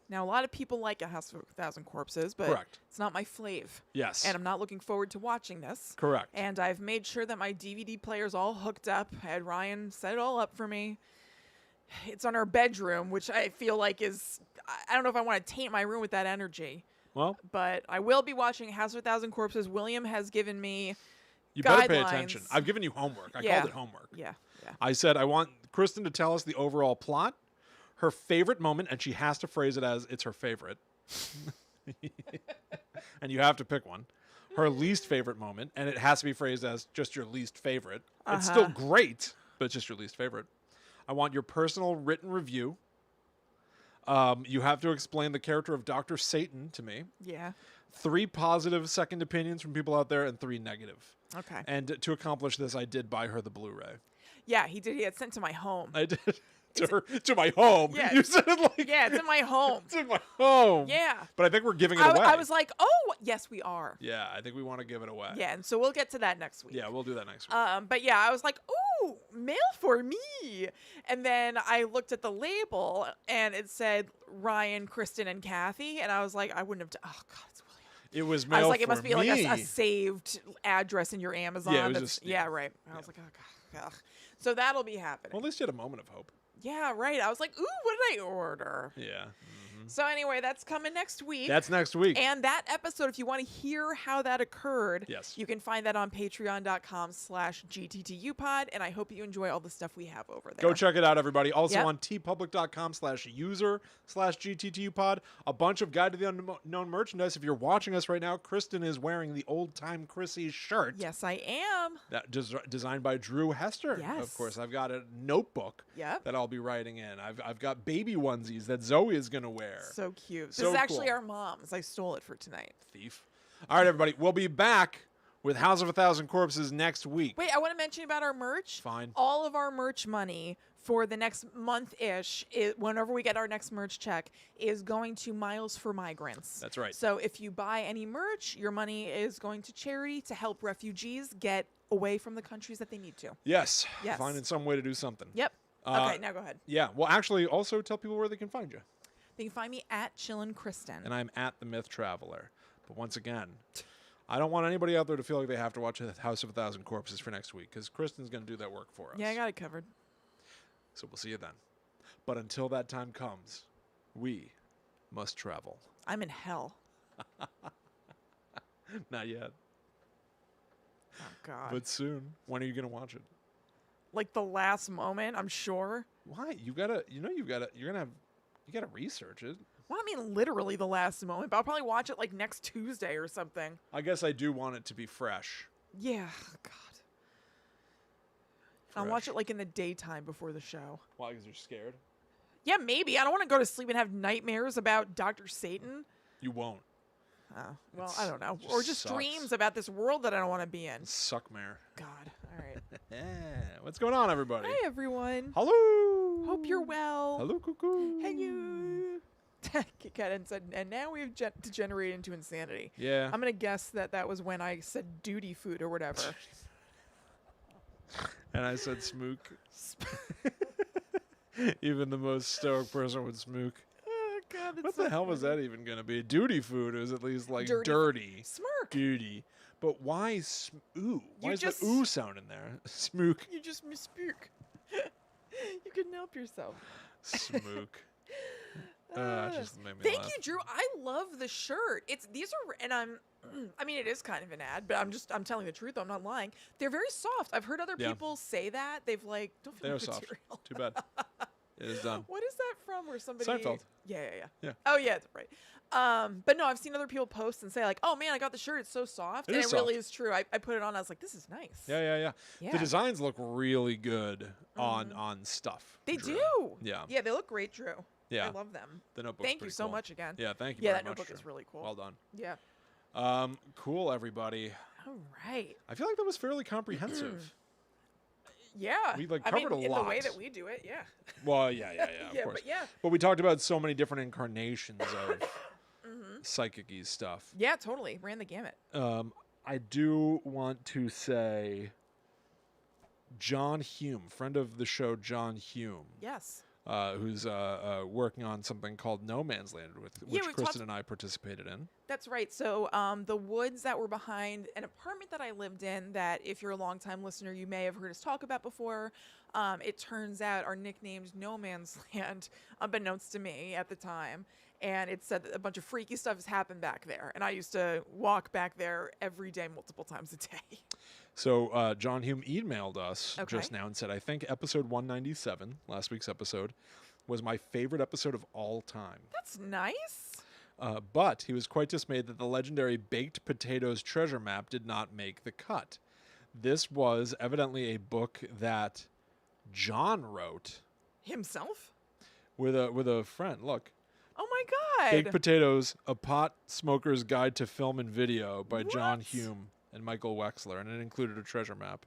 [SPEAKER 2] Now, a lot of people like A House of a Thousand Corpses, but it's not my fave.
[SPEAKER 1] Yes.
[SPEAKER 2] And I'm not looking forward to watching this.
[SPEAKER 1] Correct.
[SPEAKER 2] And I've made sure that my DVD player's all hooked up. I had Ryan set it all up for me. It's on our bedroom, which I feel like is... I don't know if I want to taint my room with that energy.
[SPEAKER 1] Well,
[SPEAKER 2] but I will be watching House of a Thousand Corpses. William has given me
[SPEAKER 1] you
[SPEAKER 2] guidelines.
[SPEAKER 1] Better pay attention. I've given you homework. I called it homework.
[SPEAKER 2] Yeah.
[SPEAKER 1] I said I want Kristen to tell us the overall plot, her favorite moment, and she has to phrase it as it's her favorite. And you have to pick one. Her least favorite moment, and it has to be phrased as just your least favorite. It's still great, but it's just your least favorite. I want your personal written review. You have to explain the character of Dr. Satan to me.
[SPEAKER 2] Yeah.
[SPEAKER 1] 3 positive second opinions from people out there and 3 negative.
[SPEAKER 2] Okay.
[SPEAKER 1] And to accomplish this, I did buy her the Blu-ray.
[SPEAKER 2] Yeah, he did. He had sent to my home.
[SPEAKER 1] I did. To my home.
[SPEAKER 2] Yeah.
[SPEAKER 1] You said it like...
[SPEAKER 2] Yeah, it's in my home.
[SPEAKER 1] It's in my home.
[SPEAKER 2] Yeah.
[SPEAKER 1] But I think we're giving it away.
[SPEAKER 2] I was like, oh, yes, we are.
[SPEAKER 1] Yeah, I think we want to give it away.
[SPEAKER 2] Yeah, and so we'll get to that next week.
[SPEAKER 1] Yeah, we'll do that next week.
[SPEAKER 2] But yeah, I was like, ooh, mail for me. And then I looked at the label and it said Ryan, Kristen, and Kathy. And I was like, I wouldn't have oh, God, it's William.
[SPEAKER 1] It was mail
[SPEAKER 2] I was like,
[SPEAKER 1] for
[SPEAKER 2] it must be
[SPEAKER 1] me.
[SPEAKER 2] like a saved address in your Amazon.
[SPEAKER 1] Yeah, it was just...
[SPEAKER 2] Yeah, right. I was like, oh, God. So that'll be happening.
[SPEAKER 1] Well, at least you had a moment of hope.
[SPEAKER 2] Yeah, right. I was like, ooh, what did I order?
[SPEAKER 1] Yeah.
[SPEAKER 2] So anyway, that's coming next week.
[SPEAKER 1] That's next week.
[SPEAKER 2] And that episode, if you want to hear how that occurred,
[SPEAKER 1] yes,
[SPEAKER 2] you can find that on patreon.com/GTTUpod. And I hope you enjoy all the stuff we have over there.
[SPEAKER 1] Go check it out, everybody. Also on tpublic.com/user/GTTUpod. A bunch of Guide to the Unknown merchandise. If you're watching us right now, Kristen is wearing the Old Time Chrissy shirt.
[SPEAKER 2] Yes, I am.
[SPEAKER 1] That designed by Drew Hester.
[SPEAKER 2] Yes.
[SPEAKER 1] Of course, I've got a notebook that I'll be writing in. I've got baby onesies that Zoe is going to wear.
[SPEAKER 2] So cute. This
[SPEAKER 1] So
[SPEAKER 2] is actually
[SPEAKER 1] cool.
[SPEAKER 2] our mom's. I stole it for tonight.
[SPEAKER 1] Thief. All right, everybody. We'll be back with House of a Thousand Corpses next week.
[SPEAKER 2] Wait, I want to mention about our merch.
[SPEAKER 1] Fine.
[SPEAKER 2] All of our merch money for the next month-ish, whenever we get our next merch check, is going to Miles for Migrants.
[SPEAKER 1] That's right.
[SPEAKER 2] So if you buy any merch, your money is going to charity to help refugees get away from the countries that they need to.
[SPEAKER 1] Yes.
[SPEAKER 2] Yes.
[SPEAKER 1] Finding some way to do something.
[SPEAKER 2] Yep. Okay, now go ahead.
[SPEAKER 1] Yeah. Well, actually, also tell people where they can find you.
[SPEAKER 2] They can find me at Chillin' Kristen.
[SPEAKER 1] And I'm at The Myth Traveler. But once again, I don't want anybody out there to feel like they have to watch House of a Thousand Corpses for next week, because Kristen's going to do that work for us.
[SPEAKER 2] Yeah, I got it covered.
[SPEAKER 1] So we'll see you then. But until that time comes, we must travel.
[SPEAKER 2] I'm in hell.
[SPEAKER 1] Not yet.
[SPEAKER 2] Oh, God.
[SPEAKER 1] But soon. When are you going to watch it?
[SPEAKER 2] Like the last moment, I'm sure.
[SPEAKER 1] Why? You gotta research it.
[SPEAKER 2] Well, I mean, literally the last moment, but I'll probably watch it like next Tuesday or something.
[SPEAKER 1] I guess I do want it to be fresh.
[SPEAKER 2] Yeah, God. I'll watch it like in the daytime before the show.
[SPEAKER 1] Why? Because you're scared?
[SPEAKER 2] Yeah, maybe. I don't want to go to sleep and have nightmares about Dr. Satan.
[SPEAKER 1] You won't.
[SPEAKER 2] Oh, well, I don't know. Or just
[SPEAKER 1] sucks.
[SPEAKER 2] dreams about this world that I don't want to be in.
[SPEAKER 1] Suckmare.
[SPEAKER 2] God. All right.
[SPEAKER 1] What's going on, everybody?
[SPEAKER 2] Hey, everyone.
[SPEAKER 1] Hello.
[SPEAKER 2] Hope you're well.
[SPEAKER 1] Hello, cuckoo.
[SPEAKER 2] Hello. Ken said, and now we've degenerated into insanity.
[SPEAKER 1] Yeah.
[SPEAKER 2] I'm going to guess that was when I said duty food or whatever.
[SPEAKER 1] And I said smook. Even the most stoic person would smook.
[SPEAKER 2] Oh, God.
[SPEAKER 1] What the hell was that even going to be? Duty food is at least like dirty.
[SPEAKER 2] Smirk.
[SPEAKER 1] Duty. But why ooh? Why is the ooh sound in there? Smook.
[SPEAKER 2] You just misspook. You couldn't help yourself.
[SPEAKER 1] Smook. Just made me
[SPEAKER 2] Thank
[SPEAKER 1] laugh.
[SPEAKER 2] you, Drew. I love the shirt. I mean, it is kind of an ad, but I'm telling the truth. I'm not lying. They're very soft. I've heard other people say that. They've like, don't feel
[SPEAKER 1] They're
[SPEAKER 2] like
[SPEAKER 1] soft.
[SPEAKER 2] material.
[SPEAKER 1] Too bad. It is done.
[SPEAKER 2] What is that from? Where somebody?
[SPEAKER 1] Seinfeld.
[SPEAKER 2] Yeah. Oh yeah, that's right. But no, I've seen other people post and say like, "Oh man, I got the shirt. It's so soft."
[SPEAKER 1] It
[SPEAKER 2] and
[SPEAKER 1] is
[SPEAKER 2] it really
[SPEAKER 1] soft.
[SPEAKER 2] is true. I put it on. I was like, "This is nice."
[SPEAKER 1] Yeah. The designs look really good on stuff.
[SPEAKER 2] They
[SPEAKER 1] Drew.
[SPEAKER 2] do.
[SPEAKER 1] Yeah.
[SPEAKER 2] Yeah, they look great, Drew.
[SPEAKER 1] Yeah.
[SPEAKER 2] I love them.
[SPEAKER 1] The notebook's
[SPEAKER 2] Thank you
[SPEAKER 1] pretty
[SPEAKER 2] so
[SPEAKER 1] cool.
[SPEAKER 2] much again.
[SPEAKER 1] Yeah, thank you
[SPEAKER 2] Yeah,
[SPEAKER 1] very
[SPEAKER 2] that
[SPEAKER 1] much.
[SPEAKER 2] notebook is
[SPEAKER 1] Drew.
[SPEAKER 2] really cool.
[SPEAKER 1] Well done.
[SPEAKER 2] Yeah.
[SPEAKER 1] Cool, everybody.
[SPEAKER 2] All right.
[SPEAKER 1] I feel like that was fairly comprehensive.
[SPEAKER 2] Yeah.
[SPEAKER 1] We covered a
[SPEAKER 2] in
[SPEAKER 1] lot.
[SPEAKER 2] the way that we do it. Yeah.
[SPEAKER 1] Well, yeah, of course.
[SPEAKER 2] But yeah.
[SPEAKER 1] But we talked about so many different incarnations of psychic-y stuff.
[SPEAKER 2] Yeah, totally. Ran the gamut.
[SPEAKER 1] I do want to say John Hume, friend of the show, John Hume.
[SPEAKER 2] Yes.
[SPEAKER 1] Who's working on something called No Man's Land, which Kristen and I participated in.
[SPEAKER 2] That's right. So the woods that were behind an apartment that I lived in that if you're a longtime listener, you may have heard us talk about before. It turns out are nicknamed No Man's Land, unbeknownst to me at the time. And it said that a bunch of freaky stuff has happened back there. And I used to walk back there every day, multiple times a day.
[SPEAKER 1] So John Hume emailed us just now and said, I think episode 197, last week's episode, was my favorite episode of all time.
[SPEAKER 2] That's nice.
[SPEAKER 1] But he was quite dismayed that the legendary Baked Potatoes treasure map did not make the cut. This was evidently a book that John wrote
[SPEAKER 2] Himself?
[SPEAKER 1] with a friend. Look.
[SPEAKER 2] Oh my God.
[SPEAKER 1] Baked Potatoes, A Pot Smoker's Guide to Film and Video by John
[SPEAKER 2] What?
[SPEAKER 1] Hume and Michael Wexler, and it included a treasure map.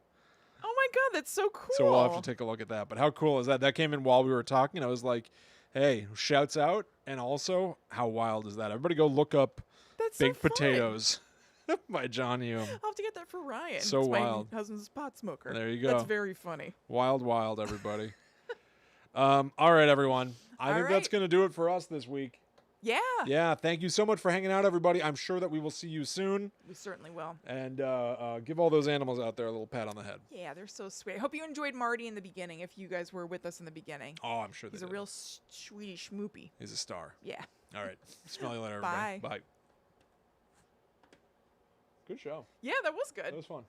[SPEAKER 2] Oh my God, that's so cool.
[SPEAKER 1] So we'll have to take a look at that. But how cool is that? That came in while we were talking. I was like, hey, shouts out. And also, how wild is that? Everybody go look up
[SPEAKER 2] That's
[SPEAKER 1] Baked
[SPEAKER 2] so fun.
[SPEAKER 1] Potatoes by John Hume.
[SPEAKER 2] I'll have to get that for Ryan.
[SPEAKER 1] So
[SPEAKER 2] it's
[SPEAKER 1] wild.
[SPEAKER 2] My husband's pot smoker.
[SPEAKER 1] There you go.
[SPEAKER 2] That's very funny.
[SPEAKER 1] Wild, wild, everybody. All right, everyone. I think that's
[SPEAKER 2] right.
[SPEAKER 1] going to do it for us this week.
[SPEAKER 2] Yeah.
[SPEAKER 1] Yeah, thank you so much for hanging out, everybody. I'm sure that we will see you soon.
[SPEAKER 2] We certainly will.
[SPEAKER 1] And give all those animals out there a little pat on the head.
[SPEAKER 2] Yeah, they're so sweet. I hope you enjoyed Marty in the beginning, if you guys were with us in the beginning.
[SPEAKER 1] Oh, I'm sure
[SPEAKER 2] He's
[SPEAKER 1] they
[SPEAKER 2] a
[SPEAKER 1] did.
[SPEAKER 2] real sweetie schmoopy.
[SPEAKER 1] He's a star.
[SPEAKER 2] Yeah.
[SPEAKER 1] All right. Smell you later, everybody.
[SPEAKER 2] Bye.
[SPEAKER 1] Bye. Good show.
[SPEAKER 2] Yeah, that was good.
[SPEAKER 1] That was fun.